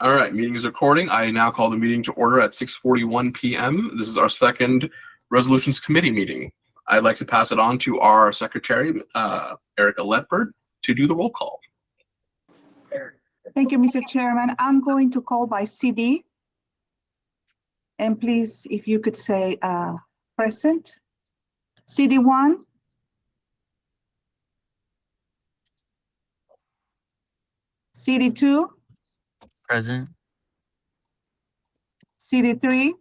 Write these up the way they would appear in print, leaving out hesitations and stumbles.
All right, meeting is recording. I now call the meeting to order at 6:41 p.m. This is our second Resolutions Committee meeting. I'd like to pass it on to our secretary, Erica Ledford, to do the roll call. Thank you, Mr. Chairman. I'm going to call by CD. And please, if you could say present. CD1. CD2. Present. CD3.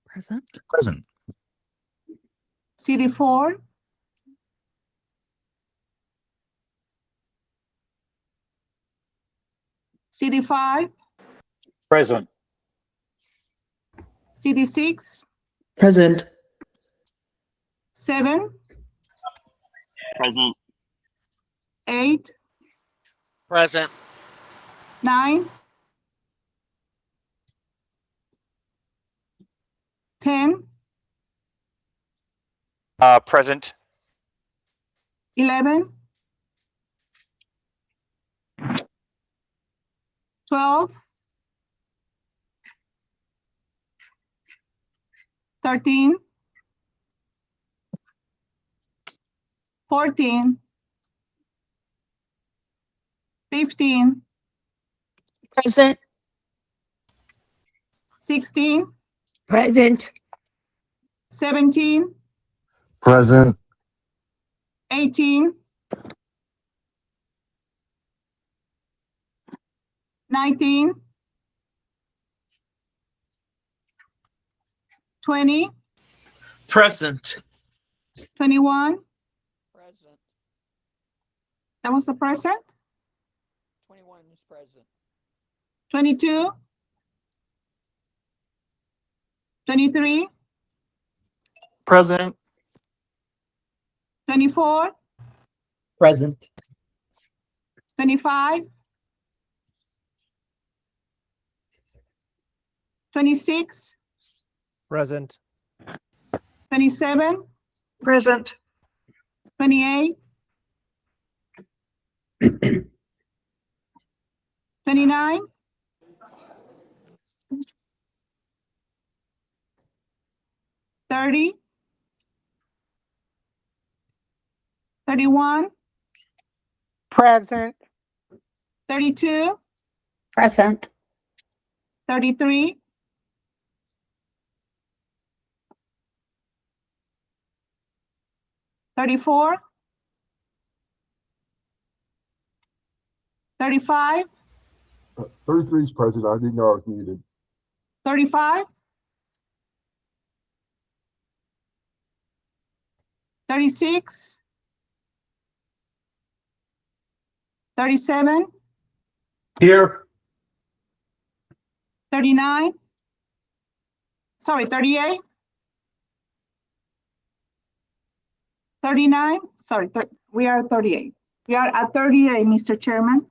Present. Present. CD4. CD5. Present. CD6. Present. 7. Present. 8. Present. 9. 10. Present. 11. 12. 13. 14. 15. Present. 16. Present. 17. Present. 18. 19. 20. Present. 21. Present. That was a present. 21 is present. 22. 23. Present. 24. Present. 25. 26. Present. 27. Present. 28. 29. 30. 31. Present. 32. Present. 33. 34. 35. 33 is present. I didn't know I was muted. 35. 36. 37. Here. 39. Sorry, 38. 39. Sorry, we are at 38. We are at 38, Mr. Chairman.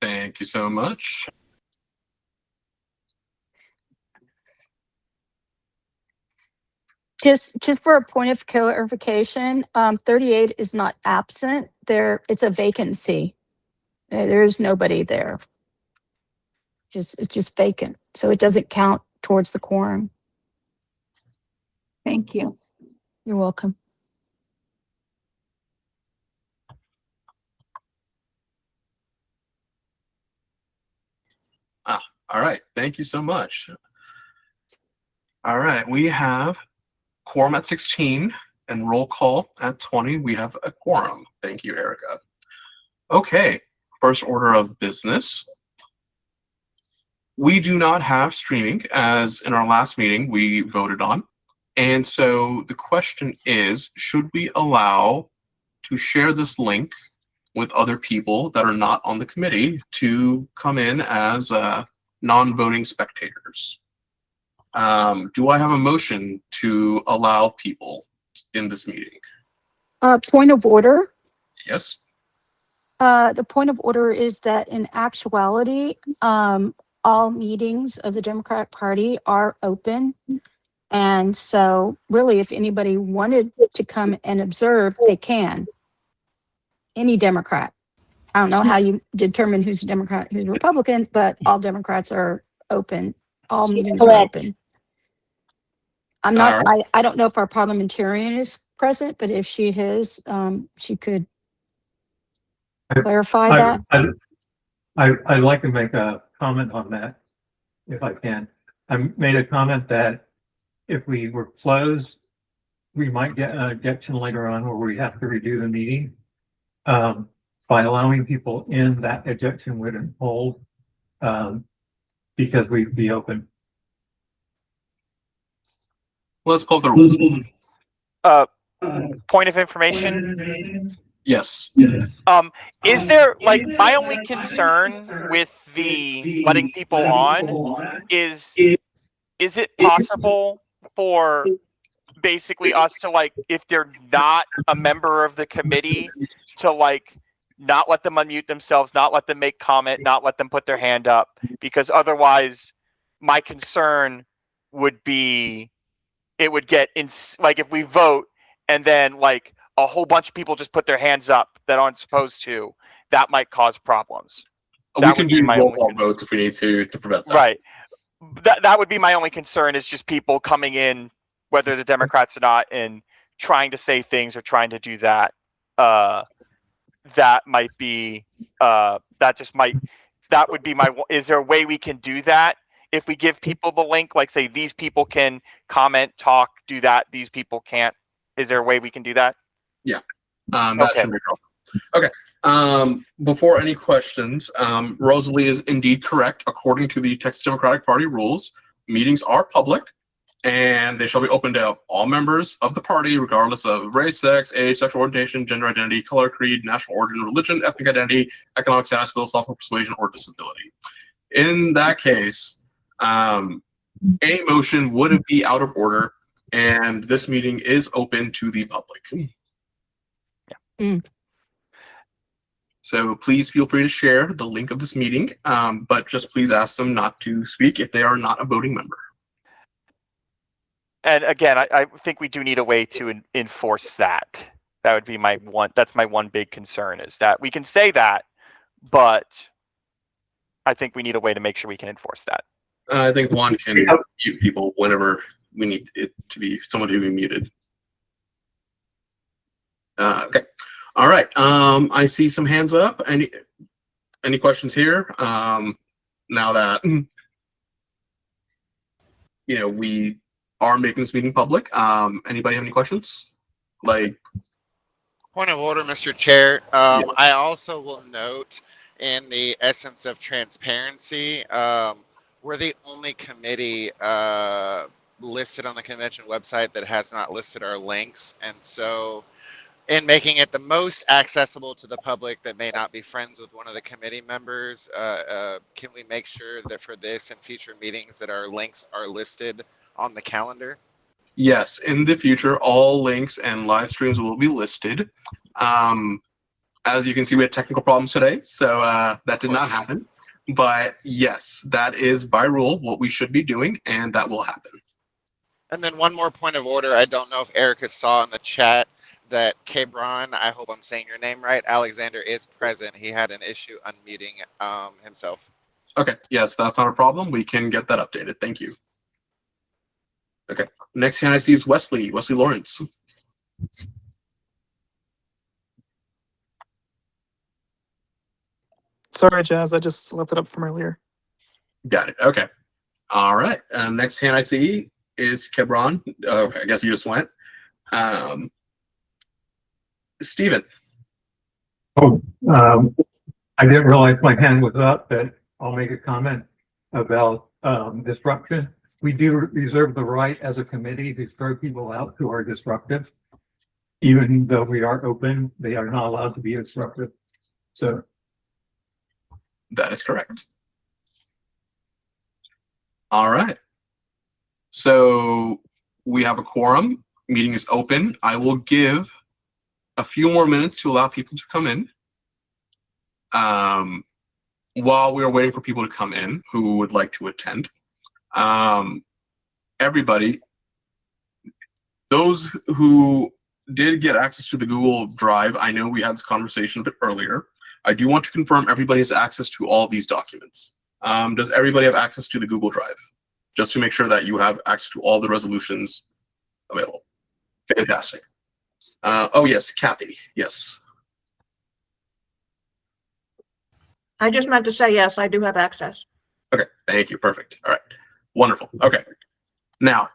Thank you so much. Just for a point of clarification, 38 is not absent. It's a vacancy. There is nobody there. It's just vacant, so it doesn't count towards the quorum. Thank you. You're welcome. All right, thank you so much. All right, we have quorum at 16 and roll call at 20. We have a quorum. Thank you, Erica. Okay, first order of business. We do not have streaming, as in our last meeting we voted on. And so the question is, should we allow to share this link with other people that are not on the committee to come in as non-voting spectators? Do I have a motion to allow people in this meeting? Point of order. Yes. The point of order is that in actuality, all meetings of the Democratic Party are open. And so really, if anybody wanted to come and observe, they can. Any Democrat. I don't know how you determine who's a Democrat, who's a Republican, but all Democrats are open. All meetings are correct. open. I'm not, All I don't know if our parliamentarian is present, but if she is, she could clarify that. I'd like to make a comment on that, if I can. I made a comment that if we were closed, we might get an objection later on where we have to redo the meeting. By allowing people in, that objection wouldn't hold, because we'd be open. Let's pull up the rules. Point of information. Yes. Is there, like, my only concern with the letting people on is it possible for basically us to, like, if they're not a member of the committee, to, like, not let them unmute themselves, not let them make comment, not let them put their hand up? Because otherwise my concern would be it would get in, like, if we vote and then, like, a whole bunch of people just put their hands up that aren't supposed to, that might cause problems. We That can would be do my roll only call concern. votes if we need to prevent that. Right. That would be my only concern, is just people coming in, whether they're Democrats or not, and trying to say things or trying to do that. That might be, that would be is there a way we can do that? If we give people the link, like, say, these people can comment, talk, do that, these people can't. Is there a way we can do that? That Okay. should be cool. Okay. Before any questions, Rosalie is indeed correct. According to the Texas Democratic Party rules, meetings are public and they shall be open to all members of the party, regardless of race, sex, age, sexual orientation, gender identity, color, creed, national origin, religion, ethnic identity, economic status, philosophical persuasion, or disability. In that case, a motion would be out of order, and this meeting is open to the public. So please feel free to share the link of this meeting, but just please ask them not to speak if they are not a voting member. And again, I think we do need a way to enforce that. That would be that's my one big concern, is that we can say that, but I think we need a way to make sure we can enforce that. I think one can mute people whenever we need it to be someone to be muted. Okay. All right. I see some hands up. Any questions here? Now that we are making this meeting public. Anybody have any questions? Like, point of order, Mr. Chair. I also will note, in the essence of transparency, we're the only committee listed on the convention website that has not listed our links, and so in making it the most accessible to the public that may not be friends with one of the committee members, can we make sure that for this and future meetings that our links are listed on the calendar? yes, in the future, all links and live streams will be listed. As you can see, we had technical problems today, so that did not happen. But yes, that is by rule what we should be doing, and that will happen. And then one more point of order. I don't know if Erica saw in the chat that Kebron, I hope I'm saying your name right, Alexander is present. He had an issue unmuting himself. Okay, yes, that's not a problem. We can get that updated. Thank you. Okay, next hand I see is Wesley Lawrence. Sorry, Jazz. I just left it up from earlier. Got it. Okay. All right. Next hand I see is Kebron. Oh, I guess you just went. Steven. Oh, I didn't realize my hand was up, but I'll make a comment about disruption. We do reserve the right as a committee to throw people out who are disruptive. Even though we are open, they are not allowed to be disruptive. So That is correct. All right. So we have a quorum. Meeting is open. I will give a few more minutes to allow people to come in. While we are waiting for people to come in who would like to attend, everybody, those who did get access to the Google Drive, I know we had this conversation a bit earlier. I do want to confirm everybody has access to all these documents. Does everybody have access to the Google Drive? Just to make sure that you have access to all the resolutions available. Fantastic. Oh yes, Kathy, yes. I just meant to say yes, I do have access. Okay, thank you, perfect. All right, wonderful. Okay, now,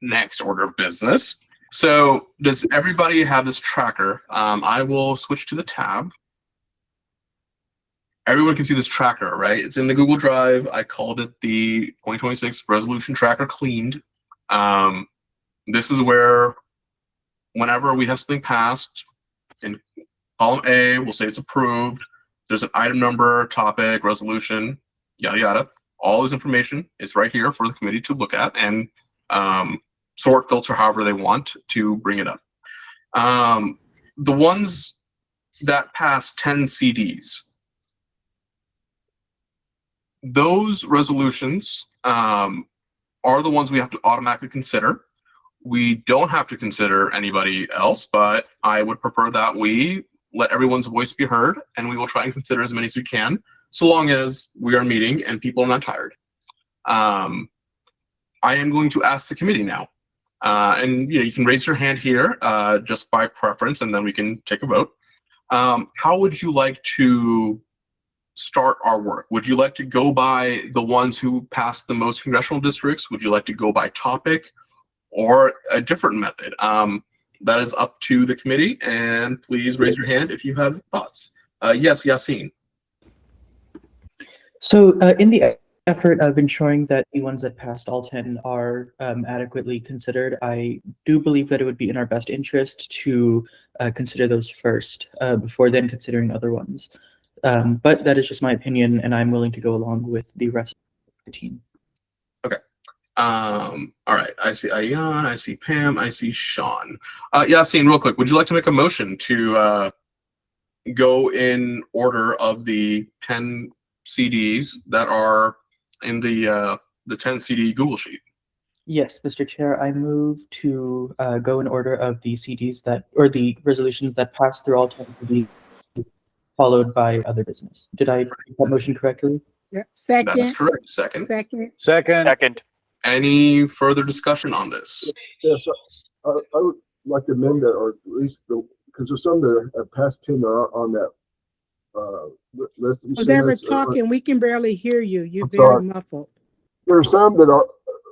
next order of business. So does everybody have this tracker? I will switch to the tab. Everyone can see this tracker, right? It's in the Google Drive. I called it the 2026 Resolution Tracker Cleaned. This is where whenever we have something passed, in column A, we'll say it's approved. There's an item number, topic, resolution, yada, yada. All this information is right here for the committee to look at and sort, filter however they want to bring it up. The ones that pass 10 CDs, those resolutions are the ones we have to automatically consider. We don't have to consider anybody else, but I would prefer that we let everyone's voice be heard, and we will try and consider as many as we can, so long as we are meeting and people are not tired. I am going to ask the committee now, and you can raise your hand here just by preference, and then we can take a vote. How would you like to start our work? Would you like to go by the ones who passed the most congressional districts? Would you like to go by topic? Or a different method? That is up to the committee, and please raise your hand if you have thoughts. Yes, Yassine. So in the effort of ensuring that the ones that passed all 10 are adequately considered, I do believe that it would be in our best interest to consider those first before then considering other ones. But that is just my opinion, and I'm willing to go along with the rest of the team. Okay. All right. I see Ayan, I see Pam, I see Sean. Yassine, real quick, would you like to make a motion to go in order of the 10 CDs that are in the 10 CD Google Sheet? Yes, Mr. Chair, I move to go in order of the CDs that, or the resolutions that pass through all 10 CDs, followed by other business. Did I make that motion correctly? Yeah. That is correct. Second. Second. Any further discussion on this? Yes, I would like to amend that, or at least because there's some that have passed 10 that are on that list. As ever talking, we can barely hear you. You're I'm very sorry. muffled. There are some that are,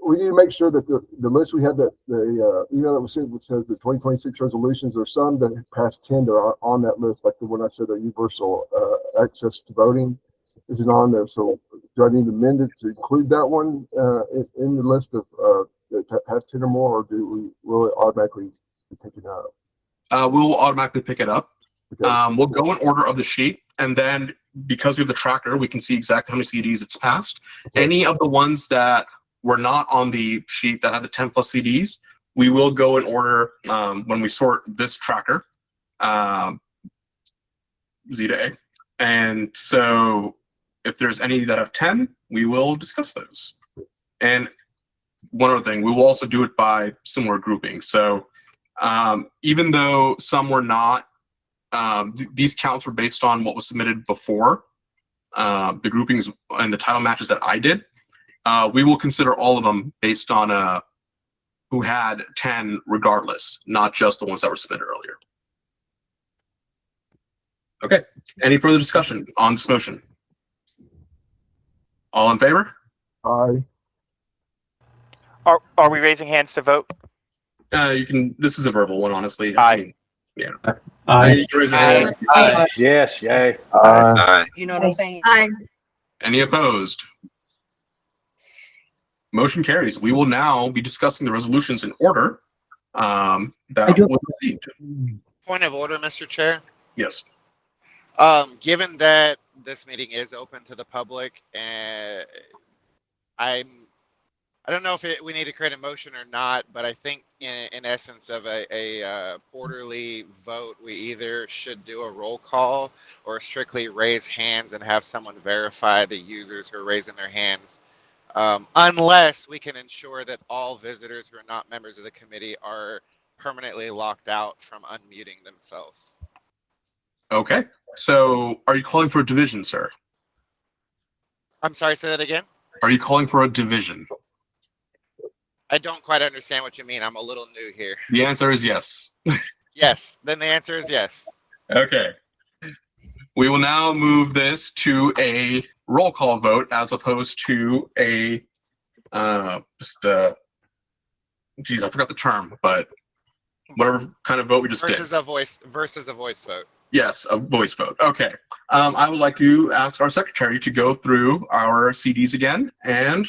we need to make sure that the list we have, that the email that was sent, which says the 2026 resolutions, there are some that have passed 10 that are on that list, like the one I said, the universal access to voting isn't on there. So do I need to amend it to include that one in the list of that passed 10 or more, or will it automatically be taken out? We'll automatically pick it up. Okay. We'll go in order of the sheet, and then because we have the tracker, we can see exactly how many CDs it's passed. Okay. Any of the ones that were not on the sheet that had the 10 plus CDs, we will go in order when we sort this tracker, Z to A. And so if there's any that have 10, we will discuss those. And one other thing, we will also do it by similar grouping. So even though some were not, these counts were based on what was submitted before the groupings and the title matches that I did. We will consider all of them based on who had 10 regardless, not just the ones that were submitted earlier. Okay, any further discussion on this motion? All in favor? Aye. Are we raising hands to vote? You can, this is a verbal one, honestly. Aye. I mean, yeah. Aye. You can raise your hand. Yes, yay. You know what I'm saying? Any opposed? Motion carries. We will now be discussing the resolutions in order that do- was received. Point of order, Mr. Chair. Yes. Given that this meeting is open to the public, and I don't know if we need to create a motion or not, but I think in essence of a orderly vote, we either should do a roll call or strictly raise hands and have someone verify the users who are raising their hands, unless we can ensure that all visitors who are not members of the committee are permanently locked out from unmuting themselves. Okay. So are you calling for a division, sir? I'm sorry, say that again. Are you calling for a division? I don't quite understand what you mean. I'm a little new here. The answer is yes. Yes, then the answer is yes. Okay. We will now move this to a roll call vote as opposed to a geez, I forgot the term, but whatever kind of vote we just did. Versus a voice vote. Yes, a voice vote. Okay. I would like to ask our secretary to go through our CDs again, and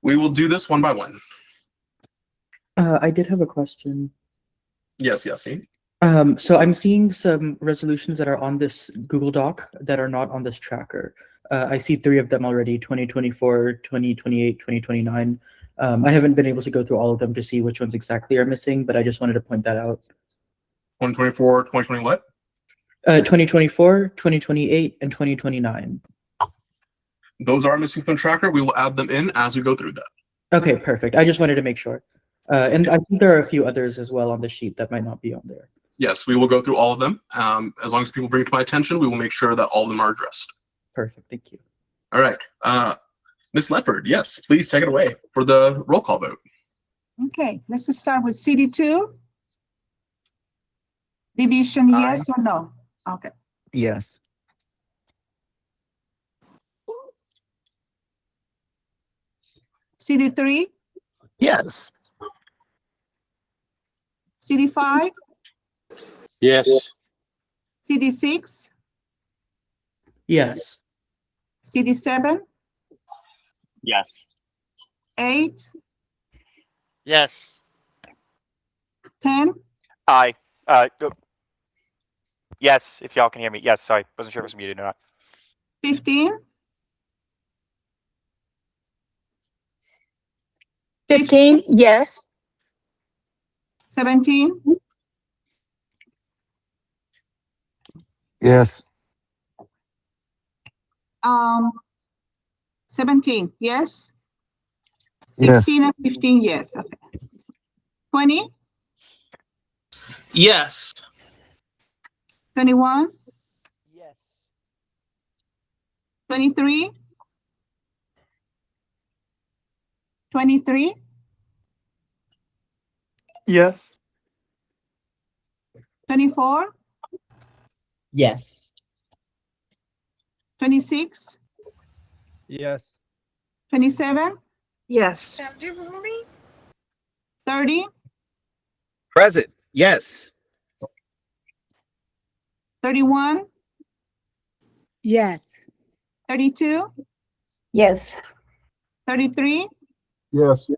we will do this one by one. I did have a question. Yes, Yassi. So I'm seeing some resolutions that are on this Google Doc that are not on this tracker. I see 3 of them already, 2024, 2028, 2029. I haven't been able to go through all of them to see which ones exactly are missing, but I just wanted to point that out. 2024, 2020 what? 2024, 2028, and 2029. Those are missing from the tracker. We will add them in as we go through that. Okay, perfect. I just wanted to make sure. And I think there are a few others as well on the sheet that might not be on there. Yes, we will go through all of them. As long as people bring it to my attention, we will make sure that all of them are addressed. Perfect, thank you. All right. Ms. Leopard, yes, please take it away for the roll call vote. Okay, let's just start with CD2. Division, yes or no? Okay. Yes. CD3, Yes. CD5, Yes. CD6, Yes. CD7, Yes. 8, Yes. 10, Aye. Yes, if y'all can hear me. Yes, sorry. Wasn't sure if it was muted or not. 15, 15, yes. 17, Yes. 17, yes. Yes. 16 and 15, yes. Okay. 20, Yes. 21, Yes. 23, 23, Yes. 24, Yes. 26, Yes. 27, Yes. 30, Present. Yes. 31, Yes. 32, Yes. 33, Yes.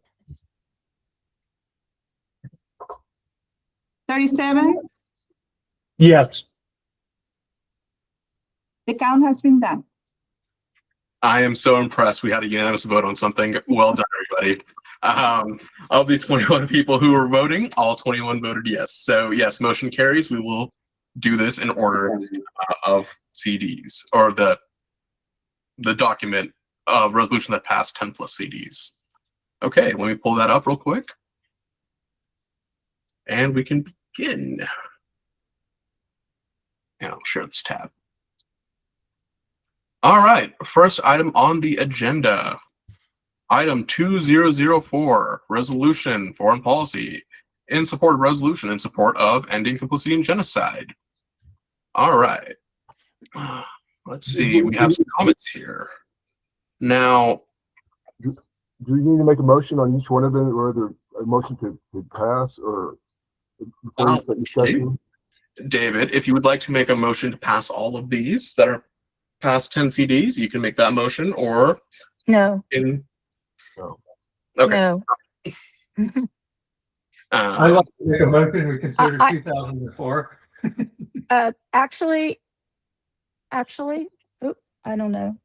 37. Yes. The count has been done. I am so impressed. We had a unanimous vote on something. Well done, everybody. Of the 21 people who were voting, all 21 voted yes. So yes, motion carries. We will do this in order of CDs or the document of resolution that passed 10 plus CDs. Okay, let me pull that up real quick. And we can begin. And I'll share this tab. All right, first item on the agenda. Item 2004, resolution, foreign policy, in support of resolution in support of ending complicity in genocide. All right. Let's see, we have some comments here. Now, Do you need to make a motion on each one of them, or whether a motion to pass, or before you start discussing? David, if you would like to make a motion to pass all of these that are past 10 CDs, you can make that motion, or No, in. No. Okay. no. I'd like to make a motion, we consider I- 2004. Actually, I don't know.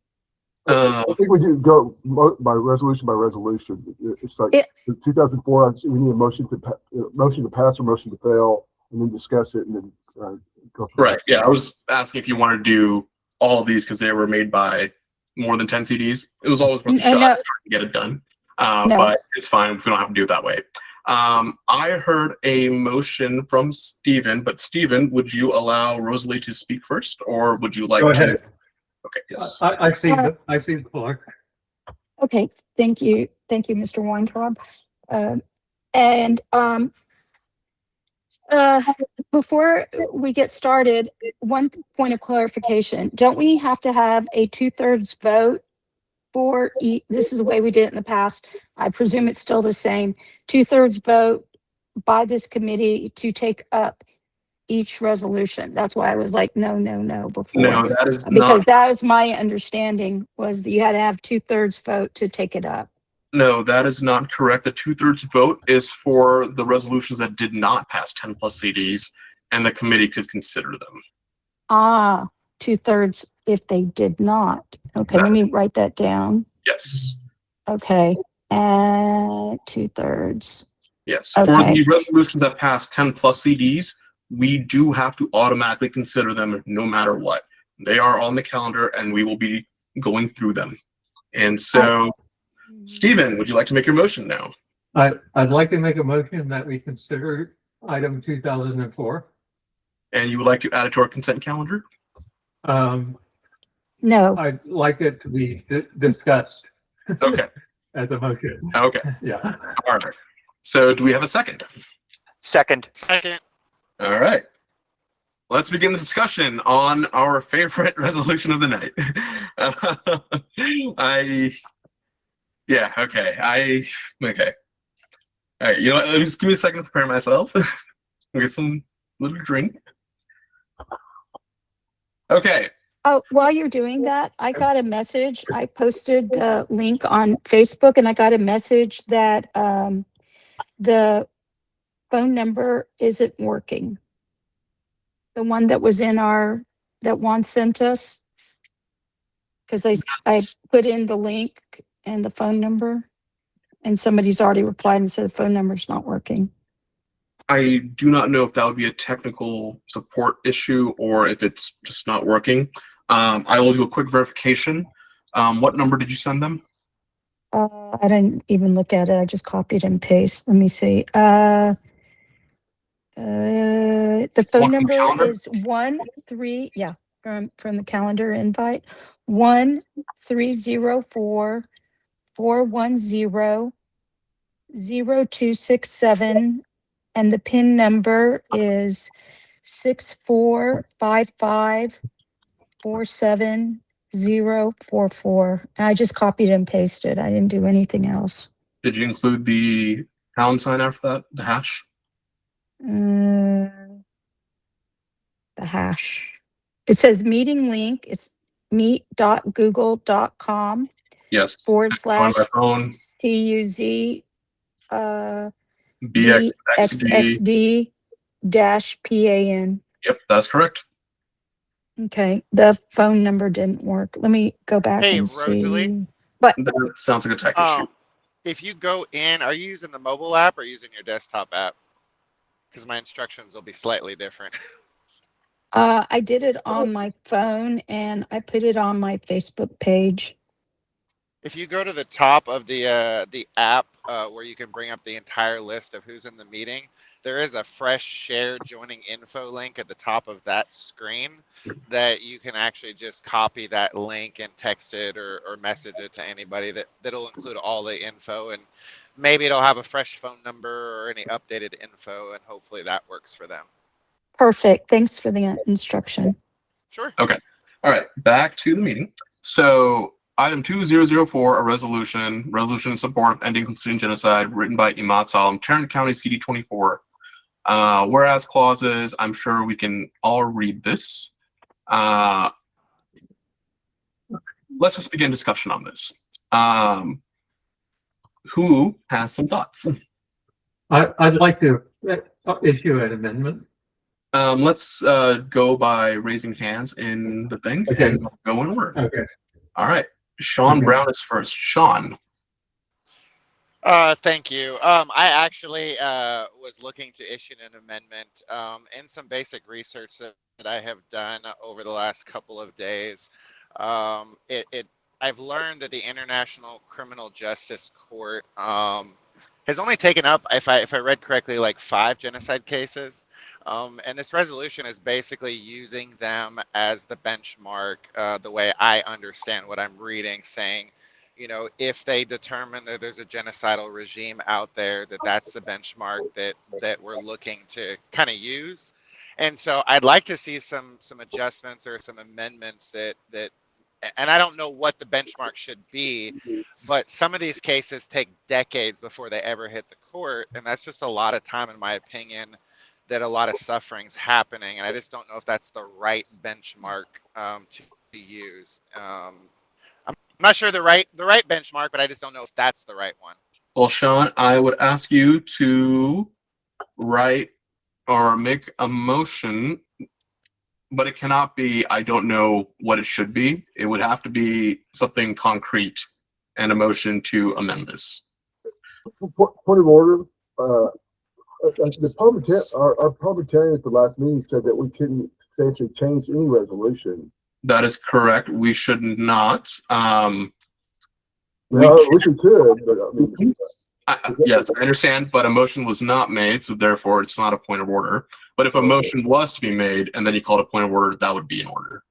I think we do go by resolution by resolution. It's like the 2004. We need a motion to pass or motion to fail, and then discuss it, and then go. Right. Yeah, I was asking if you wanted to do all of these because they were made by more than 10 CDs. It was always worth a shot No. to get it done. No. But it's fine if we don't have to do it that way. I heard a motion from Stephen, but Stephen, would you allow Rosalie to speak first, or would you like Go to? ahead. Okay, yes. I see the floor. Okay, thank you, Mr. Weintraub. And before we get started, one point of clarification: don't we have to have a 2/3 vote for this is the way we did it in the past? I presume it's still the same. 2/3 vote by this committee to take up each resolution. That's why I was like, no before. No, that is Because not. that was my understanding, was that you had to have 2/3 vote to take it up. No, that is not correct. The 2/3 vote is for the resolutions that did not pass 10 plus CDs, and the committee could consider them. 2/3 if they did not. Okay, let me write that down. Yes. Okay, and 2/3. Yes. Okay. For the resolutions that pass 10 plus CDs, we do have to automatically consider them no matter what. They are on the calendar, and we will be going through them. And so, Stephen, would you like to make your motion now? I'd like to make a motion that we consider item 2004. And you would like to add it to our consent calendar? No. I'd like it to be discussed. Okay. As a motion. Okay. Yeah. All right. So do we have a second? Second. All right. Let's begin the discussion on our favorite resolution of the night. Okay. All right. You know what? Let me just give me a second to prepare myself. Get some little drink. Okay. Oh, while you're doing that, I got a message. I posted the link on Facebook, and I got a message that the phone number isn't working. The one that was in that Juan sent us. Because I put in the link and the phone number, and somebody's already replied and said the phone number's not working. I do not know if that would be a technical support issue or if it's just not working. I will do a quick verification. What number did you send them? I didn't even look at it. I just copied and pasted. Let me see. The phone number is 13. Yeah, from the calendar invite. 1-304-410-0267, and the PIN number is 6455470044. I just copied and pasted. I didn't do anything else. Did you include the pound sign after that, the hash? The hash. It says meeting link. It's meet.google.com. Yes. / Join my phone. CUZ BXXD -PAN. Yep, that's correct. Okay, the phone number didn't work. Let me go back Hey, and Rosalie? see. But that sounds like a tech issue. If you go in, are you using the mobile app or using your desktop app? Because my instructions will be slightly different. I did it on my phone, and I put it on my Facebook page. If you go to the top of the app where you can bring up the entire list of who's in the meeting, there is a fresh share joining info link at the top of that screen that you can actually just copy that link and text it or message it to anybody that'll include all the info, and maybe it'll have a fresh phone number or any updated info, and hopefully that works for them. Perfect. Thanks for the instruction. Sure. Okay. All right. Back to the meeting. So item 2004, a resolution in support of ending Palestinian genocide, written by Imad Salam, Tarrant County CD 24. Whereas clauses, I'm sure we can all read this. Let's just begin discussion on this. Who has some thoughts? I'd like to issue an amendment. Let's go by raising hands in the thing and go in order. Okay. All right. Sean Brown is first. Sean. Thank you. I actually was looking to issue an amendment in some basic research that I have done over the last couple of days. I've learned that the International Criminal Justice Court has only taken up, if I read correctly, like 5 genocide cases. And this resolution is basically using them as the benchmark, the way I understand what I'm reading, saying, you know, if they determine that there's a genocidal regime out there, that's the benchmark that we're looking to kind of use. And so I'd like to see some adjustments or some amendments that and I don't know what the benchmark should be, but some of these cases take decades before they ever hit the court, and that's just a lot of time, in my opinion, that a lot of suffering's happening, and I just don't know if that's the right benchmark to use. I'm not sure the right benchmark, but I just don't know if that's the right one. Well, Sean, I would ask you to write or make a motion, but it cannot be, I don't know what it should be. It would have to be something concrete and a motion to amend this. Point of order. Our parliamentarian at the last meeting said that we couldn't substantially change any resolution. That is correct. We should not. Well, we could, but I mean, yes, I understand, but a motion was not made, so therefore it's not a point of order. But if a motion was to be made and then you called a point of order, that would be in order.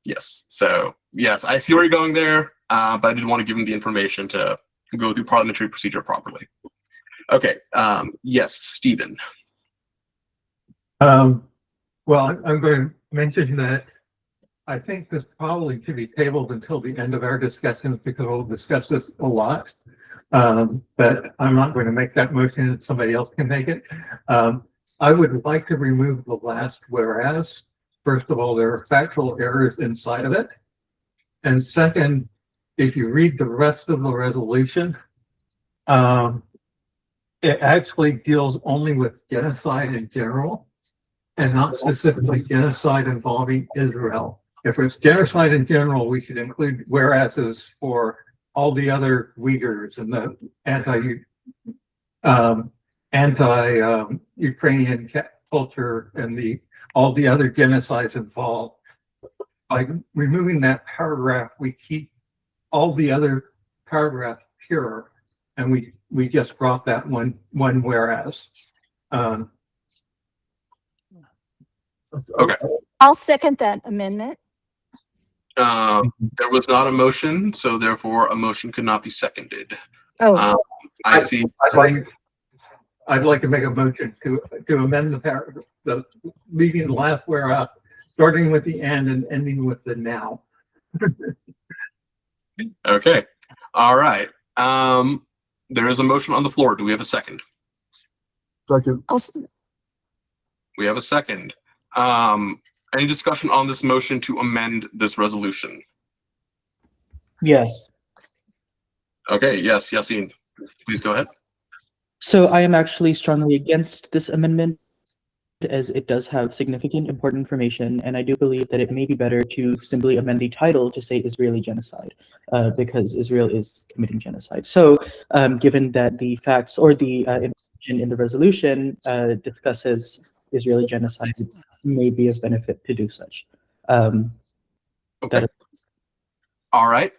Yes. So yes, I see where you're going there, but I didn't want to give him the information to go through parliamentary procedure properly. Okay. Yes, Stephen. Well, I'm going to mention that I think this probably should be tabled until the end of our discussions, because we'll discuss this a lot. But I'm not going to make that motion. Somebody else can make it. I would like to remove the last whereas. First of all, there are factual errors inside of it. And second, if you read the rest of the resolution, it actually deals only with genocide in general and not specifically genocide involving Israel. If it's genocide in general, we should include whereases for all the other Uyghurs and the anti-Ukrainian culture and all the other genocides involved. By removing that paragraph, we keep all the other paragraphs pure, and we just brought that one whereas. Okay. I'll second that amendment. There was not a motion, so therefore a motion could not be seconded. Oh, I see. I'd like to make a motion to amend the paragraph, leaving the last whereas, starting with the end and ending with the now. Okay. All right. There is a motion on the floor. Do we have a second? Second. We have a second. Any discussion on this motion to amend this resolution? Yes. Okay. Yes, Yassine, please go ahead. So I am actually strongly against this amendment, as it does have significant important information, and I do believe that it may be better to simply amend the title to say Israeli genocide, because Israel is committing genocide. So given that the facts or the information in the resolution discusses Israeli genocide, it may be of benefit to do such. Okay. All right.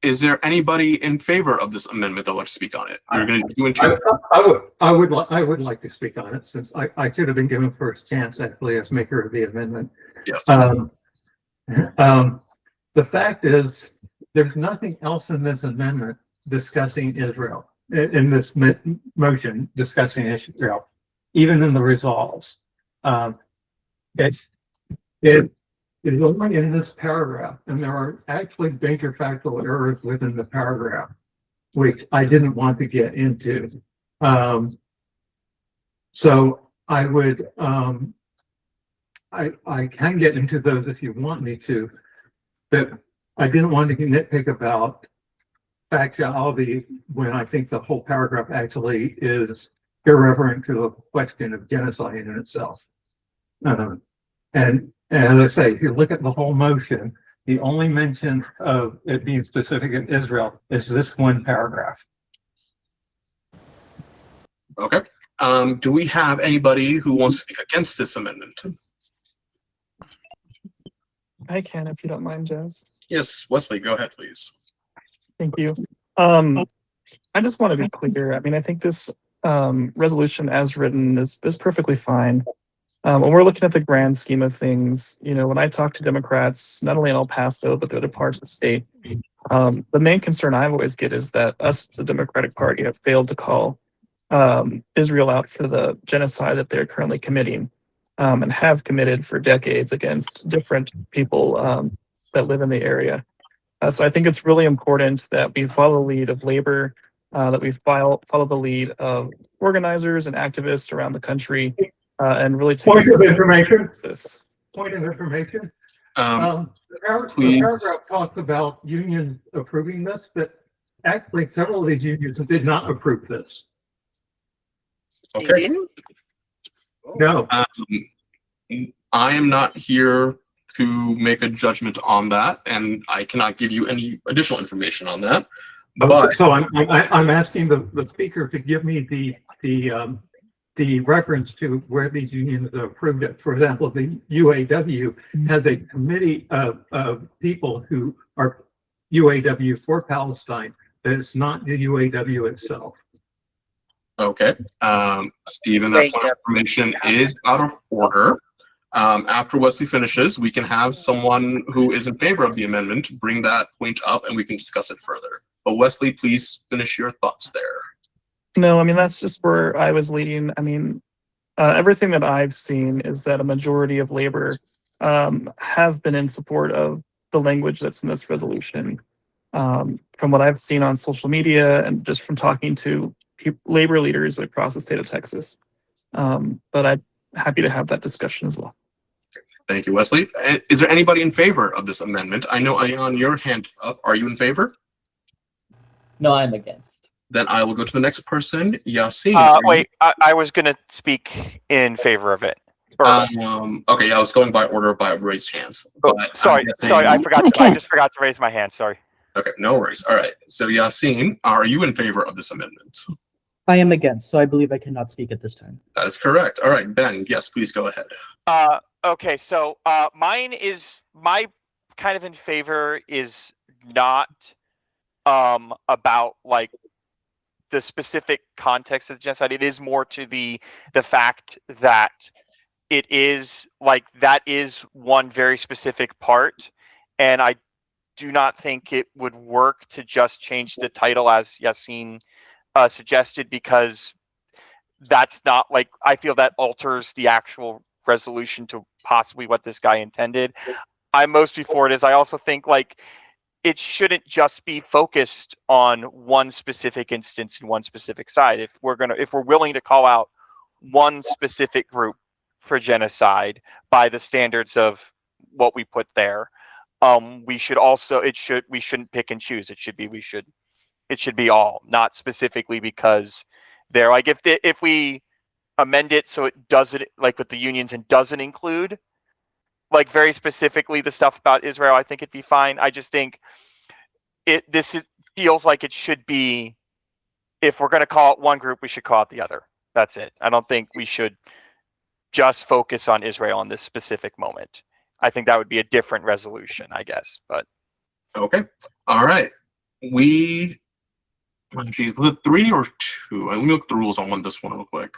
Is there anybody in favor of this amendment that would like to speak on it? You're going to do it too. I would like to speak on it, since I should have been given first chance actually as maker of the amendment. Yes. The fact is, there's nothing else in this amendment discussing Israel, in this motion discussing Israel, even in the resolves. It is only in this paragraph, and there are actually major factual errors within the paragraph, which I didn't want to get into. So I would, I can get into those if you want me to, but I didn't want to nitpick about factuality when I think the whole paragraph actually is irreverent to the question of genocide in itself. And as I say, if you look at the whole motion, the only mention of it being specific in Israel is this one paragraph. Okay. Do we have anybody who wants to speak against this amendment? I can, if you don't mind, Jazz. Yes, Wesley, go ahead, please. Thank you. I just want to be clear. I mean, I think this resolution as written is perfectly fine. When we're looking at the grand scheme of things, you know, when I talk to Democrats, not only in El Paso, but the other parts of the state, the main concern I always get is that us, the Democratic Party, have failed to call Israel out for the genocide that they're currently committing and have committed for decades against different people that live in the area. So I think it's really important that we follow the lead of labor, that we follow the lead of organizers and activists around the country, and really take Point of information. this. Point of information. Um, The please. paragraph talks about unions approving this, but actually several of these unions did not approve this. Okay. No. I am not here to make a judgment on that, and I cannot give you any additional information on that. But So I'm asking the speaker to give me the reference to where these unions approved it. For example, the UAW has a committee of people who are UAW for Palestine. That it's not the UAW itself. okay, Stephen, that point of information is out of order. After Wesley finishes, we can have someone who is in favor of the amendment bring that point up and we can discuss it further. But Wesley, please finish your thoughts there. No, I mean, that's just where I was leading. I mean, everything that I've seen is that a majority of labor have been in support of the language that's in this resolution. From what I've seen on social media and just from talking to labor leaders across the state of Texas. But I'm happy to have that discussion as well. Thank you, Wesley. Is there anybody in favor of this amendment? I know, Ayan, your hand up. Are you in favor? No, I'm against. Then I will go to the next person, Yasin. Wait, I was going to speak in favor of it. Okay, I was going by order by raised hands. Sorry, I forgot. I just forgot to raise my hand. Sorry. Okay, no worries. All right. So Yasin, are you in favor of this amendment? I am against, so I believe I cannot speak at this time. That is correct. All right, Ben, yes, please go ahead. Okay, so mine is my kind of in favor is not about like the specific context of the genocide. It is more to the fact that it is like that is one very specific part, and I do not think it would work to just change the title as Yasin suggested, because that's not like, I feel that alters the actual resolution to possibly what this guy intended. I'm mostly for it, as I also think like it shouldn't just be focused on one specific instance and one specific side. If we're willing to call out one specific group for genocide by the standards of what we put there, we should also we shouldn't pick and choose. It should be all, not specifically because they're like, if we amend it so it doesn't, like with the unions, and doesn't include like very specifically the stuff about Israel, I think it'd be fine. I just think it feels like it should be, if we're going to call it one group, we should call it the other. That's it. I don't think we should just focus on Israel in this specific moment. I think that would be a different resolution, I guess. But okay, all right. Was it 3 or 2? Let me look at the rules on this one real quick.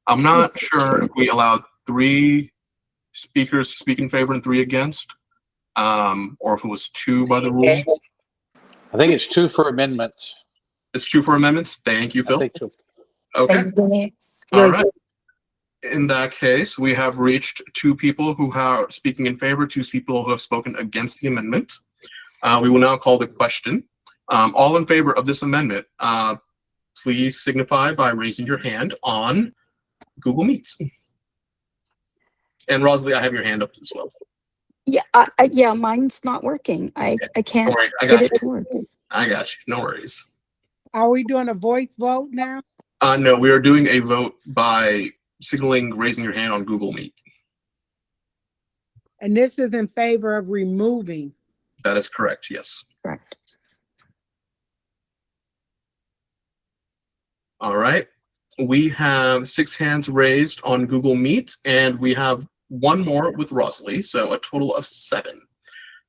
I'm not sure if we allowed 3 speakers to speak in favor and 3 against, or if it was 2 by the rules. I think it's 2 for amendments. It's 2 for amendments. Thank you, Phil. I think so. Okay. All right. In that case, we have reached 2 people who are speaking in favor, 2 people who have spoken against the amendment. We will now call the question. All in favor of this amendment, please signify by raising your hand on Google Meets. And Rosalie, I have your hand up as well. Yeah, yeah, mine's not working. I can't get it to work. I got you. No worries. Are we doing a voice vote now? No, we are doing a vote by signaling raising your hand on Google Meet. And this is in favor of removing. That is correct, yes. Correct. All right. We have 6 hands raised on Google Meet, and we have 1 more with Rosalie, so a total of 7.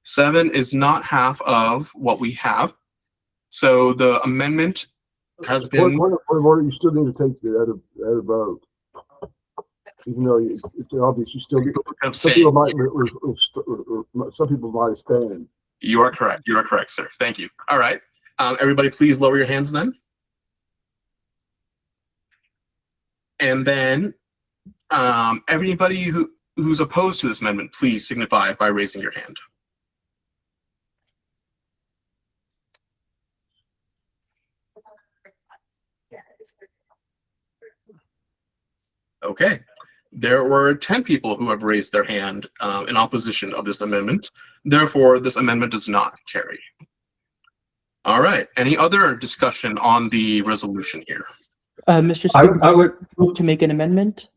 7 is not half of what we have. So the amendment has been. Point of order, you still need to take the other vote. Even though it's obvious, you still get, some people might, some people might abstain. You are correct. You are correct, sir. Thank you. All right. Everybody, please lower your hands then. And then everybody who's opposed to this amendment, please signify by raising your hand. Okay. There were 10 people who have raised their hand in opposition of this amendment. Therefore, this amendment does not carry. All right. Any other discussion on the resolution here? Mr. Speaker, I would move to make an amendment.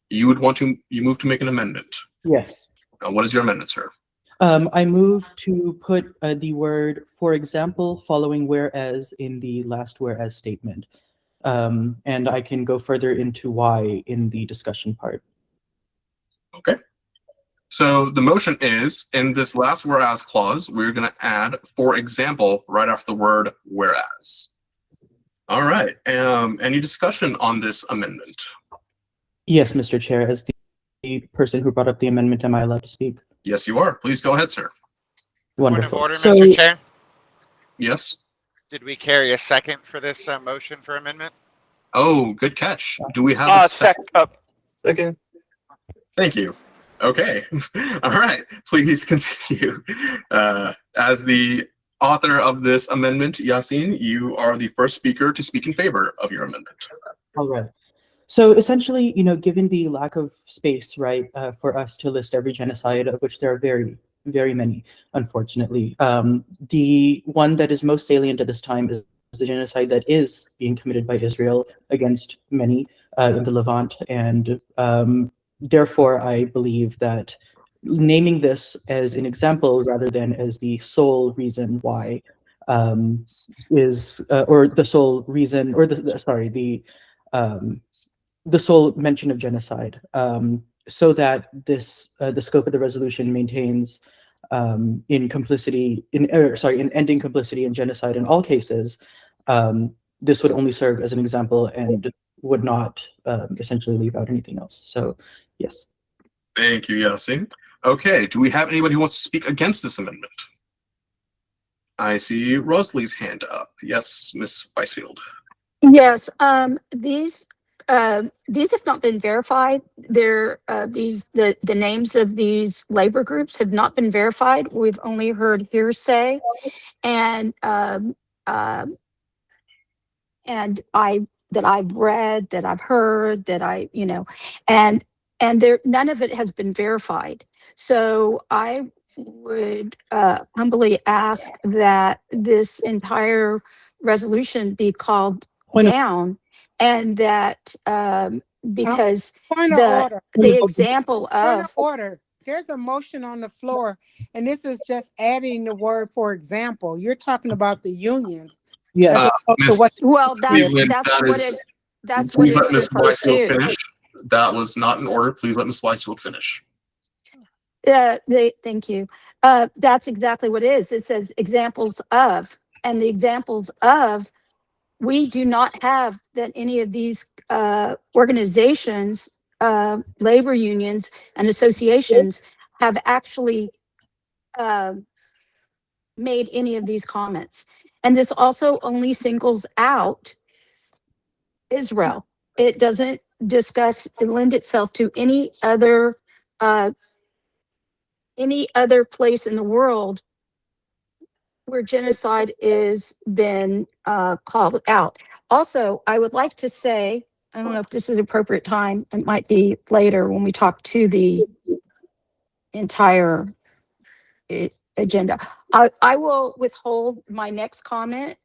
You would want to, you move to make an amendment. Yes. What is your amendment, sir? I move to put the word, for example, following whereas in the last whereas statement. And I can go further into why in the discussion part. Okay. So the motion is, in this last whereas clause, we're going to add, for example, right after the word whereas. All right. Any discussion on this amendment? Yes, Mr. Chair, as the person who brought up the amendment, am I allowed to speak? Yes, you are. Please go ahead, sir. Wonderful. Point of order, So, Mr. Chair. Yes. Did we carry a second for this motion for amendment? Oh, good catch. Do we have a second? Second. Thank you. Okay. All right. Please continue. As the author of this amendment, Yasin, you are the first speaker to speak in favor of your amendment. all right. So essentially, given the lack of space, right, for us to list every genocide, of which there are very, very many, unfortunately, the one that is most salient at this time is the genocide that is being committed by Israel against many in the Levant. And therefore, I believe that naming this as an example rather than as the sole reason why is, or the sole reason, or the sole mention of genocide, so that this the scope of the resolution maintains in ending complicity in genocide in all cases. This would only serve as an example and would not essentially leave out anything else. So, yes. Thank you, Yasin. Okay. Do we have anybody who wants to speak against this amendment? I see Rosalie's hand up. Yes, Ms. Weisfield. Yes, these have not been verified. The names of these labor groups have not been verified. We've only heard hearsay, and I've read, that I've heard, that and there none of it has been verified. So I would humbly ask that this entire resolution be called down, and that because Point of order. the example Point of of order. There's a motion on the floor, and this is just adding the word "for example." You're talking about the unions. Yes. As opposed to what- well, Cleveland, that's that what is- it that's what Please it let Ms. refers Weisfield to. finish. That was not in order. Please let Ms. Weisfield finish. Thank you. That's exactly what it is. It says examples of, and the examples of, we do not have that any of these organizations, labor unions and associations have actually made any of these comments. And this also only singles out Israel. It doesn't lend itself to any other place in the world where genocide is been called out. Also, I would like to say, I don't know if this is appropriate time, it might be later when we talk to the entire agenda. I will withhold my next comment,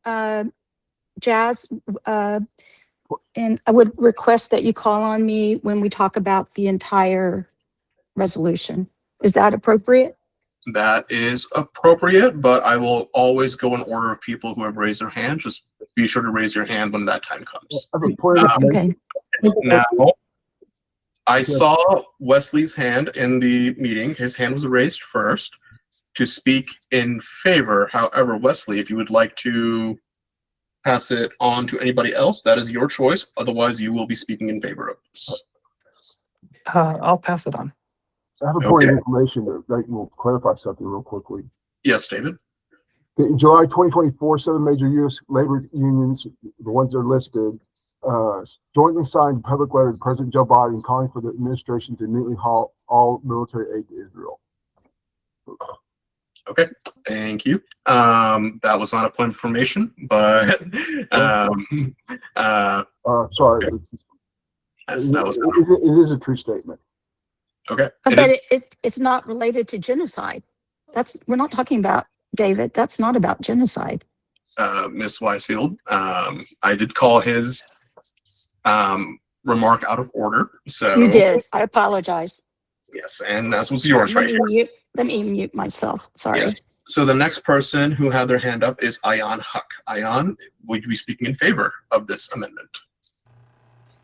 Jazz, and I would request that you call on me when we talk about the entire resolution. Is that appropriate? That is appropriate, but I will always go in order of people who have raised their hand. Just be sure to raise your hand when that time comes. Okay. Now, I saw Wesley's hand in the meeting. His hand was raised first to speak in favor. However, Wesley, if you would like to pass it on to anybody else, that is your choice. Otherwise, you will be speaking in favor of this. I'll pass it on. I have a point of information that will clarify something real quickly. Yes, David. In July 2024, 7 major U.S. labor unions, the ones that are listed, jointly signed a public letter to President Joe Biden calling for the administration to immediately halt all military aid to Israel. Okay, thank you. That was not a point of information, but sorry. Okay. It is a true statement. Okay. But it's not related to genocide. We're not talking about, David, that's not about genocide. Ms. Weisfield, I did call his remark out of order. So You did. I apologize. Yes, and that was yours right here. Let me mute myself. Sorry. Yes. So the next person who had their hand up is Ayan Huck. Ayan, will you be speaking in favor of this amendment?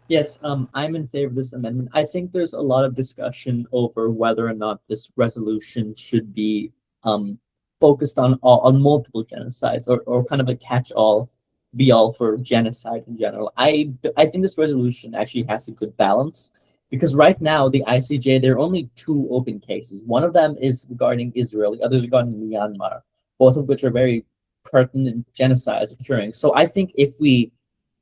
Yes, I'm in favor of this amendment. I think there's a lot of discussion over whether or not this resolution should be focused on multiple genocides or kind of a catch-all, be-all for genocide in general. I think this resolution actually has a good balance because right now the ICJ, there are only 2 open cases. One of them is regarding Israel, the other is regarding Myanmar, both of which are very pertinent genocides occurring. So I think if we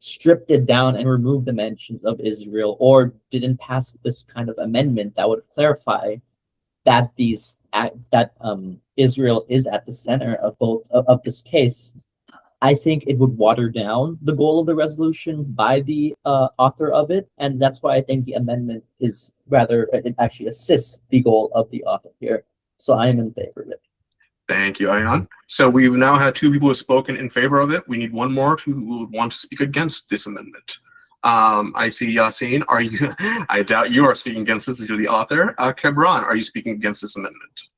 stripped it down and removed the mentions of Israel or didn't pass this kind of amendment that would clarify that Israel is at the center of both of this case, I think it would water down the goal of the resolution by the author of it, and that's why I think the amendment is it actually assists the goal of the author here. So I am in favor of it. Thank you, Ayan. So we've now had 2 people who have spoken in favor of it. We need 1 more who would want to speak against this amendment. I see Yassine. Are you? I doubt you are speaking against this. You're the author. Kebran, are you speaking against this amendment?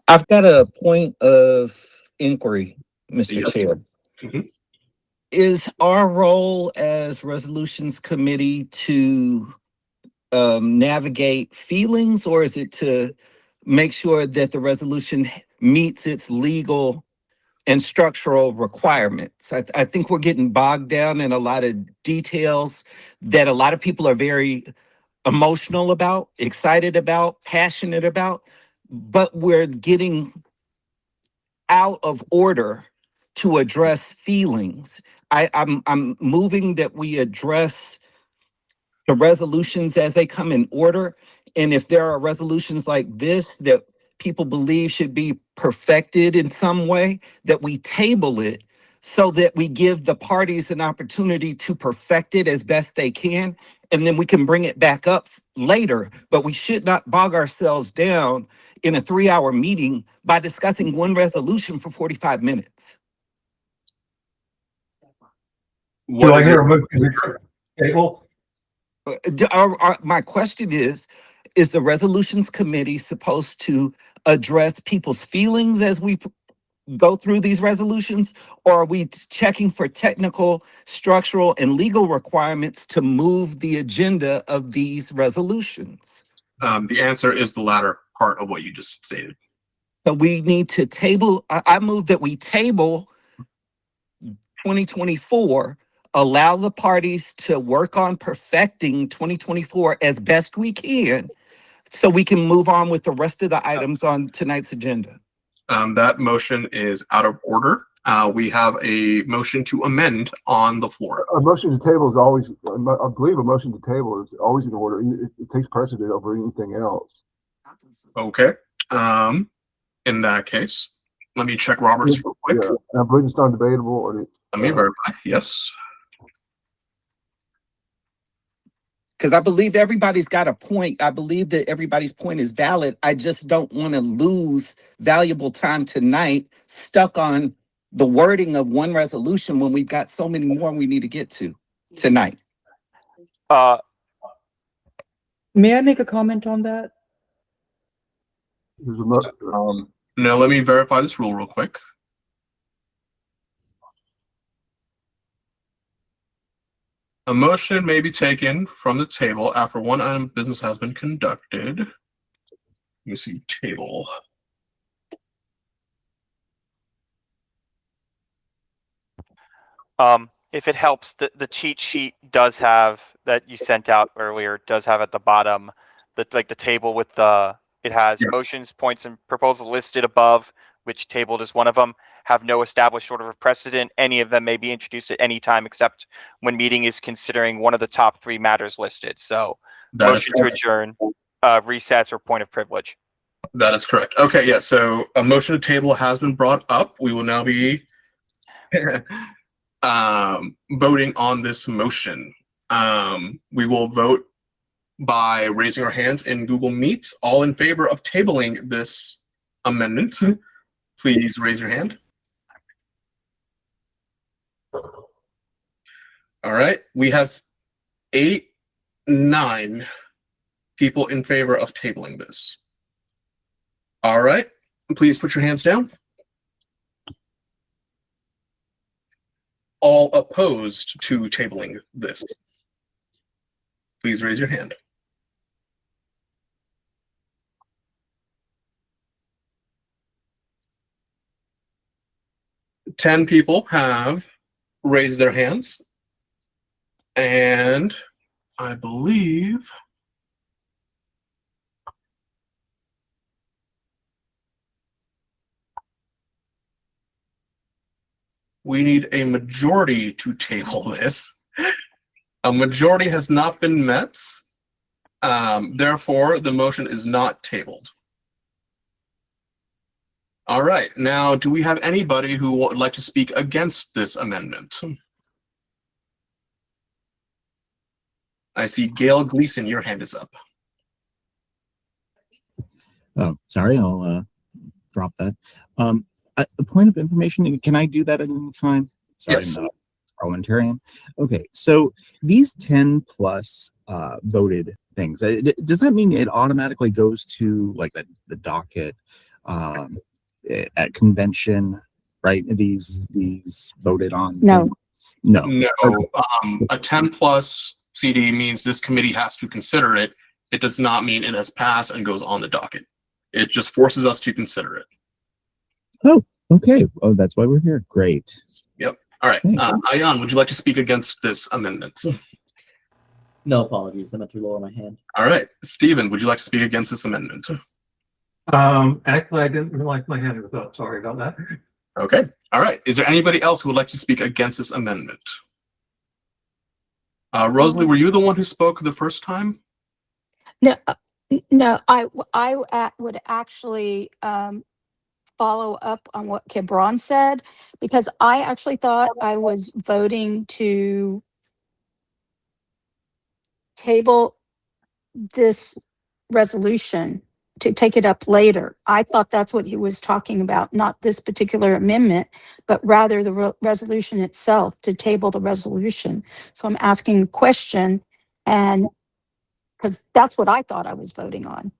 I've got a point of inquiry, Mr. Yes. Chair. Mm-hmm. Is our role as resolutions committee to navigate feelings, or is it to make sure that the resolution meets its legal and structural requirements? I think we're getting bogged down in a lot of details that a lot of people are very emotional about, excited about, passionate about, but we're getting out of order to address feelings. I'm moving that we address the resolutions as they come in order. And if there are resolutions like this that people believe should be perfected in some way, that we table it so that we give the parties an opportunity to perfect it as best they can. And then we can bring it back up later. But we should not bog ourselves down in a 3-hour meeting by discussing one resolution for 45 minutes. Do I hear a motion to table? My question is the resolutions committee supposed to address people's feelings as we go through these resolutions, or are we checking for technical, structural, and legal requirements to move the agenda of these resolutions? The answer is the latter part of what you just stated. So we need to table, I move that we table 2024, allow the parties to work on perfecting 2024 as best we can, so we can move on with the rest of the items on tonight's agenda. That motion is out of order. We have a motion to amend on the floor. A motion to table is always, I believe a motion to table is always in order. It takes precedent over anything else. Okay. In that case, let me check Robert's real quick. Yeah, I believe it's not debatable. Or let me verify. Yes. Because I believe everybody's got a point. I believe that everybody's point is valid. I just don't want to lose valuable time tonight stuck on the wording of one resolution when we've got so many more we need to get to tonight. May I make a comment on that? No, let me verify this rule real quick. A motion may be taken from the table after one item of business has been conducted. Let me see, table. if it helps, the cheat sheet does have that you sent out earlier does have at the bottom the table with it has motions, points, and proposals listed above, which tabled is one of them, have no established order of precedent. Any of them may be introduced at any time except when meeting is considering one of the top 3 matters listed. So That is motion to adjourn, recess, or point of privilege. That is correct. Okay, yeah, so a motion to table has been brought up. We will now be voting on this motion. We will vote by raising our hands in Google Meet. All in favor of tabling this amendment, please raise your hand. All right, we have 9 people in favor of tabling this. All right, please put your hands down. All opposed to tabling this, please raise your hand. Ten people have raised their hands, and I believe we need a majority to table this. A majority has not been met. Therefore, the motion is not tabled. All right. Now, do we have anybody who would like to speak against this amendment? I see Gail Gleason, your hand is up. Oh, sorry, I'll drop that. A point of information, can I do that at any time? Sorry, yes. I'm not parliamentarian. Okay, so these 10 plus voted things, does that mean it automatically goes to like the docket at convention, right? These voted on? No. Things? No. No. Okay. A 10 plus CD means this committee has to consider it. It does not mean it has passed and goes on the docket. It just forces us to consider it. Oh, okay. Oh, that's why we're here. Great. Yep. All right. Ayan, would you like to speak against this amendment? No apologies. I meant to lower my hand. All right. Stephen, would you like to speak against this amendment? Actually, I didn't realize my hand was up. Sorry about that. Okay. All right. Is there anybody else who would like to speak against this amendment? Rosalie, were you the one who spoke the first time? No, I would actually follow up on what Kibron said, because I actually thought I was voting to table this resolution to take it up later. I thought that's what he was talking about, not this particular amendment, but rather the resolution itself, to table the resolution. So I'm asking a question, and because that's what I thought I was voting on.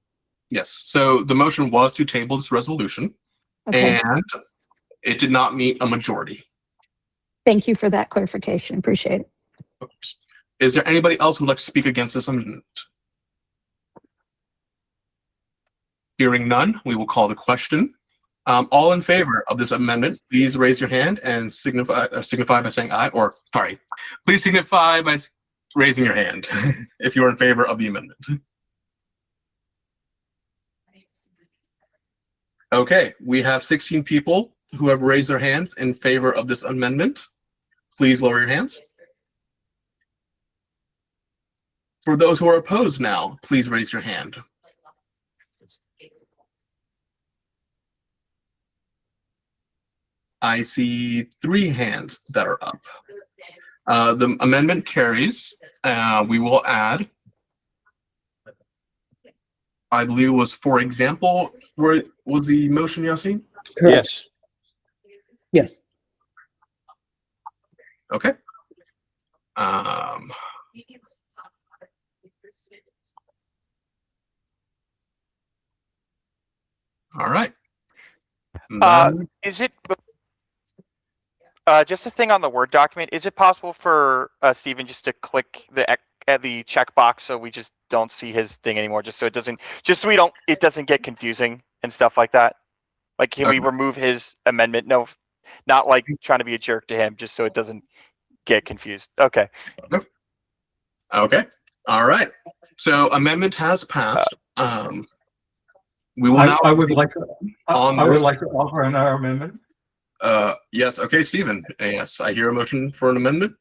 Yes. So the motion was to table this resolution, Okay. and it did not meet a majority. Thank you for that clarification. Appreciate it. Oops. Is there anybody else who would like to speak against this amendment? Hearing none, we will call the question. All in favor of this amendment, please raise your hand and signify by saying aye, or sorry, please signify by raising your hand if you're in favor of the amendment. Okay, we have 16 people who have raised their hands in favor of this amendment. Please lower your hands. For those who are opposed now, please raise your hand. I see 3 hands that are up. The amendment carries. We will add, I believe it was, for example, where was the motion, Yasin? Yes. Yes. Okay. All right. Is it just a thing on the Word document? Is it possible for Stephen just to click at the checkbox so we just don't see his thing anymore, just so it doesn't get confusing and stuff like that? Like, can we remove his amendment? No, not like trying to be a jerk to him, just so it doesn't get confused. Okay. Okay. All right. So amendment has passed. We will now. I would like to, on I would this. like to offer another amendment. Yes. Okay, Stephen. Yes, I hear a motion for an amendment.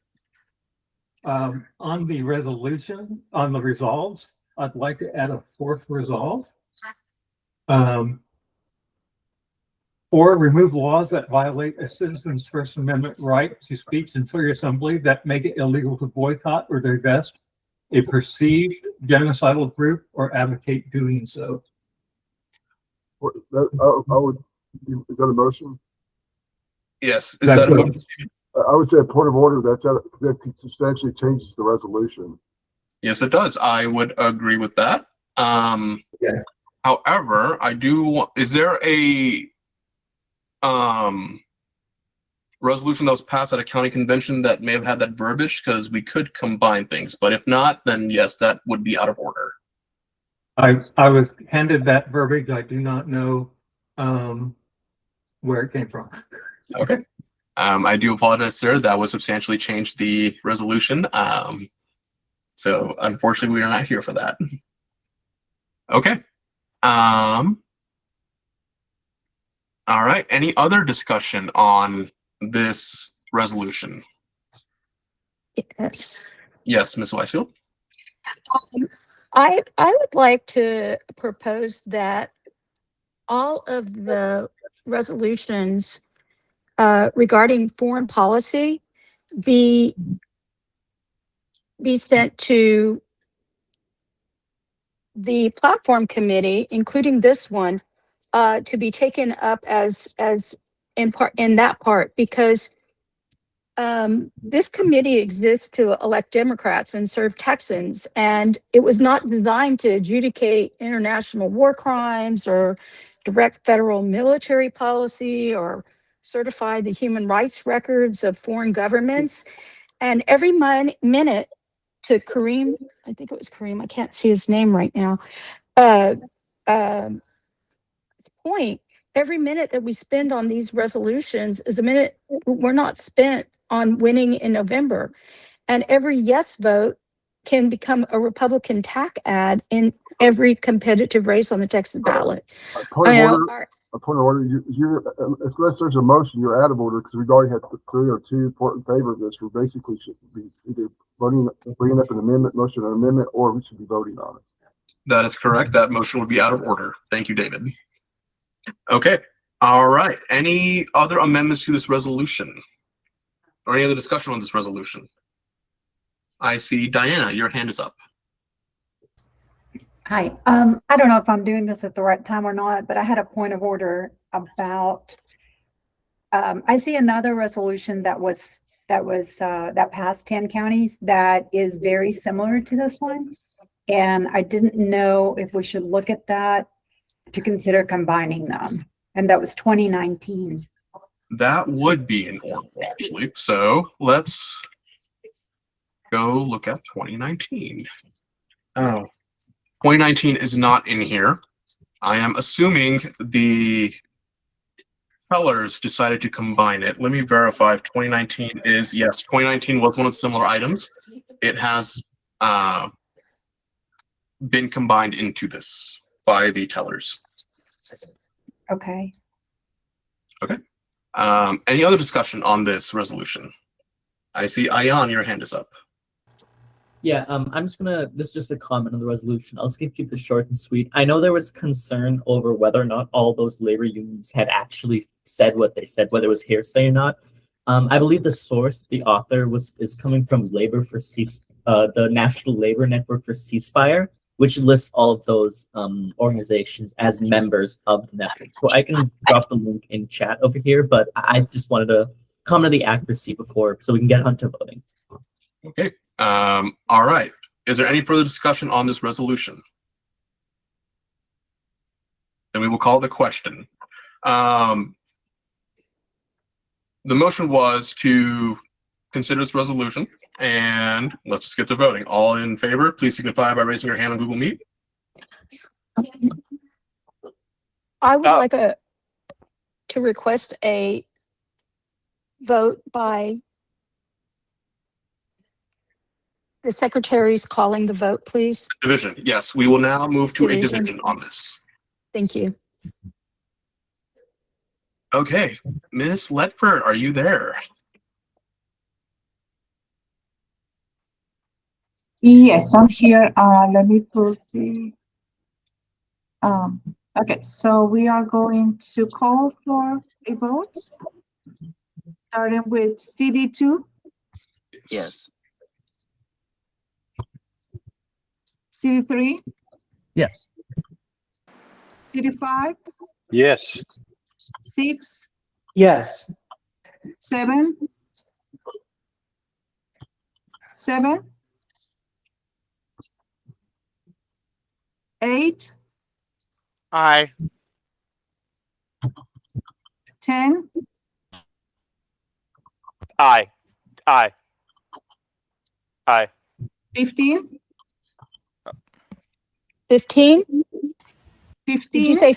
On the resolution, on the resolves, I'd like to add a fourth resolve. Or remove laws that violate a citizen's First Amendment right to speech and free assembly that make it illegal to boycott or divest a perceived genocidal group or advocate doing so. I would, is that a motion? Yes. Is that a motion? I would say a point of order. That substantially changes the resolution. Yes, it does. I would agree with that. Yeah. However, I do. Is there a resolution that was passed at a county convention that may have had that verbiage? Because we could combine things, but if not, then yes, that would be out of order. I was handed that verbiage. I do not know where it came from. Okay. I do apologize, sir. That would substantially change the resolution. So unfortunately, we are not here for that. Okay. All right. Any other discussion on this resolution? Yes. Yes, Ms. Weisfield. I would like to propose that all of the resolutions regarding foreign policy be sent to the platform committee, including this one, to be taken up as in that part, because this committee exists to elect Democrats and serve Texans, and it was not designed to adjudicate international war crimes or direct federal military policy or certify the human rights records of foreign governments. And every minute, to Kareem, I think it was Kareem, I can't see his name right now, point, every minute that we spend on these resolutions is a minute we're not spent on winning in November. And every yes vote can become a Republican tack ad in every competitive race on the Texas ballot. Point of order. Unless there's a motion, you're out of order because we've already had 3 or 2 in favor of this. We basically should be either bringing up an amendment, motion or amendment, or we should be voting on it. That is correct. That motion would be out of order. Thank you, David. Okay. All right. Any other amendments to this resolution? Or any other discussion on this resolution? I see Diana, your hand is up. Hi. I don't know if I'm doing this at the right time or not, but I had a point of order about, I see another resolution that passed 10 counties that is very similar to this one. And I didn't know if we should look at that to consider combining them. And that was 2019. That would be in order, actually. So let's go look at 2019. Oh, 2019 is not in here. I am assuming the tellers decided to combine it. Let me verify if 2019 is, yes, 2019 was one of the similar items. It has been combined into this by the tellers. Okay. Okay. Any other discussion on this resolution? I see Ayan, your hand is up. Yeah, I'm just gonna, this is just a comment on the resolution. I'll just keep this short and sweet. I know there was concern over whether or not all those labor unions had actually said what they said, whether it was hearsay or not. I believe the source, the author, is coming from the National Labor Network for Ceasefire, which lists all of those organizations as members of the network. So I can drop the link in chat over here, but I just wanted to comment on the accuracy before so we can get onto voting. Okay. All right. Is there any further discussion on this resolution? Then we will call the question. The motion was to consider this resolution, and let's just get to voting. All in favor, please signify by raising your hand on Google Meet. I would like to request a vote by The secretary's calling the vote, please. Division. Yes, we will now move to a Division. division on this. Thank you. Okay, Ms. Ledford, are you there? Yes, I'm here. Let me put the, okay, so we are going to call for a vote, starting with CD2, Yes. CD3, Yes. CD5, Yes. 6, Yes. 7, 7, 8, Aye. 10, Aye. Aye. Aye. 15, 15? 15. Did you say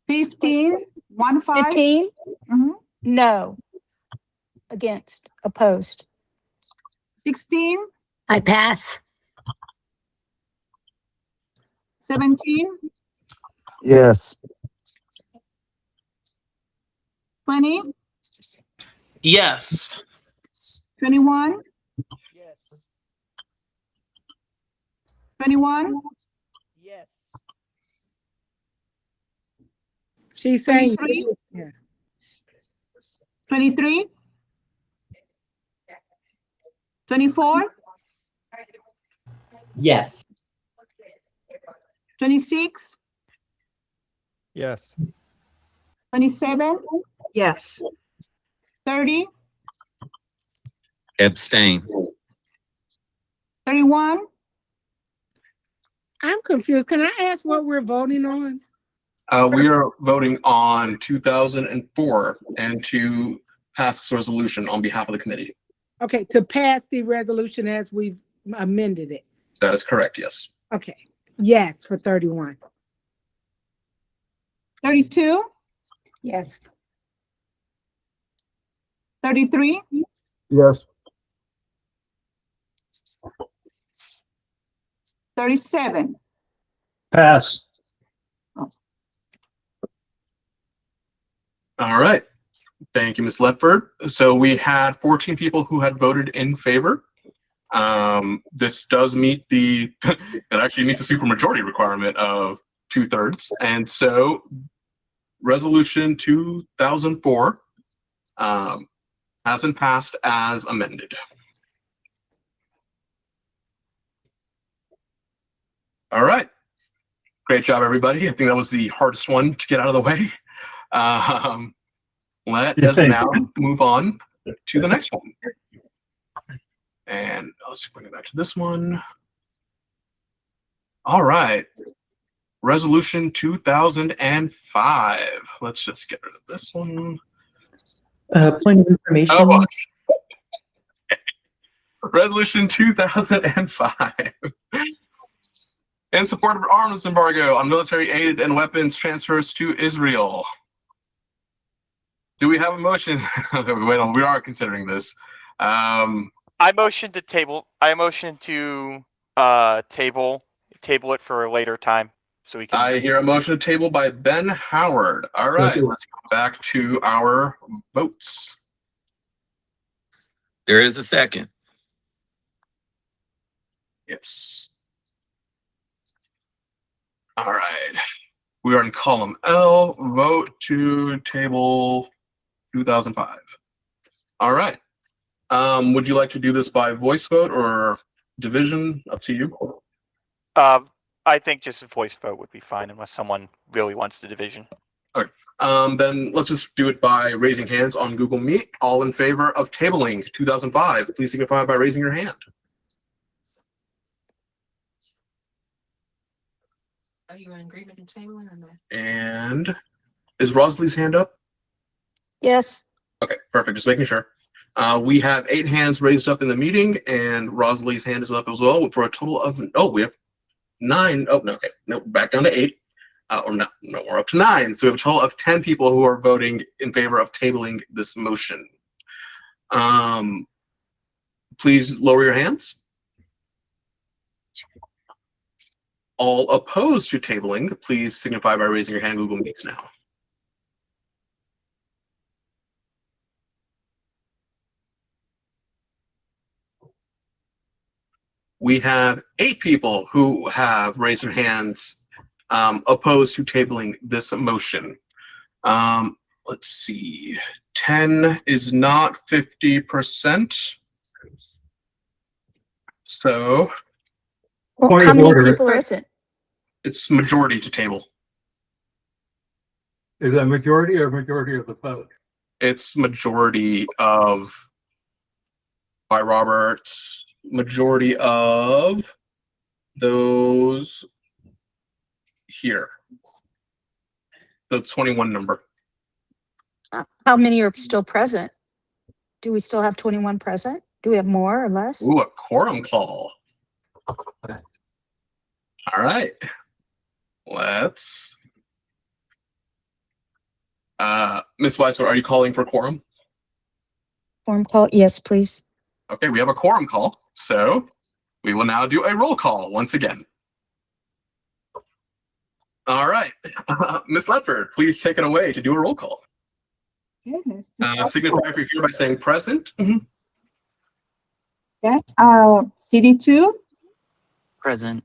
15, 1, 5. 15? Mhm. No. Against, opposed. 16, I pass. 17, Yes. 20, Yes. 21, 21, Yes. She's saying 23, yeah. 23, 24, Yes. 26, Yes. 27, Yes. 30, Abstain. 31, I'm confused. Can I ask what we're voting on? We are voting on 2004 and to pass this resolution on behalf of the committee. Okay, to pass the resolution as we've amended it. That is correct, yes. Okay. Yes, for 31. 32, Yes. 33, Yes. 37. Pass. All right. Thank you, Ms. Ledford. So we had 14 people who had voted in favor. This does meet it actually meets the supermajority requirement of 2/3. And so resolution 2004 has been passed as amended. All right. Great job, everybody. I think that was the hardest one to get out of the way. Let us now move on to the next one. And let's bring it back to this one. All right. Resolution 2005. Let's just get rid of this one. Point of information. Oh, Resolution 2005. In support of an arms embargo on military aid and weapons transfers to Israel. Do we have a motion? Wait on, we are considering this. I motion to table. I motion to table it for a later time so we can. I hear a motion to table by Ben Howard. All right, let's go back to our votes. There is a second. Yes. All right. We are in column L. Vote to table 2005. All right. Would you like to do this by voice vote or division? Up to you. I think just a voice vote would be fine unless someone really wants the division. Okay. Then let's just do it by raising hands on Google Meet. All in favor of tabling 2005, please signify by raising your hand. Are you in agreement in tabling or no? And is Rosalie's hand up? Yes. Okay, perfect. Just making sure. We have 8 hands raised up in the meeting, and Rosalie's hand is up as well for a total of, we have 9. Oh, no, okay. No, back down to 8. Or no, we're up to 9. So we have a total of 10 people who are voting in favor of tabling this motion. please lower your hands. All opposed to tabling, please signify by raising your hand. Google Meets now. We have 8 people who have raised their hands opposed to tabling this motion. Let's see. 10 is not 50%. So Well, Point how of many order. people is it? it's majority to table. Is that majority or majority of the vote? It's majority of, by Roberts, majority of those here. The 21 number. How many are still present? Do we still have 21 present? Do we have more or less? Ooh, a quorum call. All right. Let's. Ms. Weisler, are you calling for quorum? Form call? Yes, please. Okay, we have a quorum call. So we will now do a roll call once again. All right. Ms. Ledford, please take it away to do a roll call. Signify if you're here by saying present. Okay. CD2, Present.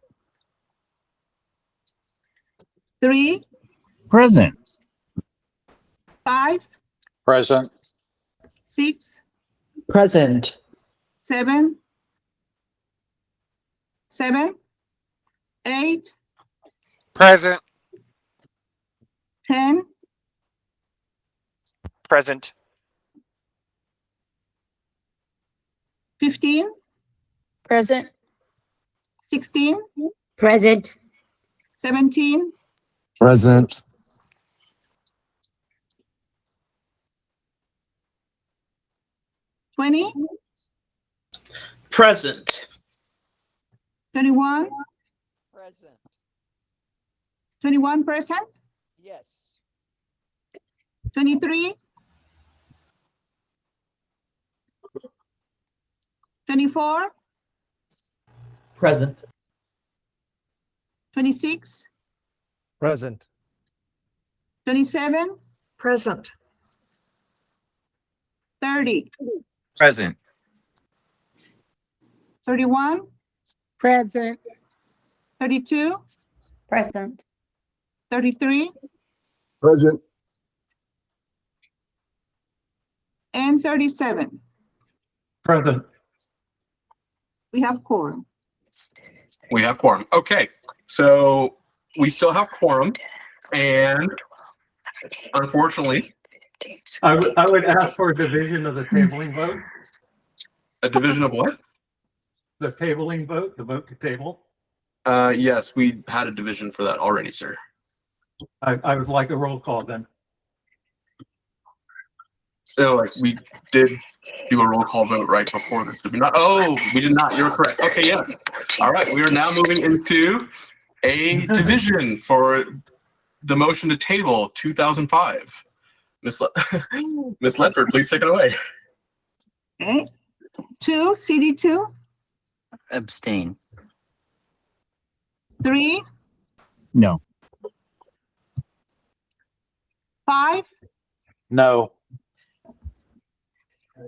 3, Present. 5, Present. 6, Present. 7, 8, Present. 10, Present. 15, Present. 16, Present. 17, Present. 20, Present. 21, Present. 21 present, Yes. 23, 24, Present. 26, Present. 27, Present. 30, Present. 31, Present. 32, Present. 33, Present. and 37. Present. We have quorum. We have quorum. Okay. So we still have quorum. And unfortunately, I would ask for a division of the tabling vote. a division of what? The tabling vote, the vote to table. Yes, we had a division for that already, sir. I would like a roll call then. So like we did do a roll call vote right before this. Did we not? Oh, we did not. You're correct. Okay, yeah. All right. We are now moving into a division for the motion to table 2005. Miss Ledford, please take it away. Okay. 2, CD2, Abstain. 3, No. 5, No.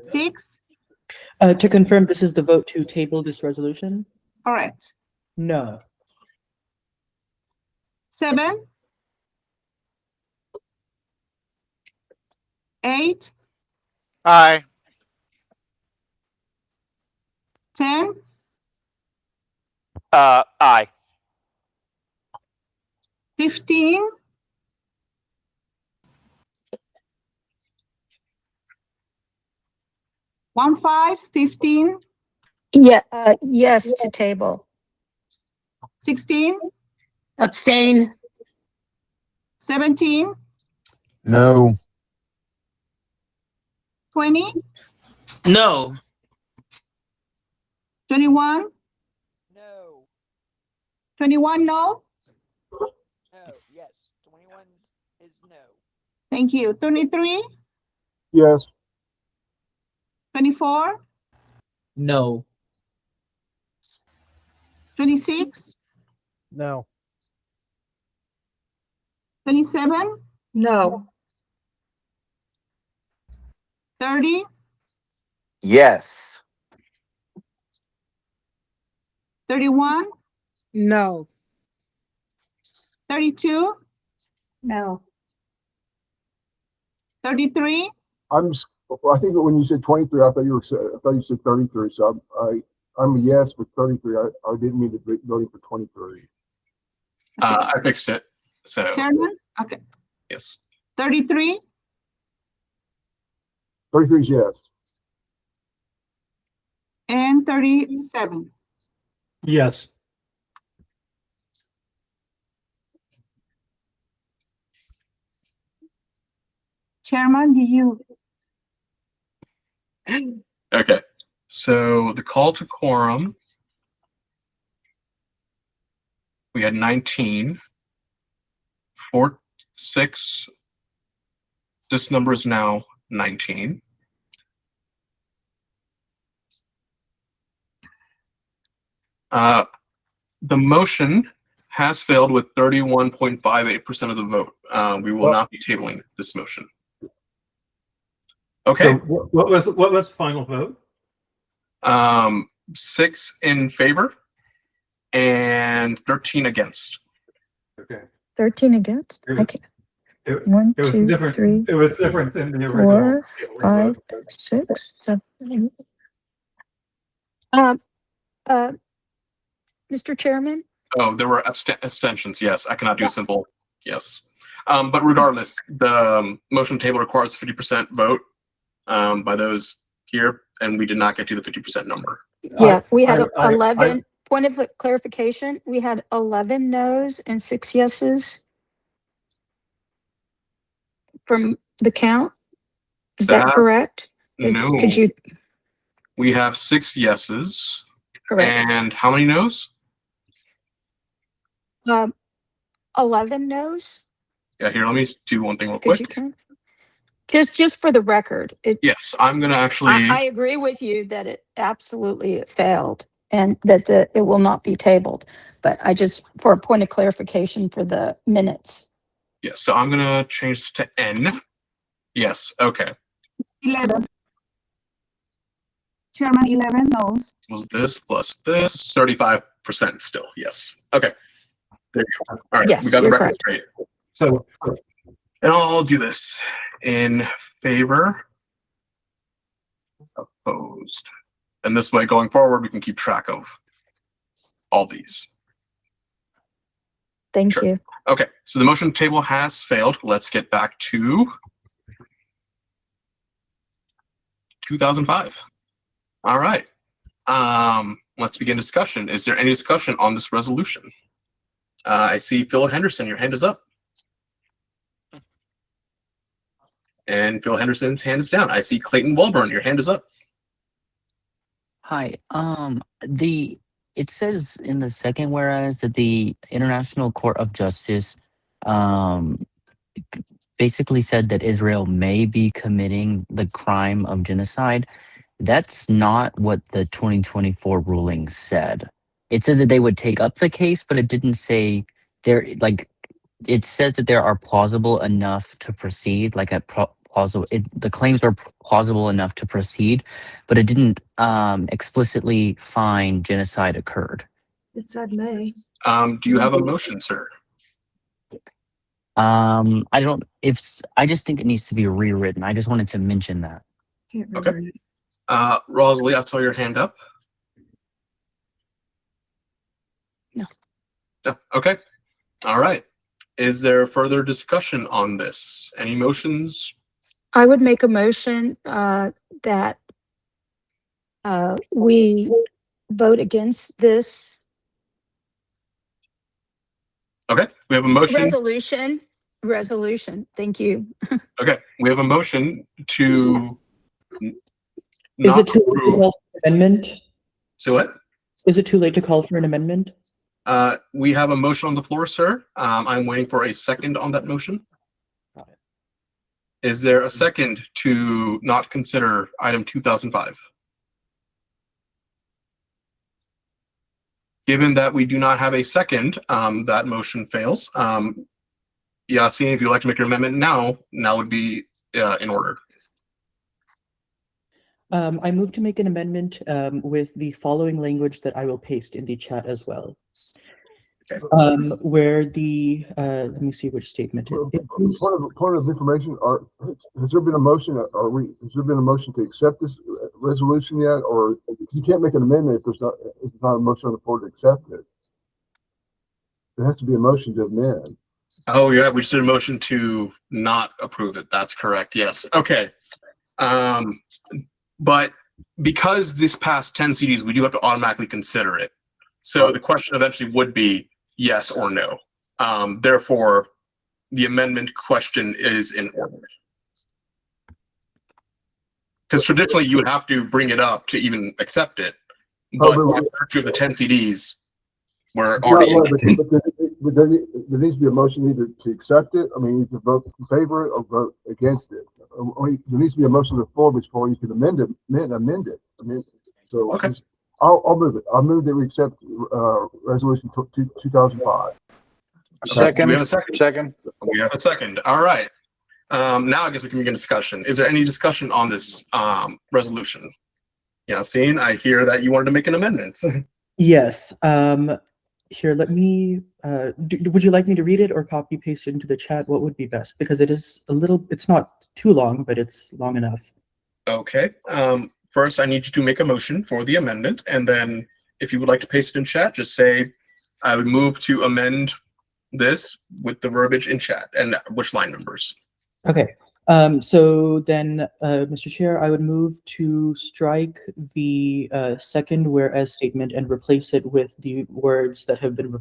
6, To confirm, this is the vote to table this resolution? correct. No. 7, 8, Aye. 10, Aye. 15, 15, Yeah, yes to table. 16, Abstain. 17, No. 20, No. 21, No. 21 no. No. Yes. 21 is no. Thank you. 23, Yes. 24, No. 26, No. 27, No. 30, Yes. 31, No. 32, No. 33, I think when you said 23, I thought you said 33. So I'm a yes for 33. I didn't mean to be voting for 23. I fixed it. So Chairman? Okay. yes. 33, 33 is yes. and 37. Yes. Chairman, do you? Okay. So the call to quorum, we had 19. 4, 6. This number is now 19. The motion has failed with 31.58% of the vote. We will not be tabling this motion. Okay. So what was the final vote? 6 in favor and 13 against. Okay. 13 against? It was- I can't. It, 1, it was 2, different. 3, It was different in the original. 4, 5, 6, 7, 8. Mr. Chairman? Oh, there were abstentions. Yes, I cannot do simple. Yes. But regardless, the motion table requires a 50% vote by those here, and we did not get to the 50% number. Yeah, we had 11. Point of clarification, we had 11 noes and 6 yeses from the count. Is that correct? No. Could you? We have 6 yeses. Correct. And how many noes? 11 noes. Yeah, here, let me do one thing real Could quick. you count? Just for the record. Yes, I'm going to actually. I agree with you that it absolutely failed and that it will not be tabled. But I just, for a point of clarification for the minutes. Yes, so I'm going to change to N. Yes, okay. 11. Chairman, 11 noes. Was this plus this 35% still? Yes. Okay. There you go. All right, Yes, we got the you're record correct. straight. So, and I'll do this in favor, opposed. And this way, going forward, we can keep track of all these. Thank you. Okay, so the motion table has failed. Let's get back to 2005. All right. Let's begin discussion. Is there any discussion on this resolution? I see Phil Henderson, your hand is up. And Phil Henderson's hand is down. I see Clayton Welburn, your hand is up. Hi. It says in the second whereas that the International Court of Justice basically said that Israel may be committing the crime of genocide. That's not what the 2024 ruling said. It said that they would take up the case, but it didn't say there, like, it says that there are plausible enough to proceed, like the claims are plausible enough to proceed, but it didn't explicitly find genocide occurred. It said May. Do you have a motion, sir? I just think it needs to be rewritten. I just wanted to mention that. Okay. Rosalie, I saw your hand up. No. No. Okay. All right. Is there further discussion on this? Any motions? I would make a motion that we vote against this Okay, we have a motion. resolution. Thank you. Okay, we have a motion to Is not it too late to approve. call for an amendment? So what? Is it too late to call for an amendment? We have a motion on the floor, sir. I'm waiting for a second on that motion. Is there a second to not consider item 2005? Given that we do not have a second, that motion fails. Yassine, if you'd like to make your amendment now would be in order. I move to make an amendment with the following language that I will paste in the chat as well. Where the let me see which statement it is. Point of information: has there been a motion? Has there been a motion to accept this resolution yet? Or you can't make an amendment if there's not a motion on the floor to accept it. There has to be a motion to amend. Oh yeah, we just did a motion to not approve it. That's correct. Yes. Okay. But because this passed 10 CDs, we do have to automatically consider it. So the question eventually would be yes or no. Therefore, the amendment question is in order. Because traditionally, you would have to bring it up to even accept it. But by virtue of the 10 CDs, we're already but there needs to be a motion either to accept it. I mean, you can vote in favor or vote against it. There needs to be a motion on the floor before you can amend it. I mean, so okay. I'll move it. I'll move that we accept resolution 2005. Second. We have a second. Second. We have a second. All right. Now I guess we can begin discussion. Is there any discussion on this resolution? Yassine, I hear that you wanted to make an amendment. Yes. Here, let me. Would you like me to read it or copy paste it into the chat? What would be best? Because it is a little. It's not too long, but it's long enough. Okay. First, I need you to make a motion for the amendment, and then if you would like to paste it in chat, just say, "I would move to amend this with the verbiage in chat," and which line numbers. Okay. So then, Mr. Chair, I would move to strike the second whereas statement and replace it with the words that have been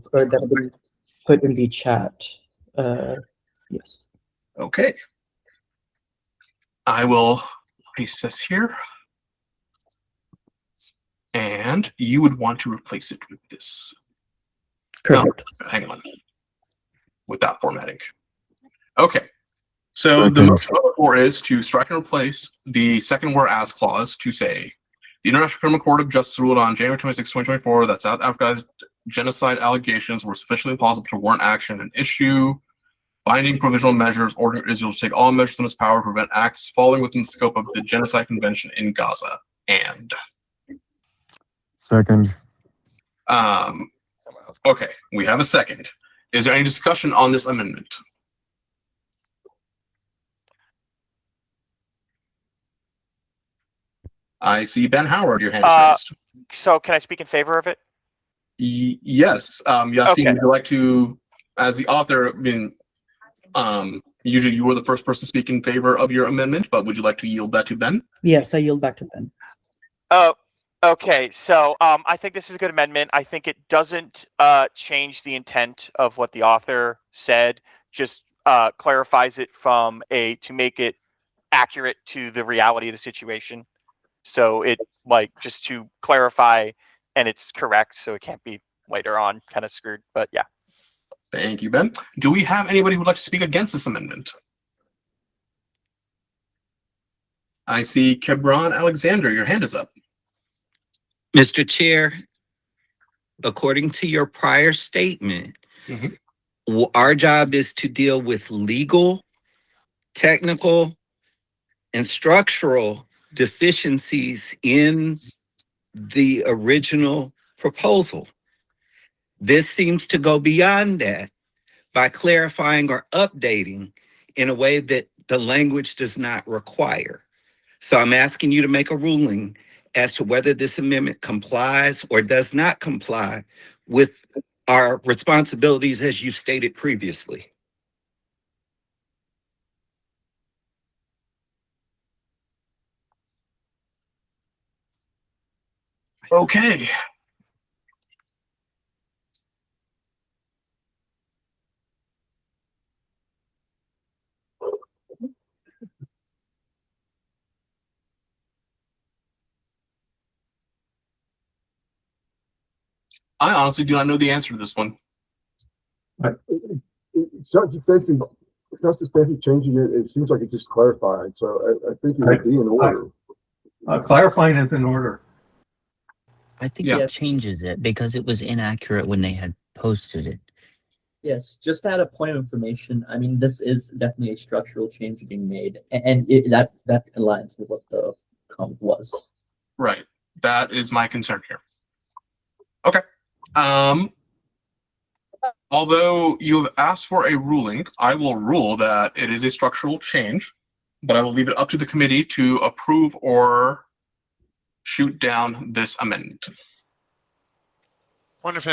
put in the chat. Yes. Okay. I will paste this here. And you would want to replace it with this. Perfect. Oh, hang on. With that formatting. Okay. So the motion on the floor is to strike and replace the second whereas clause to say, the International Criminal Court of Justice ruled on January 26, 2024 that South Africa's genocide allegations were sufficiently plausible to warrant action and issue binding provisional measures ordering Israel to take all measures in its power to prevent acts falling within the scope of the Genocide Convention in Gaza. And second. Okay, we have a second. Is there any discussion on this amendment? I see Ben Howard, your hand is raised. So can I speak in favor of it? Yes. Yassine, Okay. would you like to, as the author, I mean, usually you were the first person to speak in favor of your amendment, but would you like to yield that to Ben? Yes, I yield back to Ben. Oh, okay. So I think this is a good amendment. I think it doesn't change the intent of what the author said, just clarifies it to make it accurate to the reality of the situation. So it just to clarify, and it's correct, so it can't be later on kind of screwed. But yeah. Thank you, Ben. Do we have anybody who would like to speak against this amendment? I see Kebron Alexander, your hand is up. Mr. Chair, according to your prior statement, our job is to deal with legal, technical, and structural deficiencies in the original proposal. This seems to go beyond that by clarifying or updating in a way that the language does not require. So I'm asking you to make a ruling as to whether this amendment complies or does not comply with our responsibilities as you stated previously. Okay. I honestly do not know the answer to this one. It's not substantially changing it. It seems like it's just clarifying. So I think it would be in order. Clarifying is in order. I think Yeah. it changes it because it was inaccurate when they had posted it. Yes, just to add a point of information, I mean, this is definitely a structural change being made, and that aligns with what the comment was. Right. That is my concern here. Okay. Although you have asked for a ruling, I will rule that it is a structural change, but I will leave it up to the committee to approve or shoot down this amendment. Point of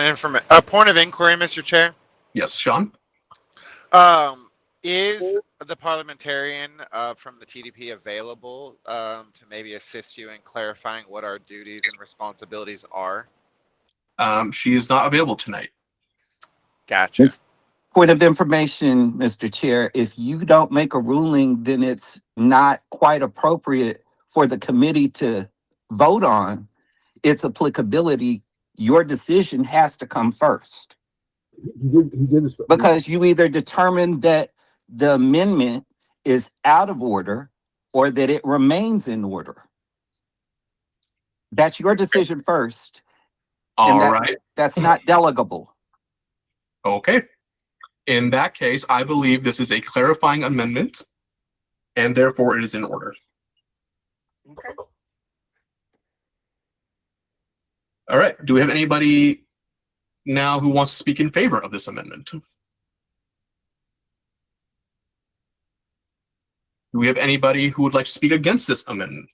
inquiry, Mr. Chair. Yes, Sean? Is the parliamentarian from the TDP available to maybe assist you in clarifying what our duties and responsibilities are? She is not available tonight. Gotcha. This point of information, Mr. Chair, if you don't make a ruling, then it's not quite appropriate for the committee to vote on its applicability. Your decision has to come first. He did this. Because you either determine that the amendment is out of order or that it remains in order. That's your decision first. All right. That's not delegable. Okay. In that case, I believe this is a clarifying amendment, and therefore it is in order. Okay. All right. Do we have anybody now who wants to speak in favor of this amendment? Do we have anybody who would like to speak against this amendment?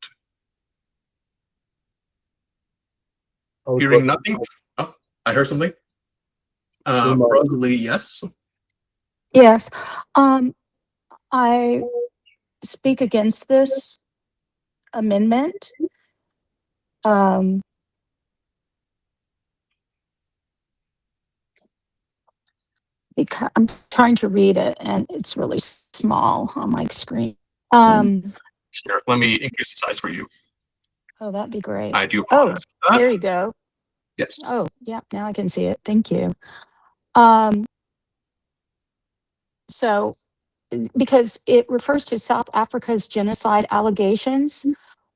Hearing nothing. Oh, I heard something. Rosalie, yes. Yes. I speak against this amendment. Because I'm trying to read it and it's really small on my screen. Sure. Let me increase the size for you. Oh, that'd be great. I do apologize. Oh, there you go. Yes. Oh, yeah, now I can see it. Thank you. So, because it refers to South Africa's genocide allegations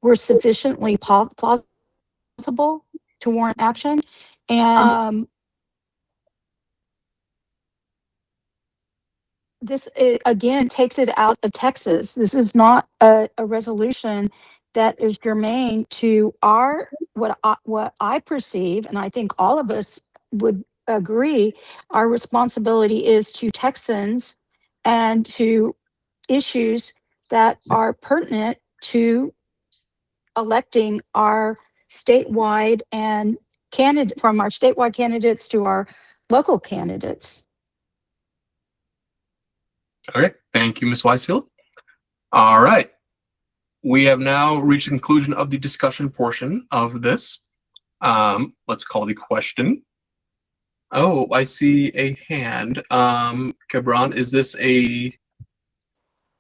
were sufficiently plausible to warrant action. And this again takes it out of Texas. This is not a resolution that is germane to what I perceive, and I think all of us would agree, our responsibility is to Texans and to issues that are pertinent to electing our statewide and from our statewide candidates to our local candidates. Okay. Thank you, Ms. Weisfield. All right. We have now reached the conclusion of the discussion portion of this. Let's call the question. Oh, I see a hand. Cabron, is this a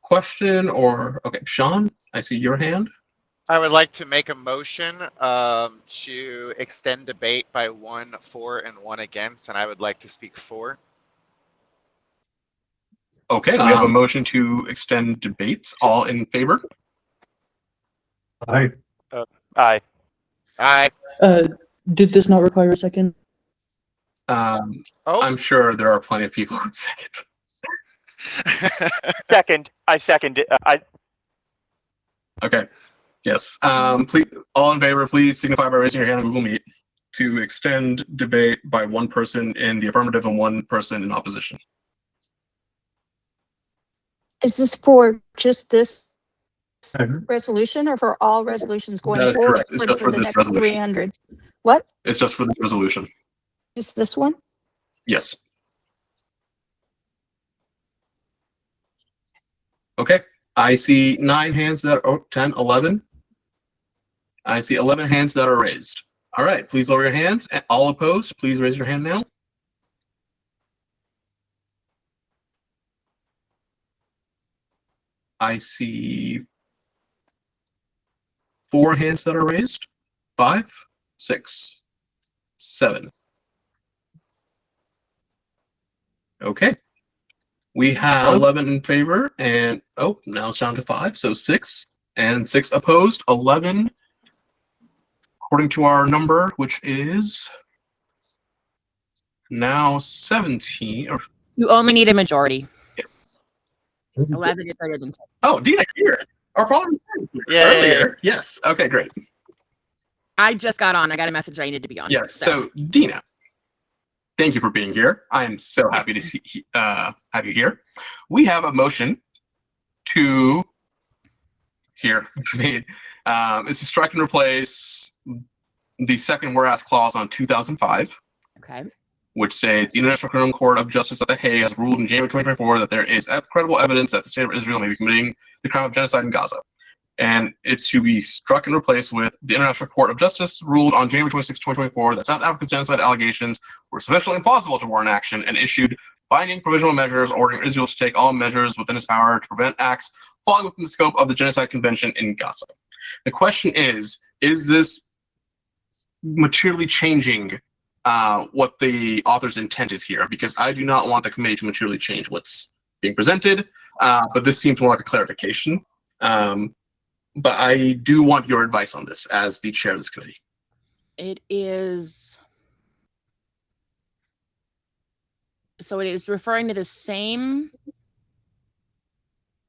question or okay, Sean, I see your hand. I would like to make a motion to extend debate by 1 for and 1 against, and I would like to speak for. Okay, we have a motion to extend debates. All in favor? Aye. Aye. Aye. Did this not require a second? I'm sure there are plenty of people who would second. Second. I second it. Okay. Yes. Please, all in favor, please signify by raising your hand on Google Meet to extend debate by 1 person in the affirmative and 1 person in opposition. Is this for just this resolution or for all resolutions going That is forward correct. It's just for the this next resolution. 300? What? It's just for this resolution. Just this one? Yes. Okay. I see 9 hands that are 10, 11. I see 11 hands that are raised. All right. Please lower your hands. And all opposed, please raise your hand now. I see 4 hands that are raised. 5, 6, 7. Okay. We have 11 in favor and now it's down to 5. So 6 and 6 opposed, 11 according to our number, which is now 17. Or You only need a majority. yes. 11 is better than 10. Oh, Dina, here. Our problem earlier. Yes. Okay, great. I just got on. I got a message I needed to be on. Yes. So, Dina, thank you for being here. I am so happy to see have you here. We have a motion to it's to strike and replace the second whereas clause on 2005. Okay. Which states the International Criminal Court of Justice at The Hague has ruled in January 2024 that there is credible evidence that the state of Israel may be committing the crime of genocide in Gaza. And it's to be struck and replaced with the International Court of Justice ruled on January 26, 2024 that South Africa's genocide allegations were sufficiently implausible to warrant action and issued binding provisional measures ordering Israel to take all measures within its power to prevent acts falling within the scope of the Genocide Convention in Gaza. The question is this materially changing what the author's intent is here? Because I do not want the committee to materially change what's being presented, but this seems more like a clarification. But I do want your advice on this as the chair of this committee. It is. So it is referring to the same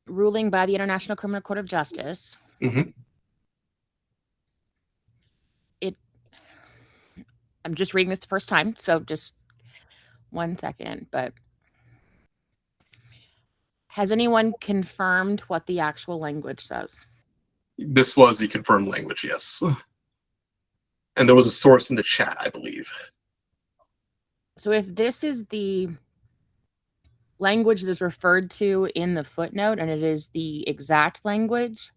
ruling by the International Criminal Court of Justice. Mm-hmm. I'm just reading this the first time, so just 1 second. But has anyone confirmed what the actual language says? This was the confirmed language, yes. And there was a source in the chat, I believe. So if this is the language that is referred to in the footnote, and it is the exact language,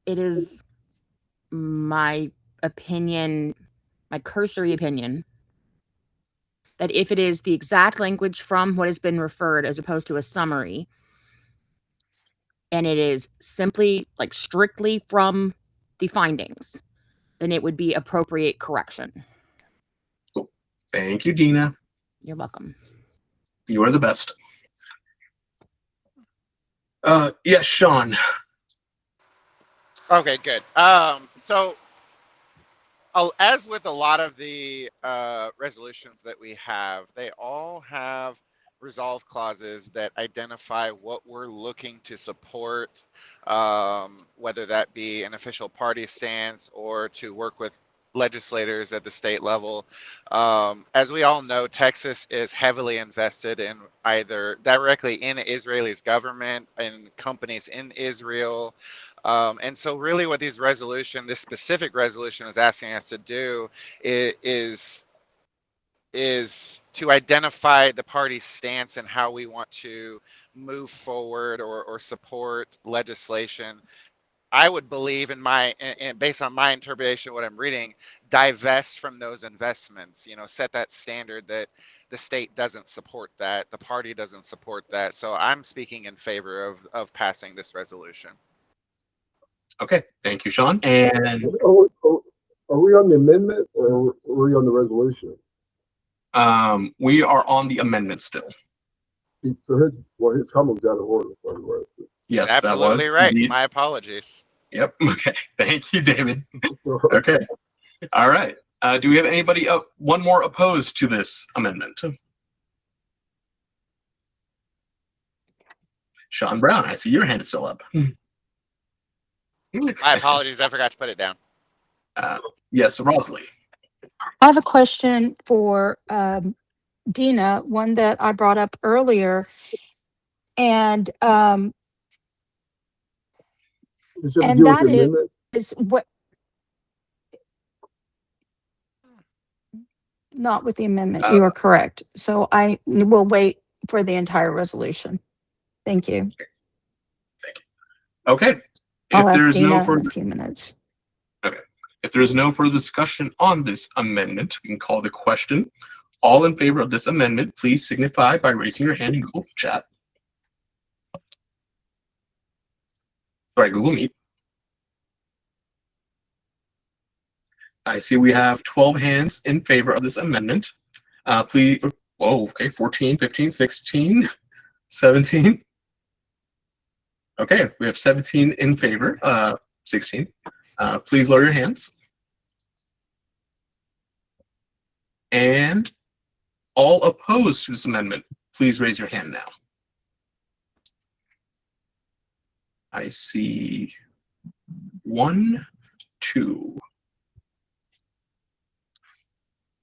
it is my opinion, my cursory opinion, that if it is the exact language from what has been referred as opposed to a summary, and it is simply like strictly from the findings, then it would be appropriate correction. Cool. Thank you, Dina. You're welcome. You are the best. Yes, Sean. Okay, good. So as with a lot of the resolutions that we have, they all have resolve clauses that identify what we're looking to support, whether that be an official party stance or to work with legislators at the state level. As we all know, Texas is heavily invested in either directly in Israel's government and companies in Israel. And so really what this specific resolution is asking us to do is to identify the party's stance and how we want to move forward or support legislation. I would believe and based on my interpretation of what I'm reading, divest from those investments, set that standard that the state doesn't support that, the party doesn't support that. So I'm speaking in favor of passing this resolution. Okay, thank you, Sean. And are we on the amendment or are we on the resolution? We are on the amendment still. So his comment was out of order. By the way. Yes, absolutely that was right. indeed. My apologies. Yep. Okay. Thank you, David. Okay. All right. Do we have anybody one more opposed to this amendment? Sean Brown, I see your hand is still up. My apologies. I forgot to put it down. Yes, Rosalie. I have a question for Dina, one that I brought up earlier. And that is what, not with the amendment. You are correct. So I will wait for the entire resolution. Thank you. Thank you. Okay. I'll If there ask is no Dina in further a few minutes. Okay. If there is no further discussion on this amendment, we can call the question. All in favor of this amendment, please signify by raising your hand in Google Chat. Sorry, Google Meet. I see we have 12 hands in favor of this amendment. Please, okay, 14, 15, 16, 17. Okay, we have 17 in favor, 16. Please lower your hands. And all opposed to this amendment, please raise your hand now. I see 1, 2.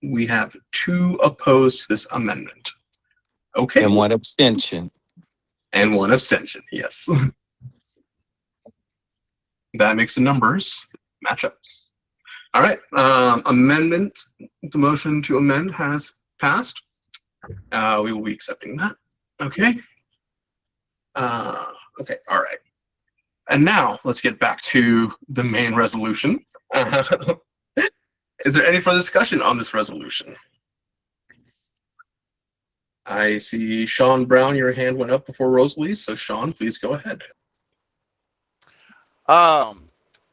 We have 2 opposed to this amendment. Okay. And 1 abstention. And 1 abstention, yes. That makes the numbers match up. All right, amendment, the motion to amend has passed. We will be accepting that. Okay. Okay, all right. And now let's get back to the main resolution. Is there any further discussion on this resolution? I see Sean Brown, your hand went up before Rosalie, so Sean, please go ahead.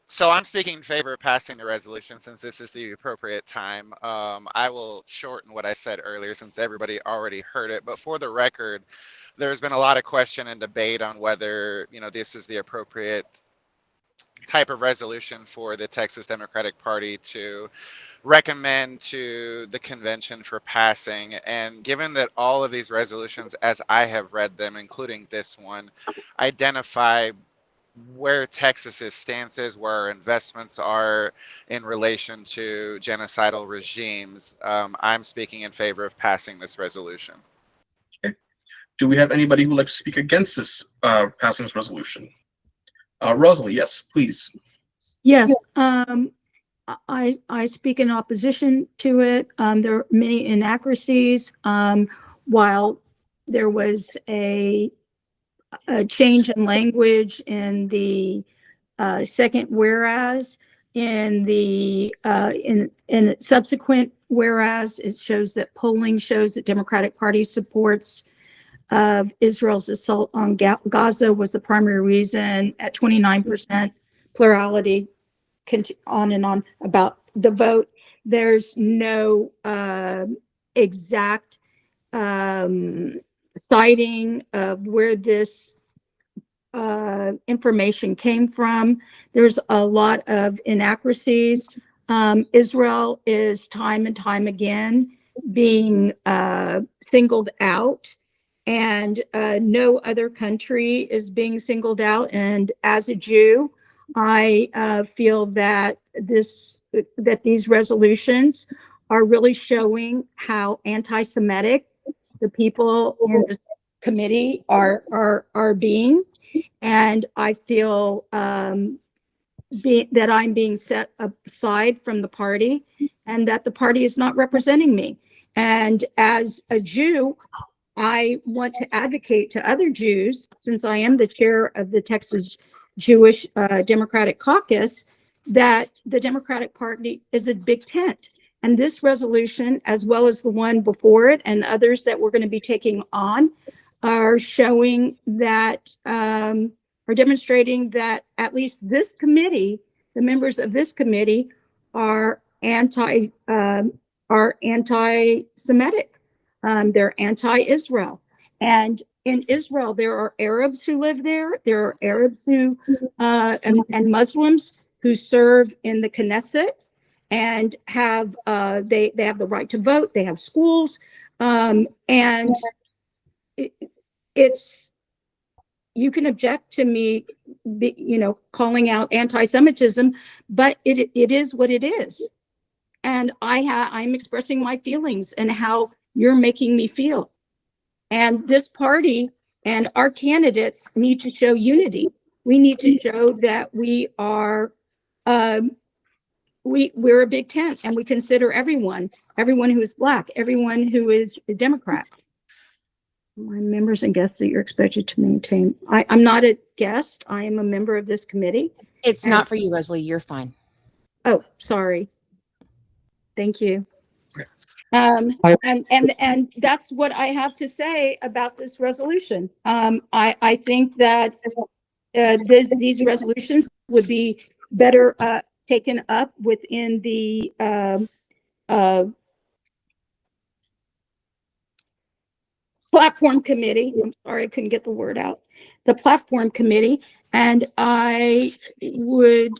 So I'm speaking in favor of passing the resolution since this is the appropriate time. I will shorten what I said earlier since everybody already heard it. But for the record, there's been a lot of question and debate on whether, this is the appropriate type of resolution for the Texas Democratic Party to recommend to the convention for passing. And given that all of these resolutions, as I have read them, including this one, identify where Texas's stance is, where our investments are in relation to genocidal regimes, I'm speaking in favor of passing this resolution. Okay. Do we have anybody who would like to speak against this passing this resolution? Rosalie, yes, please. Yes, I speak in opposition to it. There are many inaccuracies. While there was a change in language in the second whereas, in the in subsequent whereas, it shows that polling shows that Democratic Party supports of Israel's assault on Gaza was the primary reason at 29%, plurality, on and on about the vote. There's no exact citing of where this information came from. There's a lot of inaccuracies. Israel is time and time again being singled out, and no other country is being singled out. And as a Jew, I feel that these resolutions are really showing how anti-Semitic the people in this committee are being, and I feel that I'm being set aside from the party, and that the party is not representing me. And as a Jew, I want to advocate to other Jews, since I am the chair of the Texas Jewish Democratic Caucus, that the Democratic Party is a big tent. And this resolution, as well as the one before it and others that we're going to be taking on, are showing that, are demonstrating that at least this committee, the members of this committee, are anti-Semitic. They're anti-Israel. And in Israel, there are Arabs who live there. There are Arabs who and Muslims who serve in the Knesset and have they have the right to vote. They have schools, and it's, you can object to me, calling out anti-Semitism, but it is what it is. And I'm expressing my feelings and how you're making me feel. And this party and our candidates need to show unity. We need to show that we are, we're a big tent, and we consider everyone who is Black, everyone who is a Democrat. My members and guests that you're expected to maintain. I'm not a guest. I am a member of this committee. It's not for you, Rosalie. You're fine. Oh, sorry. Thank you. And that's what I have to say about this resolution. I think that these resolutions would be better taken up within the platform committee. I'm sorry, I couldn't get the word out. the platform committee, and I would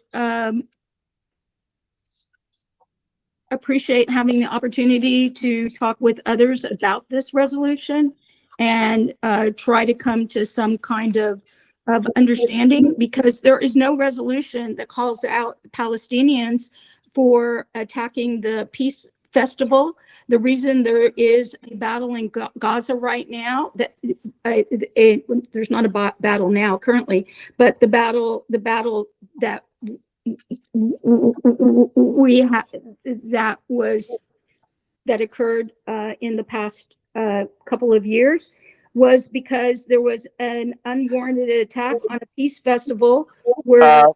appreciate having the opportunity to talk with others about this resolution and try to come to some kind of understanding, because there is no resolution that calls out Palestinians for attacking the peace festival. The reason there is a battle in Gaza right now, that there's not a battle now currently, but the battle that we had that occurred in the past couple of years was because there was an unwarranted attack on a peace festival where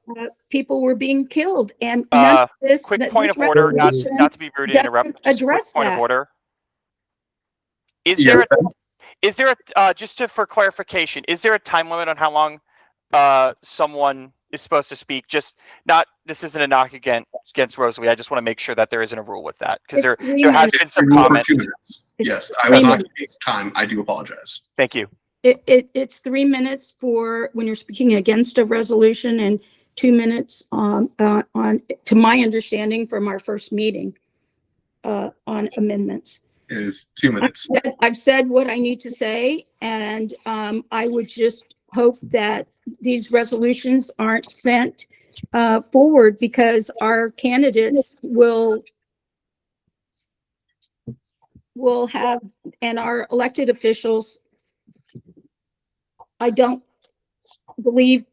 people were being killed, and none of this. Quick this point of order, not to be rude and interrupt. doesn't Just quick address point of that. order. Yes, Ben? Is there a just for clarification? Is there a time limit on how long someone is supposed to speak? Just not. This isn't a knock against Rosalie. I just want to make sure that there isn't a rule with that, because there has been some comments. Yes, I was not keeping time. I do apologize. Thank you. It's 3 minutes for when you're speaking against a resolution, and 2 minutes on to my understanding from our first meeting on amendments. Is 2 minutes. I've said what I need to say, and I would just hope that these resolutions aren't sent forward, because our candidates will have, and our elected officials, I don't believe,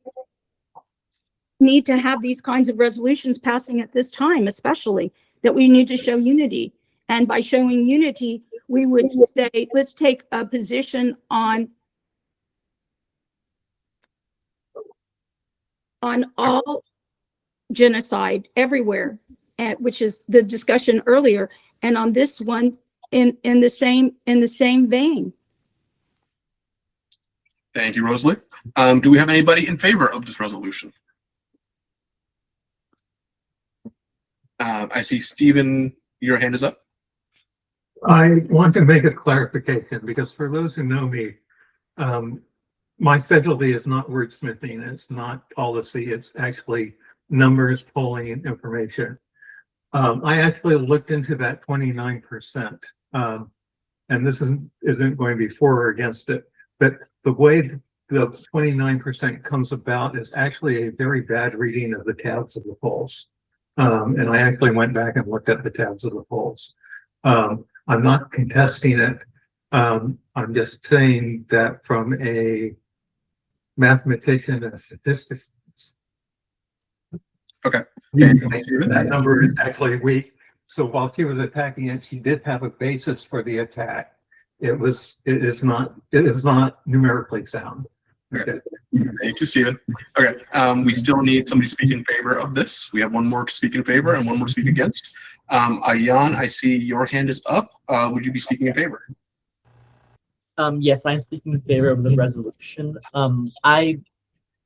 need to have these kinds of resolutions passing at this time, especially that we need to show unity. And by showing unity, we would say, let's take a position on all genocide everywhere, which is the discussion earlier, and on this one in the same vein. Thank you, Rosalie. Do we have anybody in favor of this resolution? I see Stephen, your hand is up. I want to make a clarification, because for those who know me, my specialty is not wordsmithing, it's not policy, it's actually numbers, polling, and information. I actually looked into that 29%, and this isn't going to be for or against it, but the way the 29% comes about is actually a very bad reading of the tabs of the polls. And I actually went back and looked at the tabs of the polls. I'm not contesting it. I'm just saying that from a mathematician and a statistician, okay, that number is actually weak. So while she was attacking it, she did have a basis for the attack. It is not numerically sound. Okay. Thank you, Stephen. Okay, we still need somebody to speak in favor of this. We have one more to speak in favor and one more to speak against. Ayan, I see your hand is up. Would you be speaking in favor? Yes, I'm speaking in favor of the resolution. I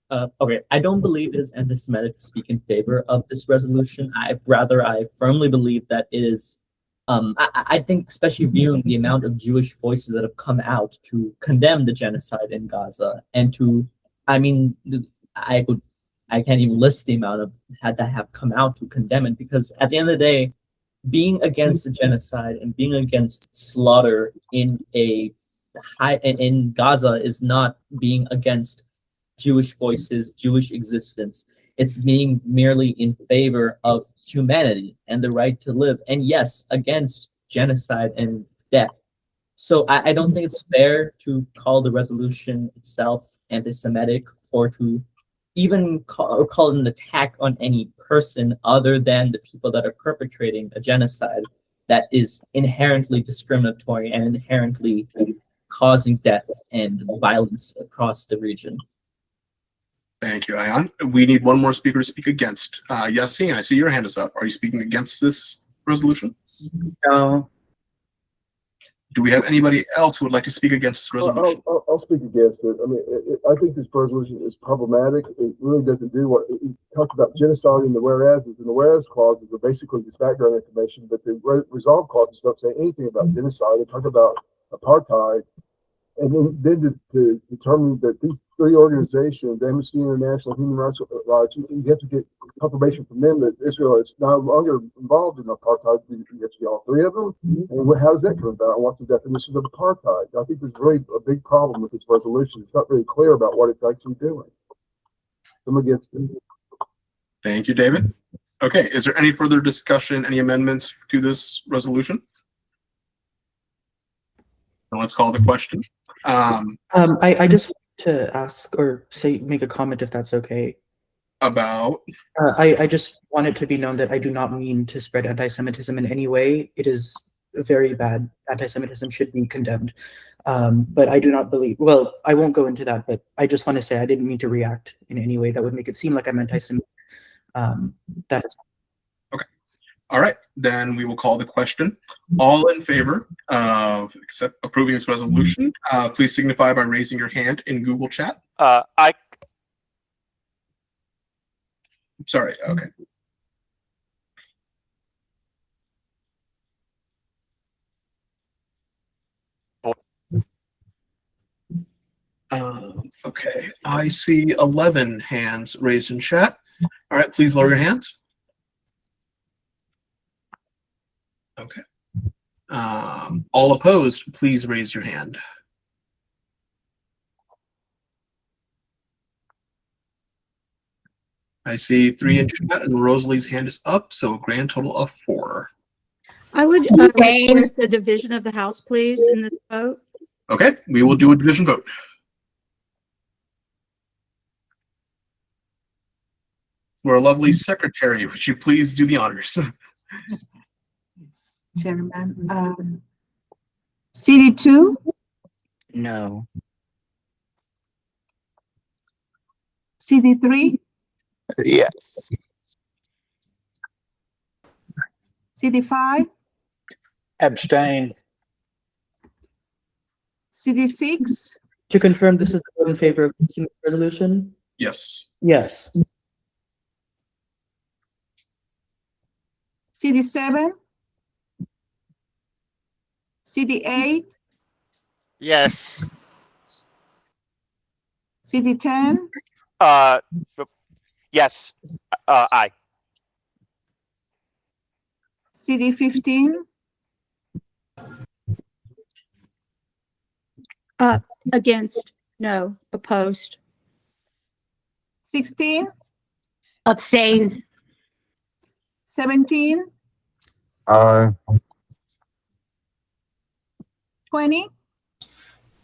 don't believe it is anti-Semitic to speak in favor of this resolution. I firmly believe that it is. I think, especially viewing the amount of Jewish voices that have come out to condemn the genocide in Gaza, and I can't even list the amount of that have come out to condemn it, because at the end of the day, being against the genocide and being against slaughter in Gaza is not being against Jewish voices, Jewish existence. It's being merely in favor of humanity and the right to live, and yes, against genocide and death. So I don't think it's fair to call the resolution itself anti-Semitic, or to even call it an attack on any person other than the people that are perpetrating a genocide that is inherently discriminatory and inherently causing death and violence across the region. Thank you, Ayan. We need one more speaker to speak against. Yassine, I see your hand is up. Are you speaking against this resolution? No. Do we have anybody else who would like to speak against this resolution? I'll speak against it. I mean, I think this resolution is problematic. It really doesn't do what it talks about genocide in the whereases, and the whereas clauses are basically just background information, but the resolve clauses don't say anything about genocide. They talk about apartheid, and then to determine that three organizations, Amnesty International, Human Rights Watch, you have to get confirmation from them that Israel is no longer involved in apartheid. You have to get all three of them. And how does that come about? What's the definition of apartheid? I think there's really a big problem with this resolution. It's not very clear about what it's actually doing. I'm against it. Thank you, David. Okay, is there any further discussion, any amendments to this resolution? Then let's call the question. I just want to ask or make a comment if that's okay. About? I just want it to be known that I do not mean to spread anti-Semitism in any way. It is very bad. Anti-Semitism should be condemned. But I do not believe, well, I won't go into that, but I just want to say I didn't mean to react in any way that would make it seem like I'm anti-Semitic. That is okay. All right, then we will call the question. All in favor of approving this resolution, please signify by raising your hand in Google Chat. Sorry, okay. Okay, I see 11 hands raised in chat. All right, please lower your hands. Okay. All opposed, please raise your hand. I see 3 in chat, and Rosalie's hand is up, so a grand total of 4. I would request a division of the House, please, in this vote. Okay, we will do a division vote. We're a lovely secretary. Would you please do the honors? Chairman, CD2? No. CD3? Yes. CD5? Abstain. CD6? to confirm this is a vote in favor of the resolution. Yes. Yes. CD7? CD8? Yes. CD10? Yes. Aye. CD15? Against, no, opposed. 16? Abstain. 17? 20?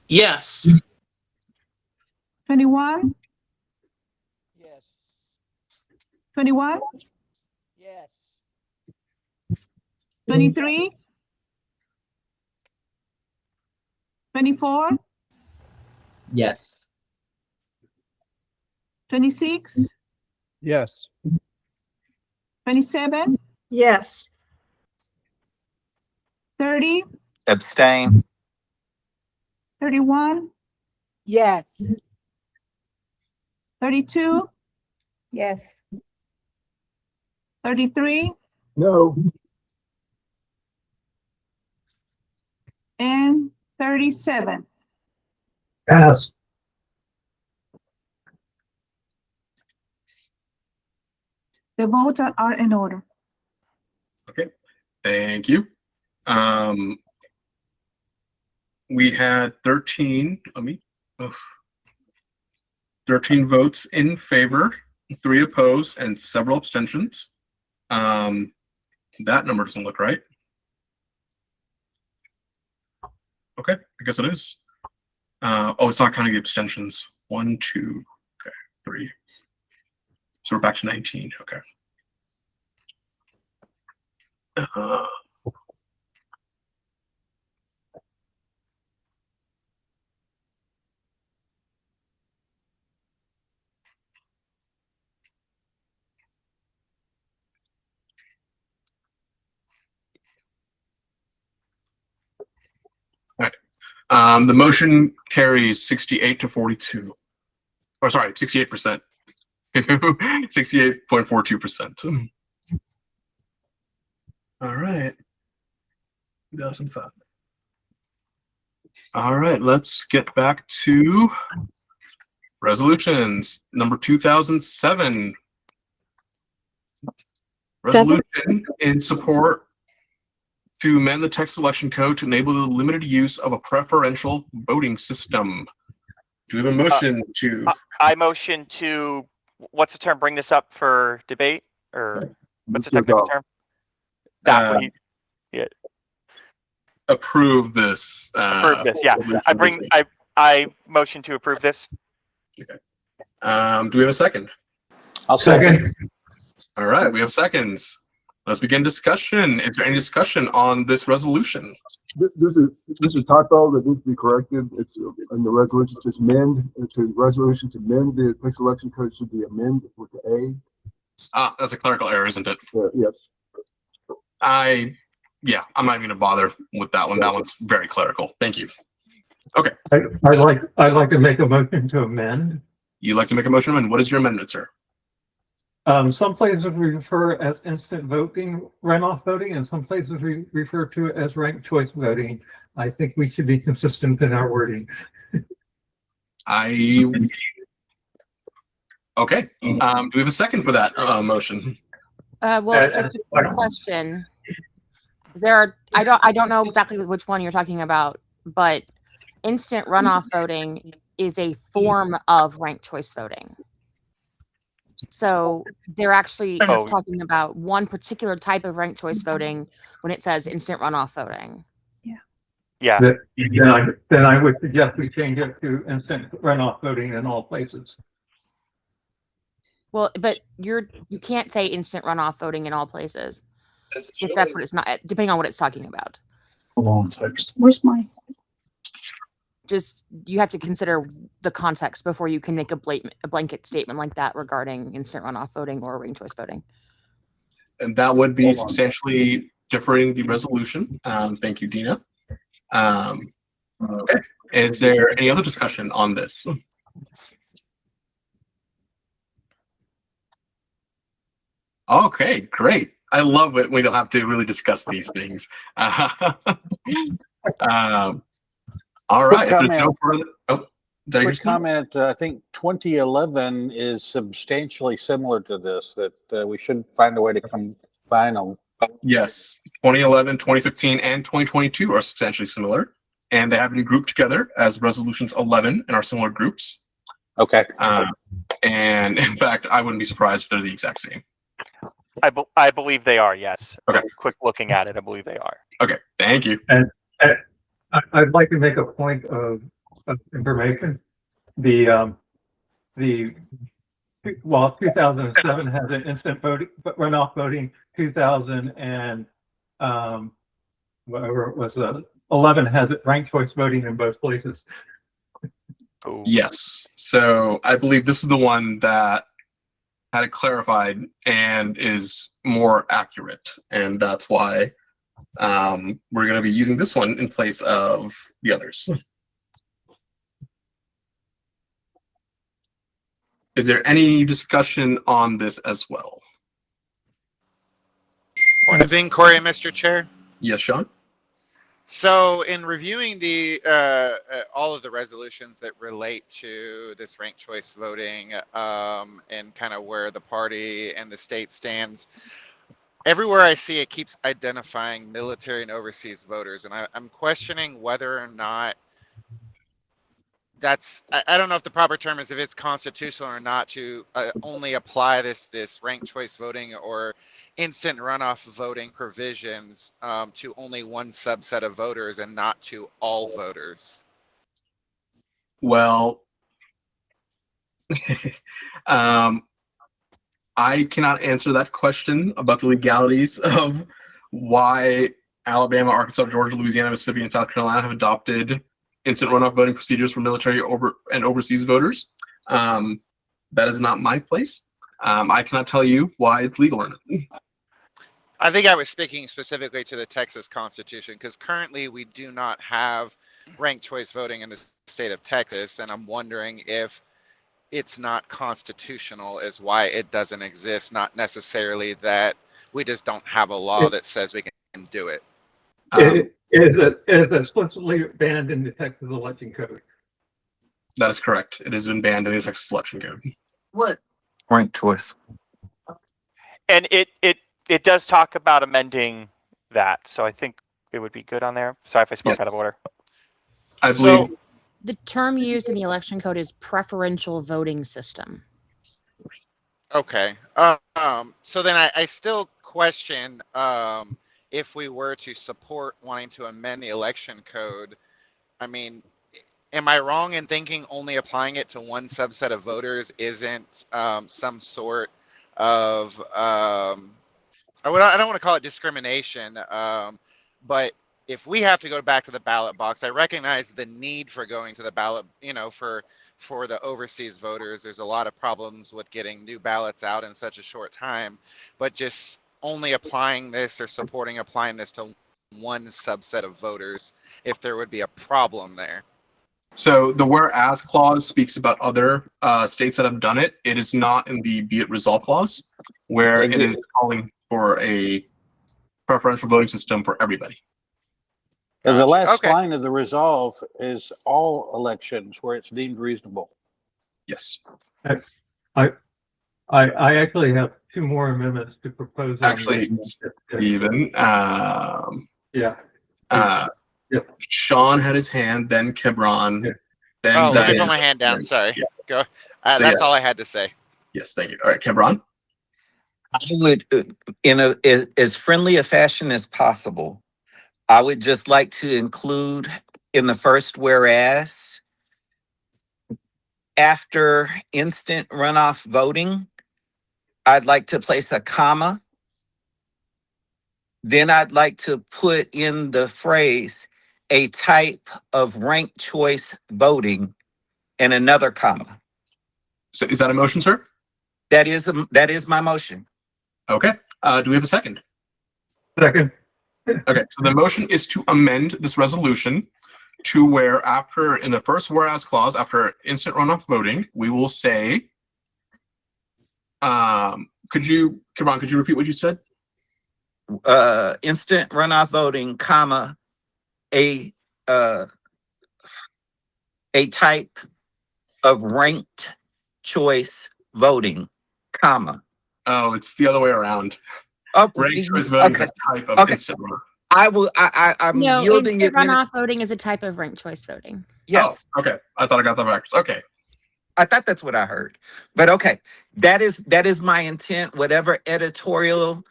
Yes. 21? 21? Yes. 23? 24? Yes. 26? Yes. 27? Yes. 30? Abstain. 31? Yes. 32? Yes. 33? No. And 37. Pass. The votes are in order. Okay, thank you. We had 13, 13 votes in favor, 3 opposed, and several abstentions. That number doesn't look right. Okay, I guess it is. Oh, it's not counting the abstentions. 1, 2, okay, 3. So we're back to 19, okay. All right. The motion carries 68 to 42. Or sorry, 68%. 68.42%. All right. 2005. All right, let's get back to Resolutions number 2007. Resolution in support to amend the text selection code to enable the limited use of a preferential voting system. Do we have a motion to? I motion to, what's the term? Bring this up for debate, or what's the technical term? Yeah. Approve this. Approve this. Yeah. I motion to approve this. Okay. Do we have a second? I'll second. All right, we have seconds. Let's begin discussion. Is there any discussion on this resolution? There's a typo that needs to be corrected. It's in the resolution. It says amend. It's a resolution to amend the text selection code should be amend with the A. That's a clerical error, isn't it? Yes. I'm not even gonna bother with that one. That one's very clerical. Thank you. Okay. I'd like to make a motion to amend. You'd like to make a motion to amend? What is your amendment, sir? Some places we refer as instant voting, runoff voting, and some places we refer to it as ranked choice voting. I think we should be consistent in our wording. Okay. Do we have a second for that motion? Well, just a question. I don't know exactly which one you're talking about, but instant runoff voting is a form of ranked choice voting. So they're actually it's talking about one particular type of ranked choice voting when it says instant runoff voting. Yeah. Then I would suggest we change it to instant runoff voting in all places. Well, but you can't say instant runoff voting in all places. If that's what it's not, depending on what it's talking about. Hold on, where's my? Just you have to consider the context before you can make a blanket statement like that regarding instant runoff voting or ranked choice voting. And that would be substantially differing the resolution. Thank you, Dina. Okay. Is there any other discussion on this? Okay, great. I love it. We don't have to really discuss these things. All right. Quick No further, quick comment. I think 2011 is substantially similar to this, that we should find a way to combine them. Yes. 2011, 2015, and 2022 are substantially similar. And they have been grouped together as resolutions 11 and are similar groups. Okay. And in fact, I wouldn't be surprised if they're the exact same. I believe they are, yes. Okay. Quick looking at it, I believe they are. Okay, thank you. And I'd like to make a point of information. The 2007 has an instant voting, runoff voting. 2000 and whatever it was, 11 has it ranked choice voting in both places. Yes. So I believe this is the one that had it clarified and is more accurate, and that's why we're going to be using this one in place of the others. Is there any discussion on this as well? Point of inquiry, Mr. Chair. Yes, Sean. So, in reviewing the all of the resolutions that relate to this ranked choice voting and kind of where the party and the state stands, everywhere I see it keeps identifying military and overseas voters, and I'm questioning whether or not that's, I don't know if the proper term is if it's constitutional or not to only apply this ranked choice voting or instant runoff voting provisions to only one subset of voters and not to all voters. Well, I cannot answer that question about the legalities of why Alabama, Arkansas, Georgia, Louisiana, Mississippi, and South Carolina have adopted instant runoff voting procedures for military and overseas voters. That is not my place. I cannot tell you why it's legal or not. I think I was speaking specifically to the Texas Constitution, because currently we do not have ranked choice voting in the state of Texas, and I'm wondering if it's not constitutional is why it doesn't exist, not necessarily that we just don't have a law that says we can do it. It is explicitly banned in the Texas election code. That is correct. It has been banned in the Texas Election Code. What? Ranked choice. And it does talk about amending that, so I think it would be good on there. Sorry if I spoke Yes. out of order. I believe. The term used in the election code is preferential voting system. Okay. So then I still question if we were to support wanting to amend the election code. I mean, am I wrong in thinking only applying it to one subset of voters isn't some sort of I don't want to call it discrimination, but if we have to go back to the ballot box, I recognize the need for going to the ballot, for the overseas voters. There's a lot of problems with getting new ballots out in such a short time, but just only applying this or supporting applying this to one subset of voters, if there would be a problem there. So the whereas clause speaks about other states that have done it. It is not in the be it resolved clause, where it is calling for a preferential voting system for everybody. The last line of the resolve is all elections where it's deemed reasonable. Yes. I actually have two more amendments to propose. Actually, Stephen. Yeah. Sean had his hand, then Kebron, then let me Diana. put my hand down. Sorry. Yeah. Go. So, That's yeah. all I had to say. Yes, thank you. All right, Kebron. I would, in as friendly a fashion as possible, I would just like to include in the first whereas, after instant runoff voting, I'd like to place a comma. Then I'd like to put in the phrase a type of ranked choice voting and another comma. So is that a motion, sir? That is my motion. Okay. Do we have a second? Second. Okay, so the motion is to amend this resolution to where after, in the first whereas clause, after instant runoff voting, we will say, Kebron, could you repeat what you said? Instant runoff voting, comma, a type of ranked choice voting, comma. Oh, it's the other way around. Oh, ranked choice voting is a type of instant runoff. I'm No, yielding instant it. runoff voting is a type of ranked choice voting. Yes. Oh, okay. I thought I got that backwards. Okay. I thought that's what I heard. But okay, that is my intent. Whatever editorial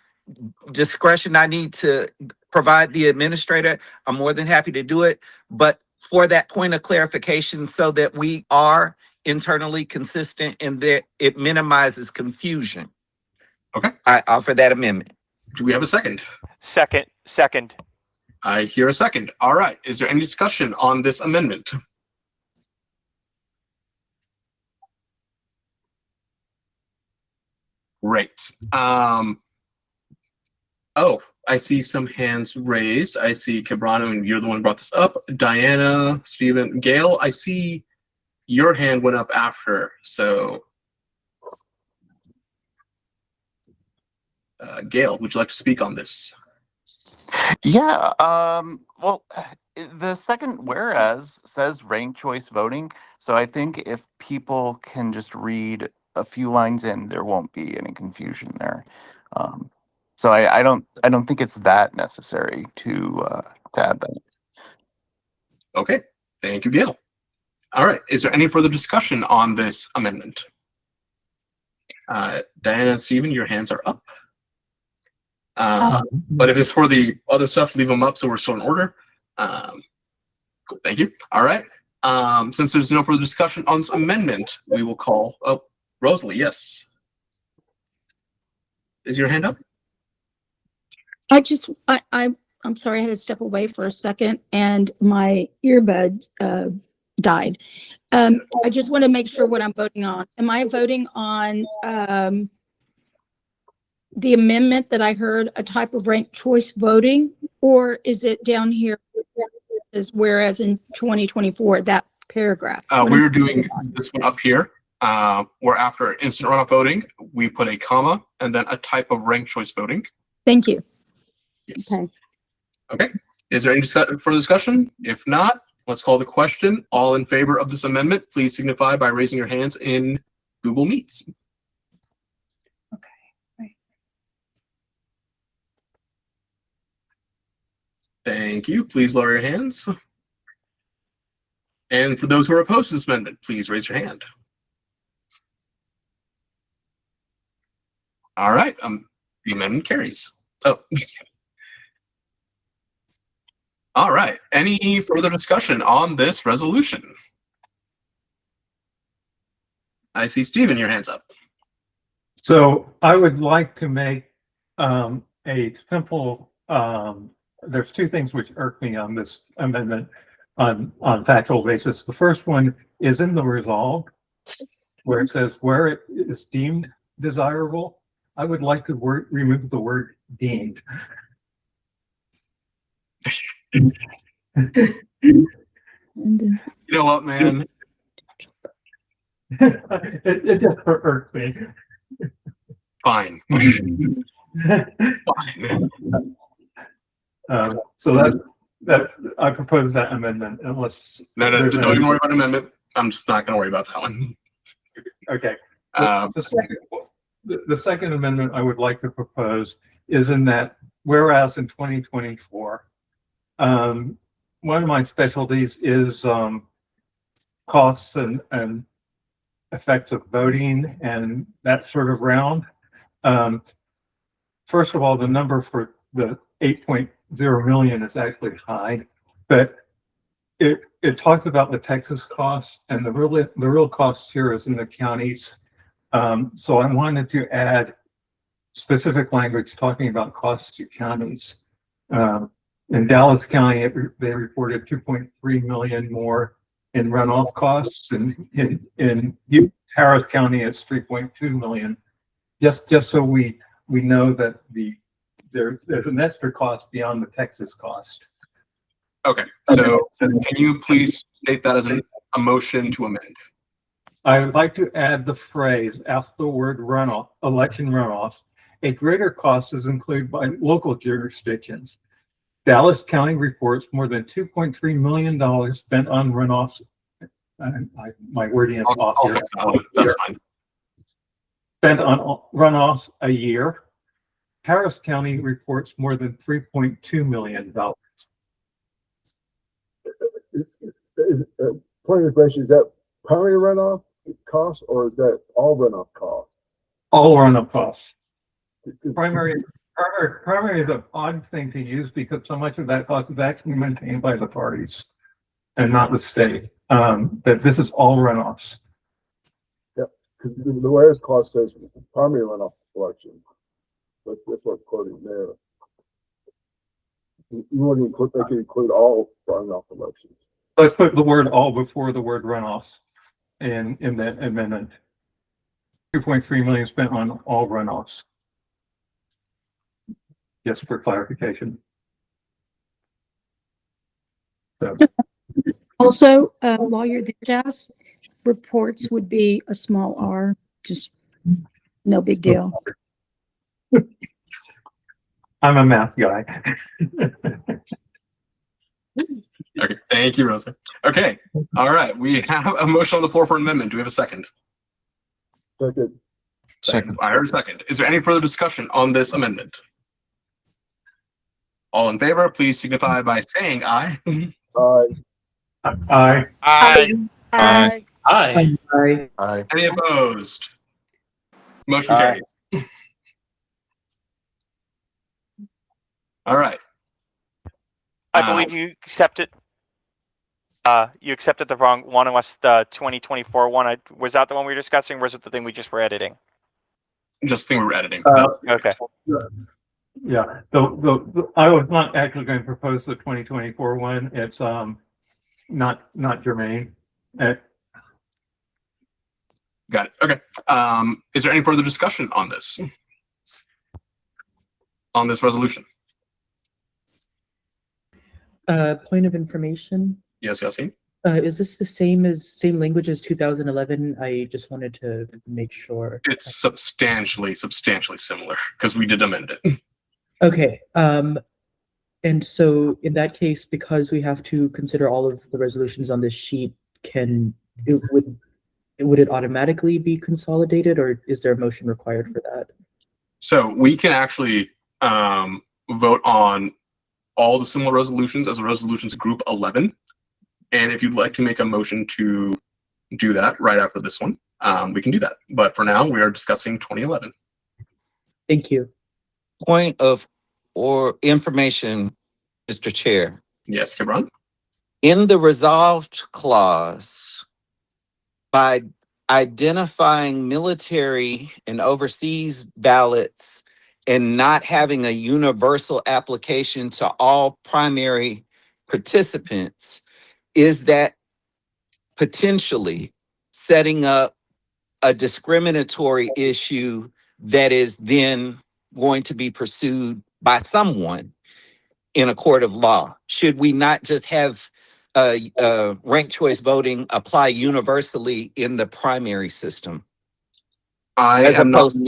discretion I need to provide the administrator, I'm more than happy to do it. But for that point of clarification, so that we are internally consistent and that it minimizes confusion. Okay. I offer that amendment. Do we have a second? Second. I hear a second. All right. Is there any discussion on this amendment? Great. Oh, I see some hands raised. I see Kebrano, and you're the one who brought this up. Diana, Stephen, Gail, I see your hand went up after. So, Gail, would you like to speak on this? Yeah. Well, the second whereas says ranked choice voting. So I think if people can just read a few lines in, there won't be any confusion there. So I don't think it's that necessary to add that. Okay. Thank you, Gail. All right. Is there any further discussion on this amendment? Diana and Stephen, your hands are up. But if it's for the other stuff, leave them up so we're still in order. Cool, thank you. All right. Since there's no further discussion on this amendment, we will call. Oh, Rosalie, yes. Is your hand up? I'm sorry, I had to step away for a second and my earbud died. I just want to make sure what I'm voting on. Am I voting on the amendment that I heard, a type of ranked choice voting, or is it down here as whereas in 2024, that paragraph? We're doing this one up here, where after instant runoff voting, we put a comma and then a type of ranked choice voting. Thank you. Yes. Okay. Okay. Is there any further discussion? If not, Let's call the question. All in favor of this amendment, please signify by raising your hands in Google Meets. Thank you. Please lower your hands. And for those who are opposed to this amendment, please raise your hand. All right. The amendment carries. Oh. All right. Any further discussion on this resolution? I see Stephen, your hand's up. So I would like to make a simple, there's two things which irk me on this amendment on factual basis. The first one is in the resolve where it says where it is deemed desirable. I would like to remove the word deemed. You know what, man? it just irks me. Fine. Fine. So that's I propose that amendment unless No, there's don't any- even worry about amendment. I'm just not going to worry about that one. Okay. The second amendment I would like to propose is in that whereas in 2024, one of my specialties is costs and effects of voting and that sort of round. First of all, the number for the 8.0 million is actually high, but it talks about the Texas costs, and the real cost here is in the counties. So I wanted to add specific language talking about costs to counties. In Dallas County, they reported 2.3 million more in runoff costs, and in Harris County, it's 3.2 million. Just so we know that there's an extra cost beyond the Texas cost. Okay, so can you please state that as a motion to amend? I would like to add the phrase after the word runoff, election runoffs, a greater cost is included by local jurisdictions. Dallas County reports more than $2.3 million spent on runoffs. My wording is off here. That's fine. Spent on runoffs a year. Harris County reports more than $3.2 million. Point of information, is that primary runoff costs or is that all runoff costs? All runoff costs. Primary is an odd thing to use because so much of that cost is actually maintained by the parties and not the state. That this is all runoffs. Yep, because the whereas clause says primary runoff election. That's what I'm quoting there. You want to include, they can include all runoff elections. Let's put the word all before the word runoffs in that amendment. 2.3 million spent on all runoffs. Just for clarification. So. Also, while you're there, Jazz, reports would be a small r, just no big deal. I'm a math guy. Okay, thank you, Rosa. Okay, all right. We have a motion on the floor for an amendment. Do we have a second? Second. Second. I heard a second. Is there any further discussion on this amendment? All in favor, please signify by saying aye. Aye. Aye. Aye. Aye. Aye. Aye. Any opposed? Motion Aye. carries. All right. I believe you accepted. You accepted the wrong one, unless the 2024 one. Was that the one we were discussing, or was it the thing we just were editing? Just think we were editing. Okay. Yeah. I was not actually going to propose the 2024 one. It's not germane. Got it. Okay. Is there any further discussion on this? On this resolution? Point of information. Yes, Yassine? Is this the same language as 2011? I just wanted to make sure. It's substantially similar because we did amend it. Okay. And so in that case, because we have to consider all of the resolutions on this sheet, would it automatically be consolidated, or is there a motion required for that? So we can actually vote on all the similar resolutions as a resolutions group 11. And if you'd like to make a motion to do that right after this one, we can do that. But for now, we are discussing 2011. Thank you. Point of or information, Mr. Chair. Yes, Kibron? In the resolved clause, by identifying military and overseas ballots and not having a universal application to all primary participants, is that potentially setting up a discriminatory issue that is then going to be pursued by in a court of law? Should we not just have ranked choice voting apply universally in the primary system, as opposed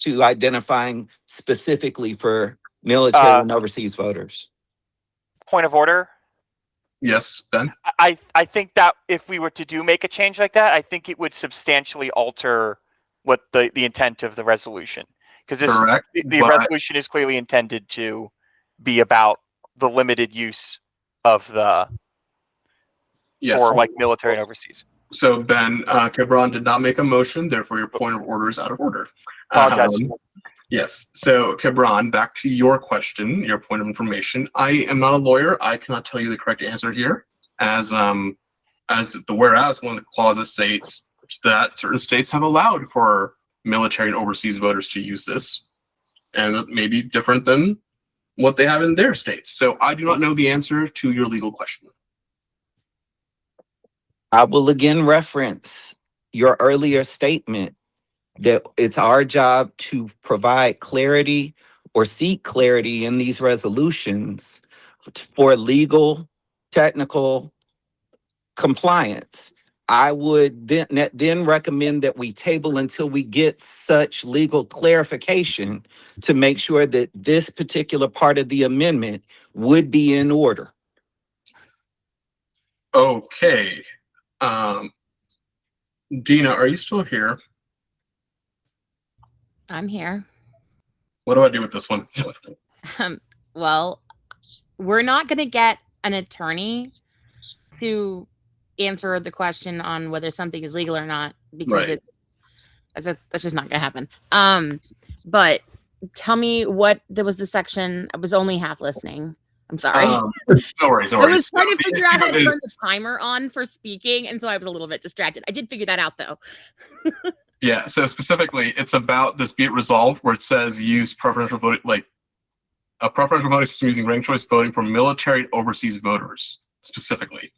to identifying specifically for military and overseas voters? Point of order. Yes, Ben? I think that if we were to make a change like that, I think it would substantially alter what the intent of the resolution. Because the resolution is clearly intended to be about the limited use of the for like military and overseas. So Ben, Kibron did not make a motion, therefore your point of order is out of order. Yes. So Kibron, back to your question, your point of information. I am not a lawyer. I cannot tell you the correct answer here. As the whereas one of the clauses states that certain states have allowed for military and overseas voters to use this, and it may be different than what they have in their states. So I do not know the answer to your legal question. I will again reference your earlier statement that it's our job to provide clarity or seek clarity in these resolutions for legal, technical compliance. I would then recommend that we table until we get such legal clarification to make sure that this particular part of the amendment would be in order. Okay. Dina, are you still here? I'm here. What do I do with this one? Well, we're not going to get an attorney to answer the question on whether something is legal or not, because that's just not going to happen. But tell me what there was the section. I was only half listening. I'm sorry. No worries, no I worries. was trying to figure out how to turn the timer on for speaking, and so I was a little bit distracted. I did figure that out though. Yeah, so specifically, it's about this be it resolved where it says use preferential voting, like a preferential voting system using ranked choice voting for military and overseas voters specifically.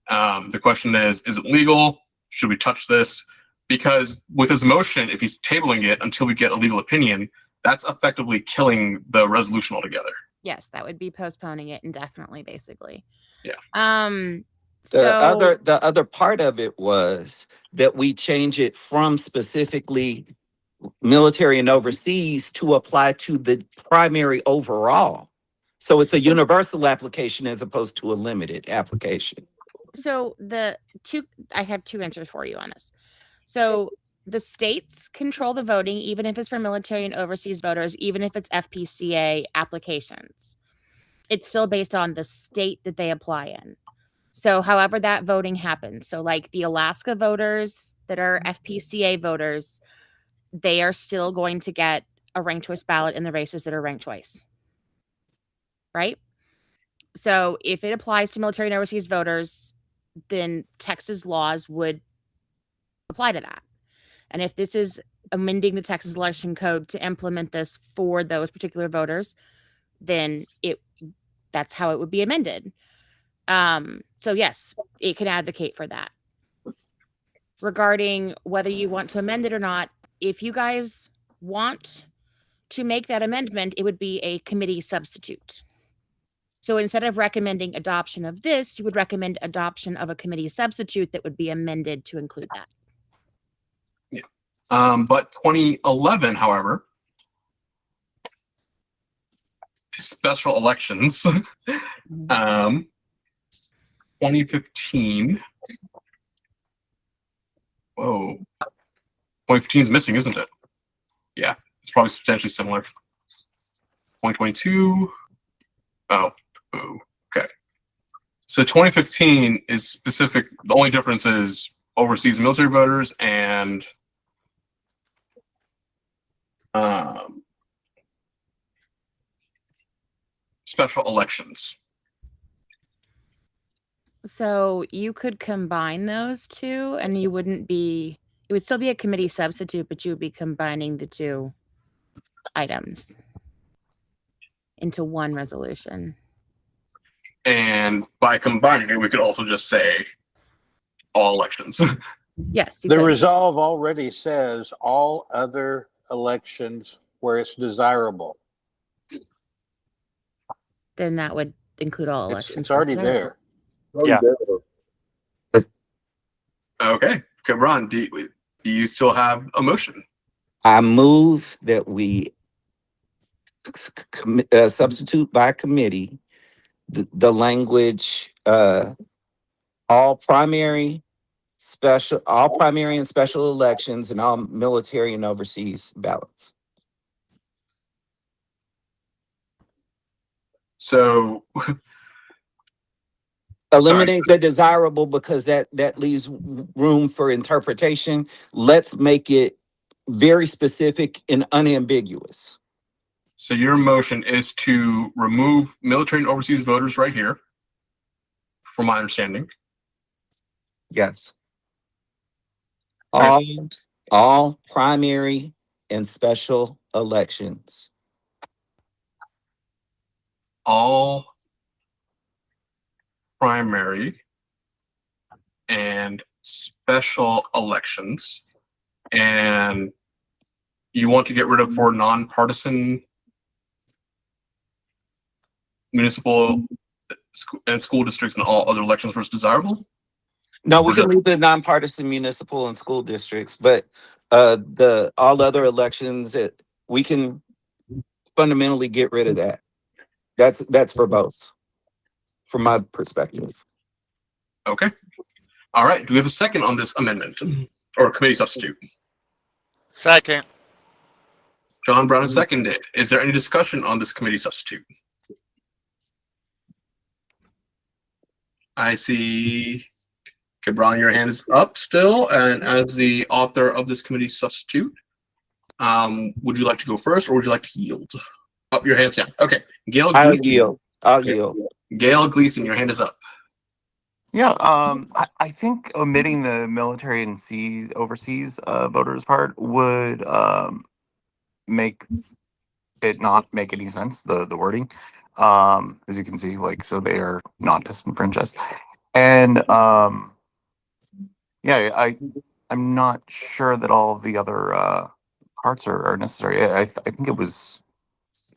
The question is it legal? Should we touch this? Because with his motion, if he's tabling it until we get a legal opinion, that's effectively killing the resolution altogether. Yes, that would be postponing it indefinitely, basically. Yeah. The other part of it was that we change it from specifically military and overseas to apply to the primary overall. So it's a universal application as opposed to a limited application. So I have two answers for you on this. So the states control the voting, even if it's for military and overseas voters, even if it's FPCA applications. It's still based on the state that they apply in. So however that voting happens, so like the Alaska voters that are FPCA voters, they are still going to get a ranked choice ballot in the races that are ranked choice. Right? So if it applies to military and overseas voters, then Texas laws would apply to that. And if this is amending the Texas election code to implement this for those particular voters, then that's how it would be amended. So yes, it can advocate for that. Regarding whether you want to amend it or not, if you guys want to make that amendment, it would be a committee substitute. So instead of recommending adoption of this, you would recommend adoption of a committee substitute that would be amended to include that. But 2011, however, special elections. 2015. Whoa. 2015 is missing, isn't it? Yeah, it's probably substantially similar. 2022. Oh, okay. So 2015 is specific. The only difference is overseas military voters and special elections. So you could combine those two and you wouldn't be, it would still be a committee substitute, but you would be combining the two items into one resolution. And by combining it, we could also just say all elections. Yes. The resolve already says all other elections where it's desirable. Then that would include all elections. It's already there. Yeah. Okay. Cabron, do you still have a motion? I move that we substitute by committee the language all primary and special elections and all military and overseas ballots. So eliminate the desirable because that leaves room for interpretation. Let's make it very specific and unambiguous. So your motion is to remove military and overseas voters right here, from my understanding. Yes. All primary and special elections. All primary and special elections. And you want to get rid of for nonpartisan municipal and school districts and all other elections versus desirable? No, we can leave the nonpartisan municipal and school districts, but the all other elections, we can fundamentally get rid of that. That's for both, from my perspective. Okay. All right. Do we have a second on this amendment or committee substitute? Second. John Brown is seconded. Is there any discussion on this committee substitute? I see Cabron, your hand is up still, and as the author of this committee substitute, would you like to go first or would you like to yield? Up, your hand's down. Okay. Gail I'll Gleason. yield. I'll yield. Gail Gleason, your hand is up. Yeah, I think omitting the military and overseas voters part would make it not make any sense, the wording. As you can see, like, so they are not disenfranchised. And yeah, I'm not sure that all of the other parts are necessary. I think it was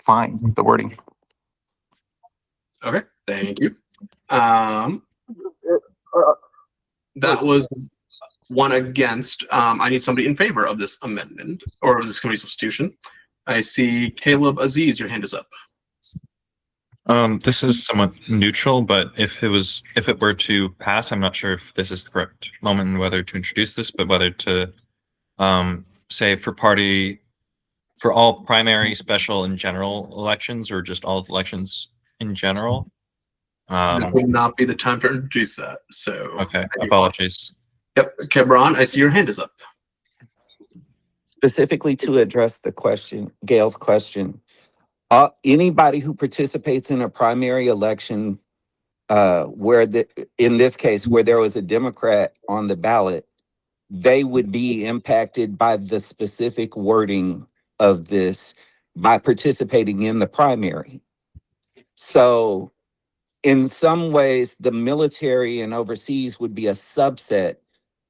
fine, the wording. Okay, thank you. That was one against. I need somebody in favor of this amendment or this committee substitution. I see Caleb Aziz, your hand is up. This is somewhat neutral, but if it were to pass, I'm not sure if this is the correct moment and whether to introduce this, but whether to say for all primary, special, and general elections, or just all elections in general. That would not be the time to introduce that. So okay, apologies. Yep, Cabron, I see your hand is up. Specifically to address the question, Gail's question, anybody who participates in a primary election, in this case, where there was a Democrat on the ballot, they would be impacted by the specific wording of this by participating in the primary. So in some ways, the military and overseas would be a subset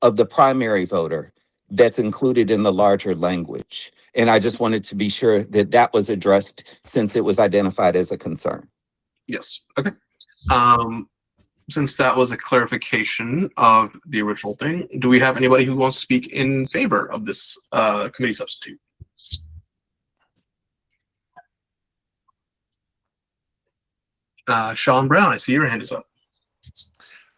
of the primary voter that's included in the larger language. And I just wanted to be sure that that was addressed since it was identified as a concern. Yes. Okay. Since that was a clarification of the original thing, do we have anybody who wants to speak in favor of this committee substitute? Sean Brown, I see your hand is up.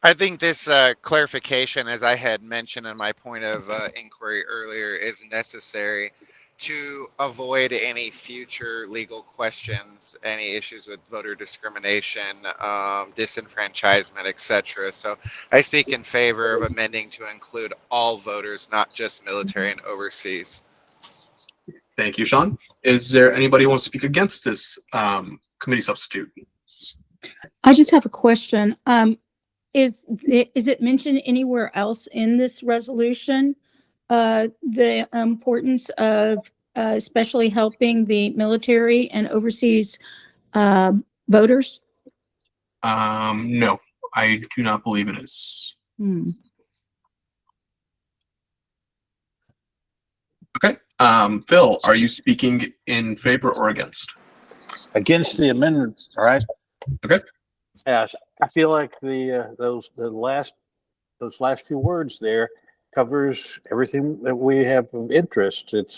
I think this clarification, as I had mentioned in my point of inquiry earlier, is necessary to avoid any future legal questions, any issues with voter discrimination, disenfranchisement, etc. So I speak in favor of amending to include all voters, not just military and overseas. Thank you, Sean. Is there anybody who wants to speak against this committee substitute? I just have a question. Is it mentioned anywhere else in this resolution, the importance of especially helping the military and overseas voters? No, I do not believe it is. Okay. Phil, are you speaking in favor or against? Against the amendment, all right? Okay. Yeah, I feel like those last few words there covers everything that we have of interest. It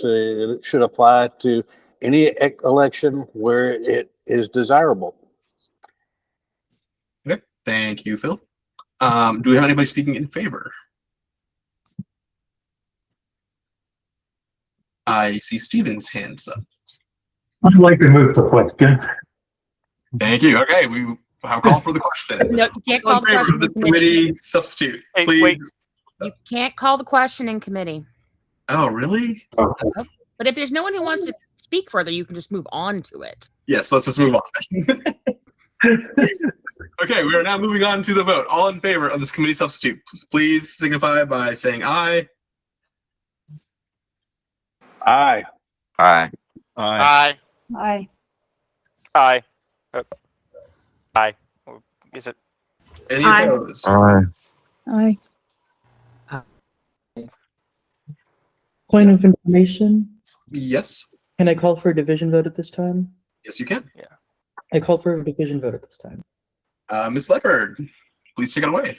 should apply to any election where it is desirable. Okay. Thank you, Phil. Do we have anybody speaking in favor? I see Steven's hands up. I'd like to move the question. Thank you. Okay, we have a call for the question. No, you can't All call in the favor question of the in committee. committee substitute, Hey, please. wait. You can't call the question in committee. Oh, really? But if there's no one who wants to speak further, you can just move on to it. Yes, let's just move on. Okay, we are now moving on to the vote. All in favor of this committee substitute, please signify by saying aye. Aye. Aye. Aye. Aye. Aye. Aye. Is it? Any Aye. opposed? Aye. Aye. Point of information. Yes. Can I call for a division vote at this time? Yes, you can. Yeah. I call for a division vote at this time. Ms. Leopard, please take it away.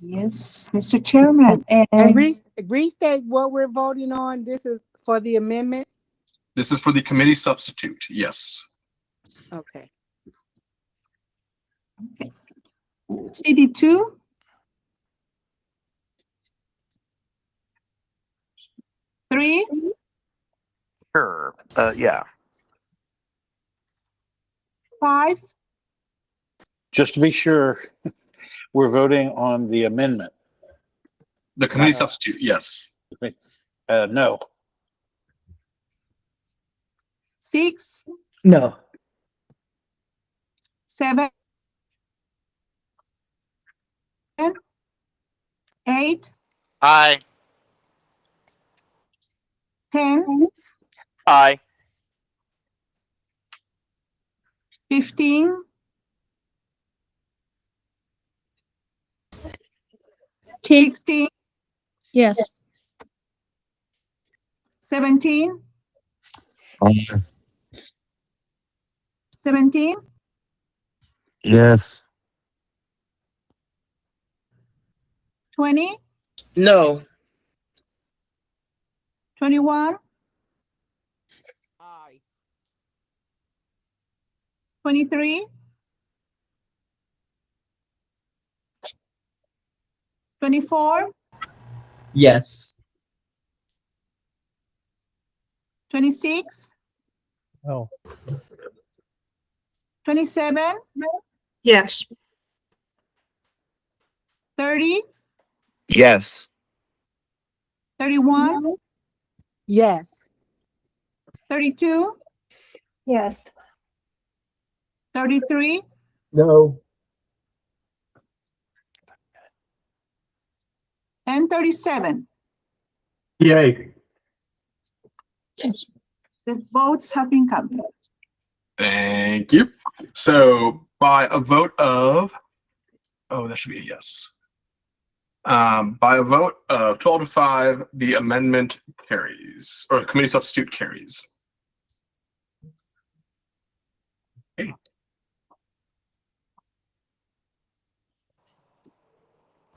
Yes, Mr. Chairman. And And restate what we're voting on. This is for the amendment. This is for the committee substitute. Yes. Okay. CD2, three, Sure. Yeah. 5, Just to be sure, we're voting on the amendment. The committee substitute. Yes. No. 6, No. 7, 8, Aye. 10, Aye. 15, 16, Yes. 17, Aye. 17, Yes. 20, No. 21, Aye. 23, 24, Yes. 26, No. 27, Yes. 30, Yes. 31, Yes. 32, Yes. 33, No. and 37. Yay. The votes have been counted. Thank you. So by a vote of, oh, that should be a yes. By a vote of 12 to 5, the amendment carries, or the committee substitute carries. Okay.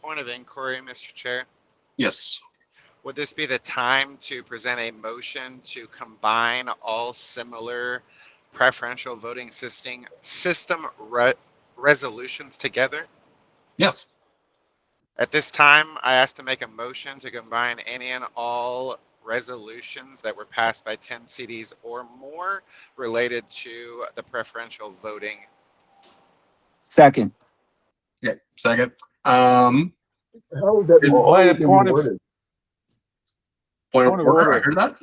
Point of inquiry, Mr. Chair. Yes. Would this be the time to present a motion to combine all similar preferential voting system resolutions together? Yes. At this time, I ask to make a motion to combine any and all resolutions that were passed by 10 cities or more related to the preferential voting. Second. Okay, second. How would that be? Wait, a point of Point of order. I heard that.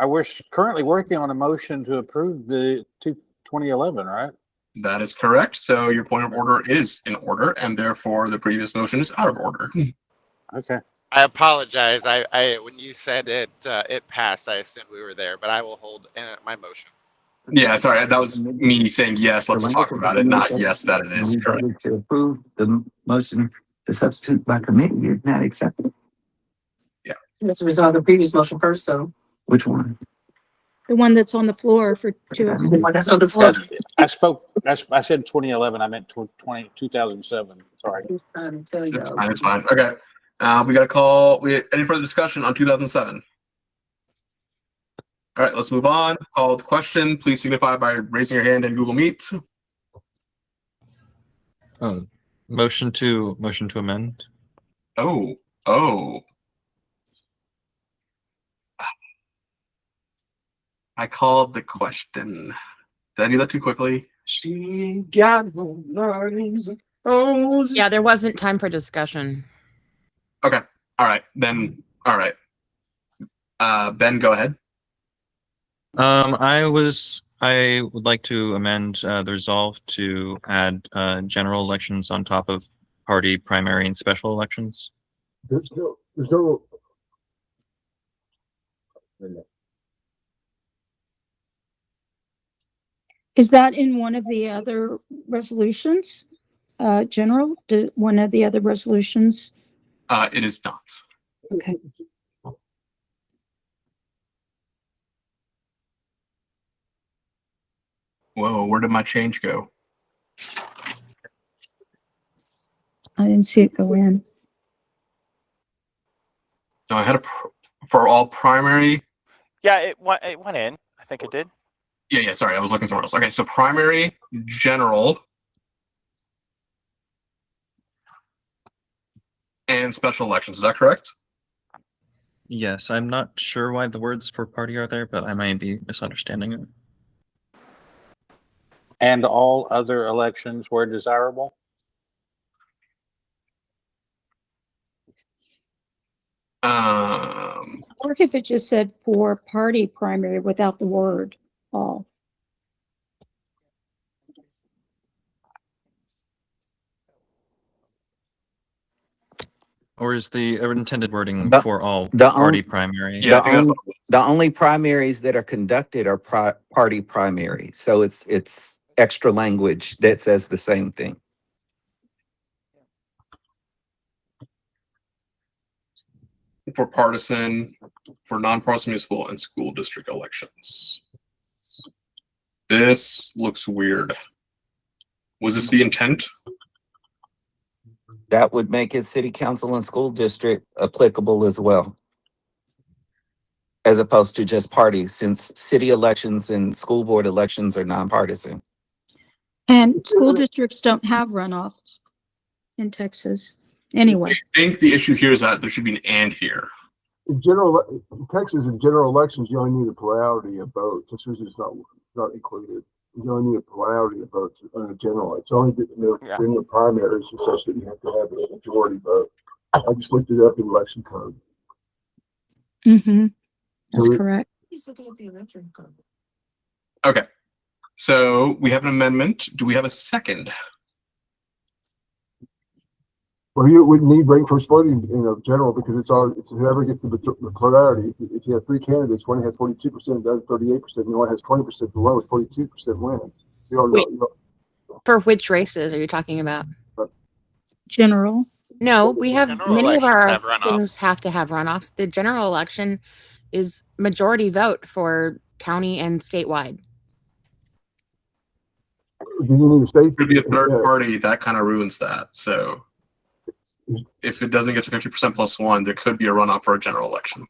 We're currently working on a motion to approve the 2011, right? That is correct. So your point of order is in order, and therefore the previous motion is out of order. Okay. I apologize. I when you said it it passed, I assumed we were there, but I will hold my motion. Yeah, sorry. That was me saying yes. Let's talk about it. Not yes, that it is correct. To approve the motion, the substitute by committee is not accepted. Yeah. Let's resolve the previous motion first, so. Which one? The one that's on the floor for two. The one that's on the floor. I said 2011. I meant 2007. Sorry. It's fine. It's fine. Okay. We got to call. Any further discussion on 2007? All right, let's move on. Call the question. Please signify by raising your hand in Google Meet. Motion to amend. Oh. I called the question. Did I do that too quickly? Yeah, there wasn't time for discussion. Okay. All right. Then. All right. Ben, go ahead. I would like to amend the resolve to add general elections on top of party primary and special elections. There's no. Is that in one of the other resolutions? General, one of the other resolutions? It is not. Okay. Whoa, where did my change go? I didn't see it go in. No, I had for all primary. Yeah, it went in. I think it did. Yeah. Sorry, I was looking somewhere else. Okay, so primary, general, and special elections. Is that correct? Yes, I'm not sure why the words for party are there, but I might be misunderstanding it. And all other elections where desirable? Or if it just said for party primary without the word all. Or is the intended wording for all the party on- primary? Yeah, I think that's The only primaries that are conducted are party primary. So it's extra language that says the same thing. For partisan, for nonpartisan municipal and school district elections. This looks weird. Was this the intent? That would make his city council and school district applicable as well. As opposed to just parties, since city elections and school board elections are nonpartisan. And school districts don't have runoffs in Texas. Anyway. I think the issue here is that there should be an and here. In Texas, in general elections, you only need a plurality of votes. This is not included. You only need a plurality of votes on a general. It's only in the primaries and such that you have to have a majority vote. I just looked it up in election code. Mm-hmm. That's correct. He's looking at the election code. Okay. So we have an amendment. Do we have a second? Well, you wouldn't need ranked first voting in general because it's whoever gets the plurality. If you have three candidates, one has 42%, the other 38%, and one has 20%, the lowest 42% wins. You don't know. For which races are you talking about? General. No, we have General many of our elections have runoffs. things have to have runoffs. The general election is majority vote for county and statewide. Do you need a state? Could be a third party that kind of ruins that. So if it doesn't get to 50% plus one, there could be a runoff for a general election.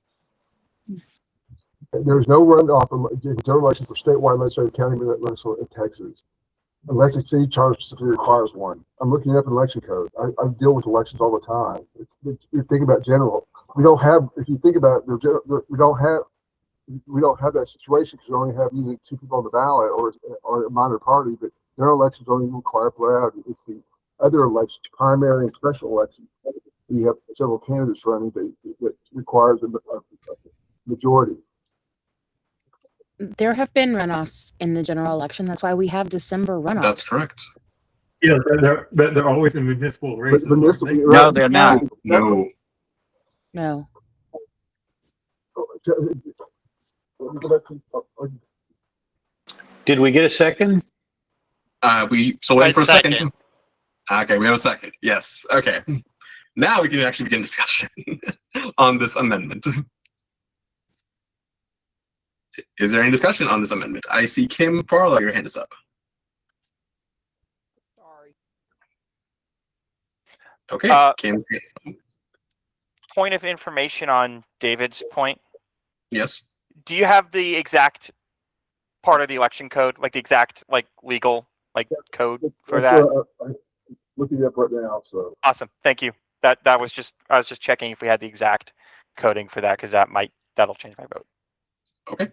There's no runoff from general election for statewide legislative, county legislature in Texas, unless the city charter specifically requires one. I'm looking up an election code. I deal with elections all the time. You think about general. We don't have. If you think about it, we don't have that situation because we only have usually 2 people on the ballot or a minor party. But general elections don't even require plurality. It's the other elections, primary and special elections. You have several candidates running that requires a majority. There have been runoffs in the general election. That's why we have December runoffs. That's correct. Yeah, they're always in municipal races. No, they're not. No. No. Did we get a second? We so waiting I for a second. second. Okay, we have a second. Yes. Okay. Now we can actually begin discussion on this amendment. Is there any discussion on this amendment? I see Kim Farlow, your hand is up. Sorry. Okay, Kim. Point of information on David's point. Yes. Do you have the exact part of the election code, like the exact legal code for that? I'm looking up right now. So Awesome. Thank you. I was just checking if we had the exact coding for that because that'll change my vote. Okay.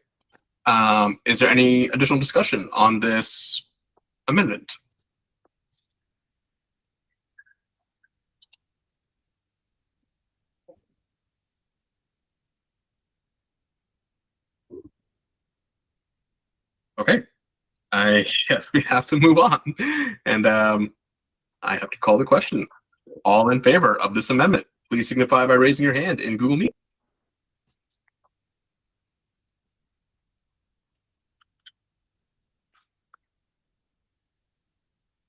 Is there any additional discussion on this amendment? Okay. I guess we have to move on. And I have to call the question. All in favor of this amendment, please signify by raising your hand in Google Meet.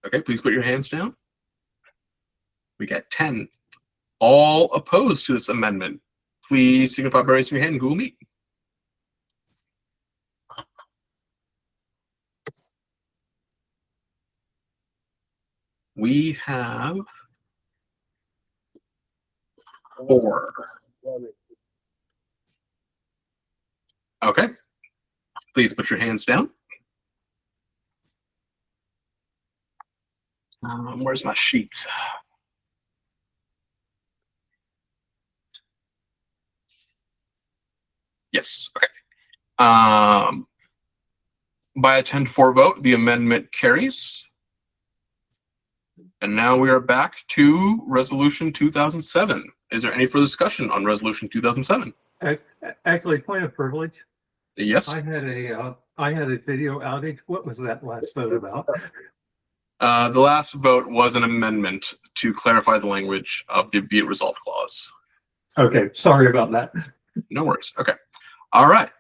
Okay, please put your hands down. We got 10. All opposed to this amendment, please signify by raising your hand in Google Meet. We have 4. Okay. Please put your hands down. Where's my sheet? Yes. Okay. By a 10-4 vote, the amendment carries. And now we are back to Resolution 2007. Is there any further discussion on Resolution 2007? Actually, point of privilege. Yes. I had a video outage. What was that last vote about? The last vote was an amendment to clarify the language of the Be It Resolved clause. Okay, sorry about that. No worries. Okay. All right.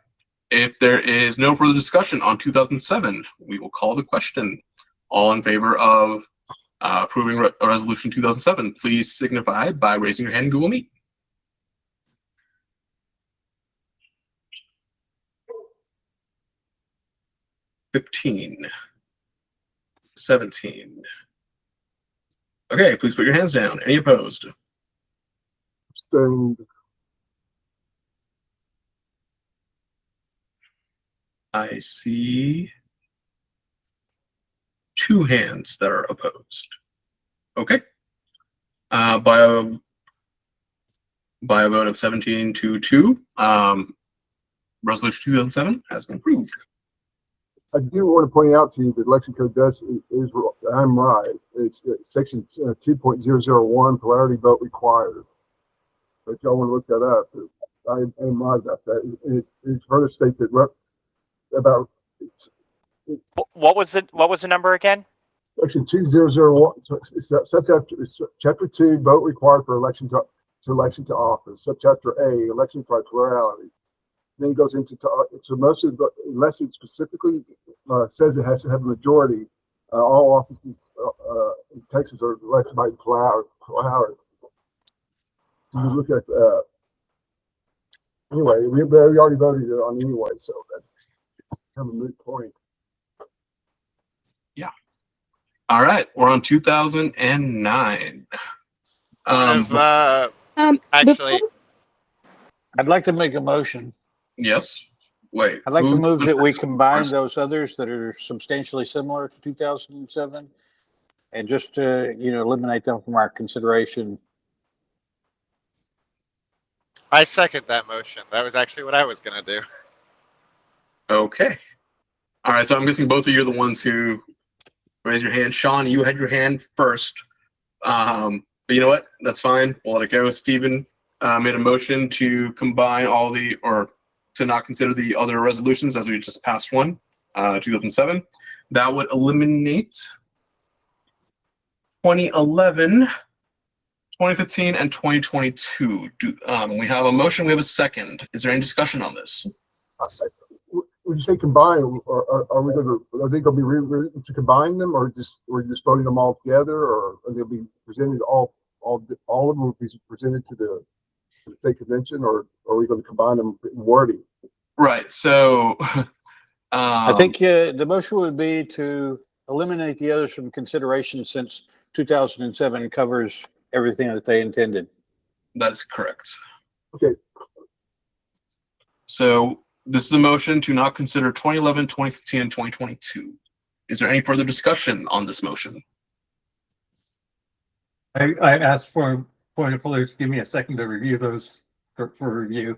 If there is no further discussion on 2007, we will call the question. All in favor of approving Resolution 2007, please signify by raising your hand in Google Meet. $15, $17. Okay, please put your hands down. Any opposed? Abstained. I see 2 hands that are opposed. Okay. By a vote of 17-2, Resolution 2007 has been approved. I do want to point out to you that election code I'm right. It's section 2.001, plurality vote required. But y'all want to look that up. I am right about that. It further states that about What was the number again? section 2001, chapter 2, vote required for election to office. Subchapter A, election by plurality. Then it goes into so most of the, unless it specifically says it has to have a majority, all offices in Texas are elected by plurality. You look at anyway, we already voted it on anyway, so that's kind of a moot point. Yeah. All right, we're on 2009. Actually, I'd like to make a motion. Yes. Wait. I'd like to who- move that we combine those others that are substantially similar to 2007 and just, eliminate them from our consideration. I second that motion. That was actually what I was going to do. Okay. All right. So I'm guessing both of you are the ones who raise your hand. Sean, you had your hand first. But you know what? That's fine. We'll let it go. Stephen made a motion to combine or to not consider the other resolutions as we just passed one, 2007. That would eliminate 2011, 2015, and 2022. We have a motion. We have a second. Is there any discussion on this? When you say combine, are we going to? Are they going to be written to combine them, or we're just voting them all together, or are they be presented all of them will be presented to the state convention, or are we going to combine them in wording? Right. So I think the motion would be to eliminate the others from consideration since 2007 covers everything that they intended. that is correct. Okay. So this is a motion to not consider 2011, 2015, and 2022. Is there any further discussion on this motion? I asked for a point of order. Give me a second to review those for review.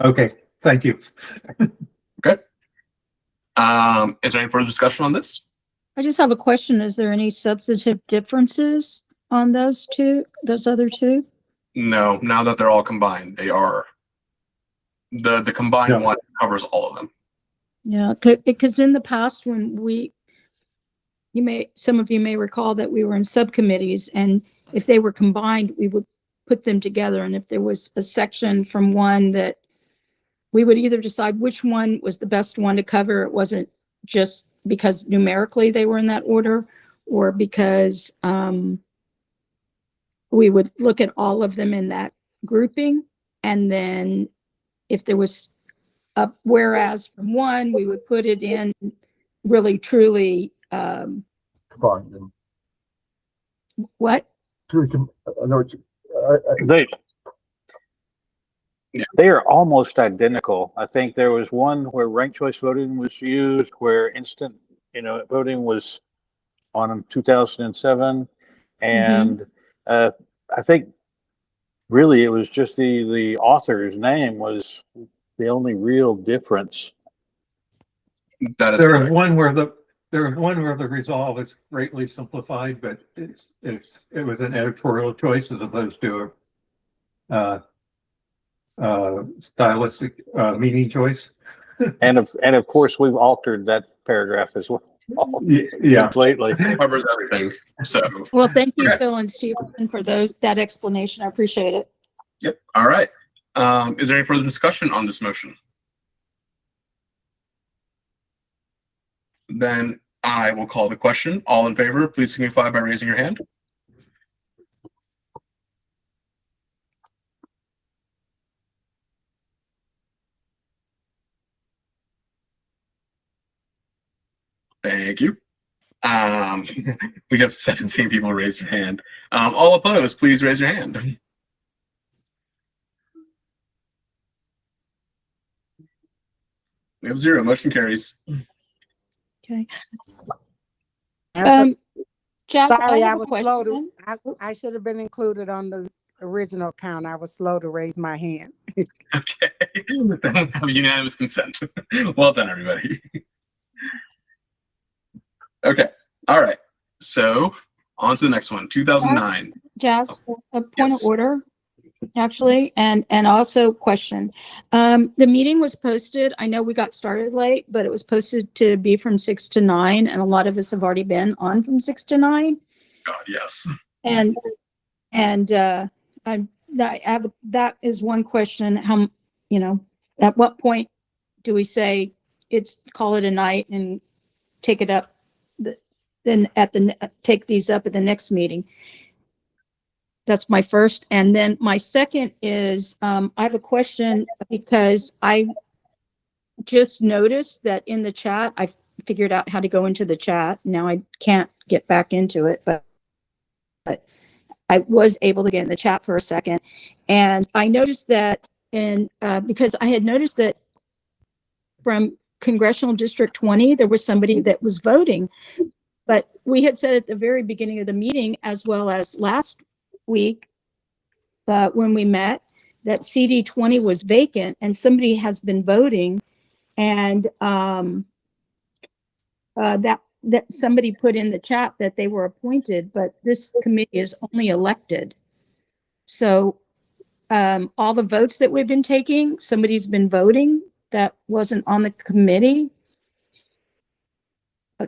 Okay, thank you. Okay. Is there any further discussion on this? I just have a question. Is there any substantive differences on those other two? No, now that they're all combined, they are. The combined No. one covers all of them. Yeah, because in the past when some of you may recall that we were in subcommittees, and if they were combined, we would put them together. And if there was a section from one that we would either decide which one was the best one to cover, it wasn't just because numerically they were in that order, or because we would look at all of them in that grouping. And then if there was a whereas from one, we would put it in really truly Combine them. what? Truly, I know what you. They are almost identical. I think there was one where ranked choice voting was used, where instant, voting was on in 2007, and I think really it was just the author's name was the only real difference. That is There was correct. one where the resolve is greatly simplified, but it was an editorial choice as opposed to a stylistic meaning choice. And of course we've altered that paragraph as well. Yeah, lately Covers everything. So Well, thank you, Okay. Phil and Stephen, for that explanation. I appreciate it. Yep. All right. Is there any further discussion on this motion? Then I will call the question. All in favor, please signify by raising your hand. Thank you. We have 17 people raise their hand. All opposed, please raise your hand. We have 0. Motion carries. Okay. And Jack, sorry, I have a was slow question. to. I should have been included on the original count. I was slow to raise my hand. Okay. Have unanimous consent. Well done, everybody. Okay. All right. So on to the next one. 2009. Jazz, a point Yes. of order, actually, and also question. The meeting was posted. I know we got started late, but it was posted to be from 6 to 9, and a lot of us have already been on from 6 to 9. God, yes. And that is one question. How, at what point do we say call it a night and take it up? Then take these up at the next meeting. That's my first. And then my second is, I have a question because I just noticed that in the chat, I figured out how to go into the chat. Now I can't get back into it, but I was able to get in the chat for a second, and I noticed that, and because I had noticed that from Congressional District 20, there was somebody that was voting, but we had said at the very beginning of the meeting, as well as last week, when we met, that CD 20 was vacant, and somebody has been voting, and that somebody put in the chat that they were appointed, but this committee is only elected. So all the votes that we've been taking, somebody's been voting that wasn't on the committee,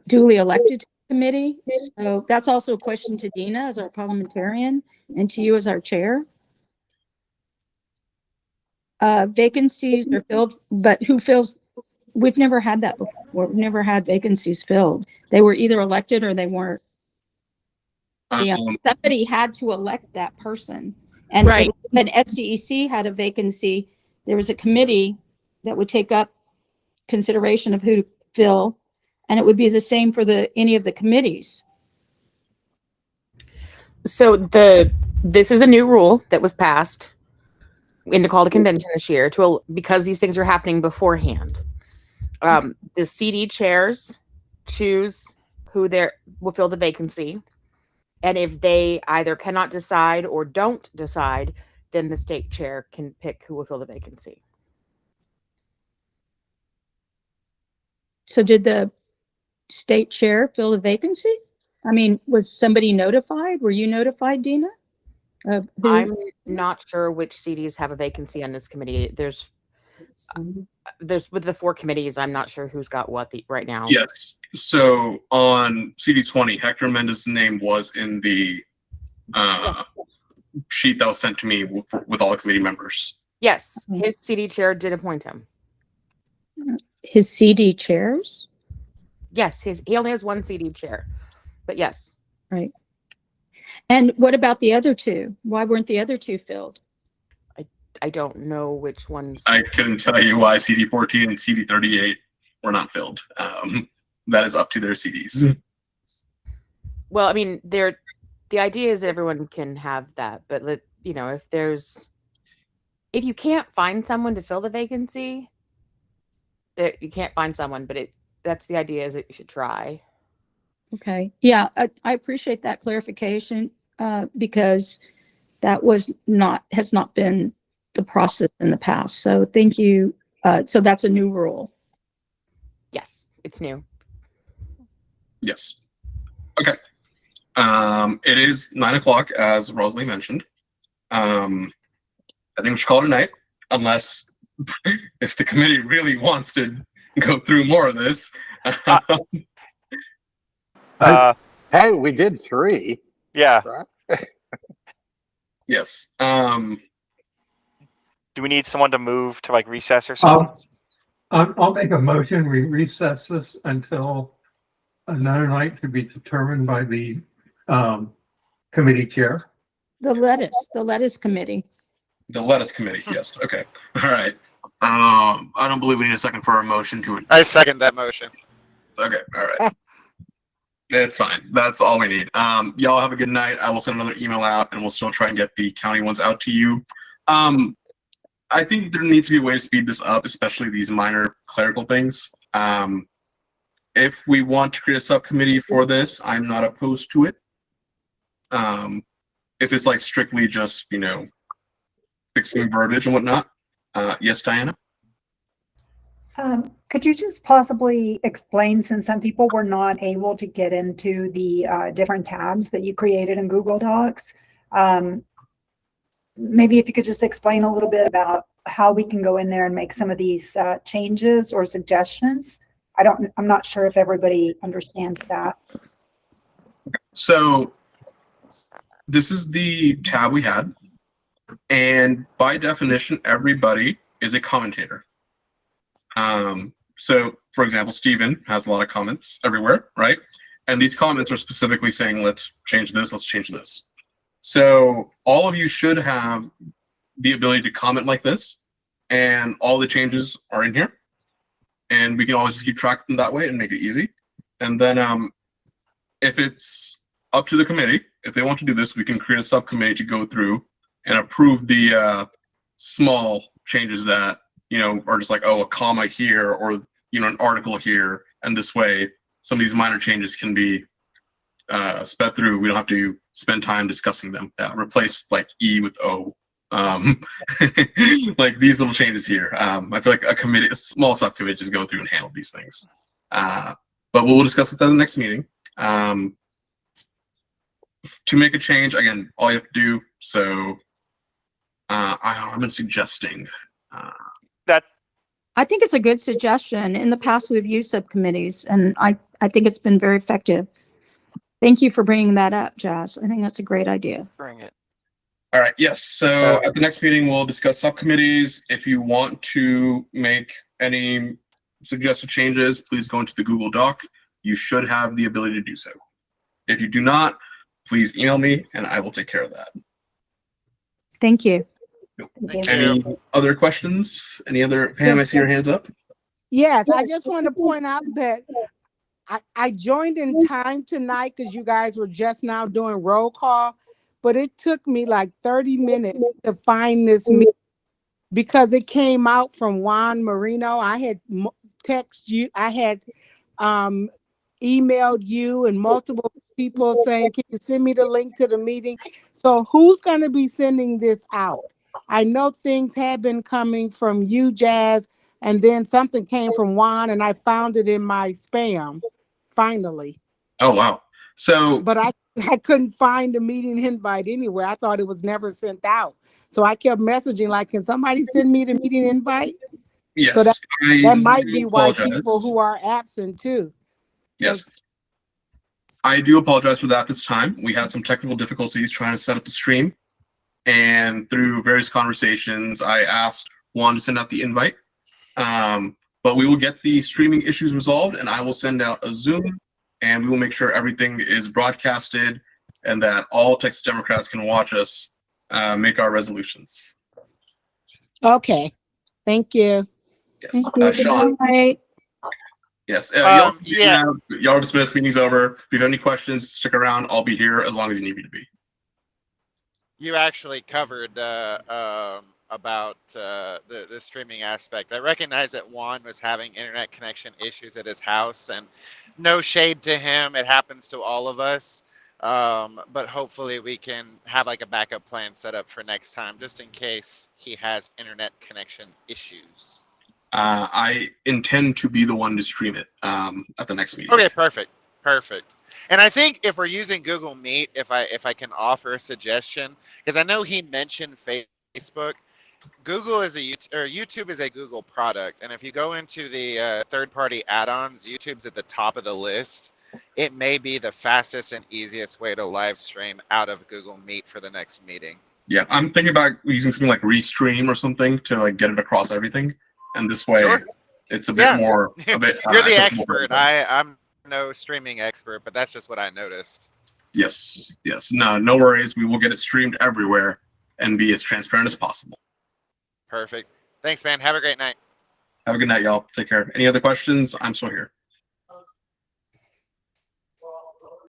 duly elected to the committee. So that's also a question to Dina as our parliamentarian and to you as our chair. Vacancies are filled, but who fills? We've never had that before. We've never had vacancies filled. They were either elected or they weren't. Yeah, somebody had to elect that person. And Right. when SDEC had a vacancy, there was a committee that would take up consideration of who to fill, and it would be the same for any of the committees. So this is a new rule that was passed in the call to convention this year because these things are happening beforehand. The CD chairs choose who will fill the vacancy. And if they either cannot decide or don't decide, then the state chair can pick who will fill the vacancy. So did the state chair fill the vacancy? I mean, was somebody notified? Were you notified, Dina? I'm not sure which CDs have a vacancy on this committee. There's with the 4 committees, I'm not sure who's got what right now. Yes. So on CD 20, Hector Mendez's name was in the sheet that was sent to me with all the committee members. Yes, his CD chair did appoint him. His CD chairs? Yes, he only has 1 CD chair, but yes. Right. And what about the other 2? Why weren't the other 2 filled? I don't know which ones. I couldn't tell you why CD 14 and CD 38 were not filled. That is up to their CDs. Well, I mean, the idea is that everyone can have that, but if you can't find someone to fill the vacancy, you can't find someone, but that's the idea, is that you should try. Okay. Yeah, I appreciate that clarification because that has not been the process in the past. So thank you. So that's a new rule. Yes, it's new. Yes. Okay. It is 9 o'clock, as Rosalie mentioned. I think we should call it a night, unless if the committee really wants to go through more of this. Hey, we did 3. Yeah. Right? Yes. Do we need someone to move to recess or something? I'll make a motion. We recess this until another night to be determined by the committee chair. The lettuce committee. The lettuce committee. Yes. Okay. All right. I don't believe we need a second for our motion to it. I second that motion. Okay. All right. It's fine. That's all we need. Y'all have a good night. I will send another email out, and we'll still try and get the county ones out to you. I think there needs to be a way to speed this up, especially these minor clerical things. If we want to create a subcommittee for this, I'm not opposed to it. If it's strictly just, fixing verbiage and whatnot. Yes, Diana? Could you just possibly explain, since some people were not able to get into the different tabs that you created in Google Docs, maybe if you could just explain a little bit about how we can go in there and make some of these changes or suggestions. I'm not sure if everybody understands that. So this is the tab we had. And by definition, everybody is a commentator. So for example, Stephen has a lot of comments everywhere, right? And these comments are specifically saying, let's change this, let's change this. So all of you should have the ability to comment like this, and all the changes are in here. And we can always keep track of them that way and make it easy. And then if it's up to the committee, if they want to do this, we can create a subcommittee to go through and approve the small changes that, are just like, oh, a comma here or, an article here. And this way, some of these minor changes can be sped through. We don't have to spend time discussing them. Replace like E with O. Like these little changes here. I feel like a small subcommittee, just go through and handle these things. But we'll discuss it at the next meeting. To make a change, again, all you have to do. So I've been suggesting that. I think it's a good suggestion. In the past, we've used subcommittees, and I think it's been very effective. Thank you for bringing that up, Jazz. I think that's a great idea. Bring it. All right. Yes. So at the next meeting, we'll discuss subcommittees. If you want to make any suggested changes, please go into the Google Doc. You should have the ability to do so. If you do not, please email me and I will take care of that. Thank you. Any other questions? Any other? Pam, I see your hands up. Yes, I just want to point out that I joined in time tonight because you guys were just now doing roll call, but it took me like 30 minutes to find this meeting because it came out from Juan Marino. I had texted you, I had emailed you and multiple people saying, can you send me the link to the meeting? So who's going to be sending this out? I know things have been coming from you, Jazz, and then something came from Juan, and I found it in my spam, finally. Oh, wow. So, but I couldn't find the meeting invite anywhere. I thought it was never sent out. So I kept messaging, like, can somebody send me the meeting invite? Yes, so that might be why apologize. people who are absent too. Yes. I do apologize for that this time. We had some technical difficulties trying to set up the stream. And through various conversations, I asked Juan to send out the invite. But we will get the streaming issues resolved, and I will send out a Zoom, and we will make sure everything is broadcasted and that all Texas Democrats can watch us make our resolutions. Okay. Thank you. Yes. Sean. Yes. Y'all are dismissed. Meeting's over. If you have any questions, stick around. I'll be here as long as you need me to be. You actually covered about the streaming aspect. I recognize that Juan was having internet connection issues at his house, and no shade to him. It happens to all of us. But hopefully we can have like a backup plan set up for next time, just in case he has internet connection issues. I intend to be the one to stream it at the next meeting. Okay, perfect. And I think if we're using Google Meet, if I can offer a suggestion, because I know he mentioned Facebook, Google is YouTube is a Google product, and if you go into the third-party add-ons, YouTube's at the top of the list. It may be the fastest and easiest way to live stream out of Google Meet for the next meeting. Yeah, I'm thinking about using something like Restream or something to like get it across everything, and this way it's a bit more. You're the expert. I'm no streaming expert, but that's just what I noticed. Yes. No worries. We will get it streamed everywhere and be as transparent as possible. Perfect. Thanks, man. Have a great night. Have a good night, y'all. Take care. Any other questions? I'm still here.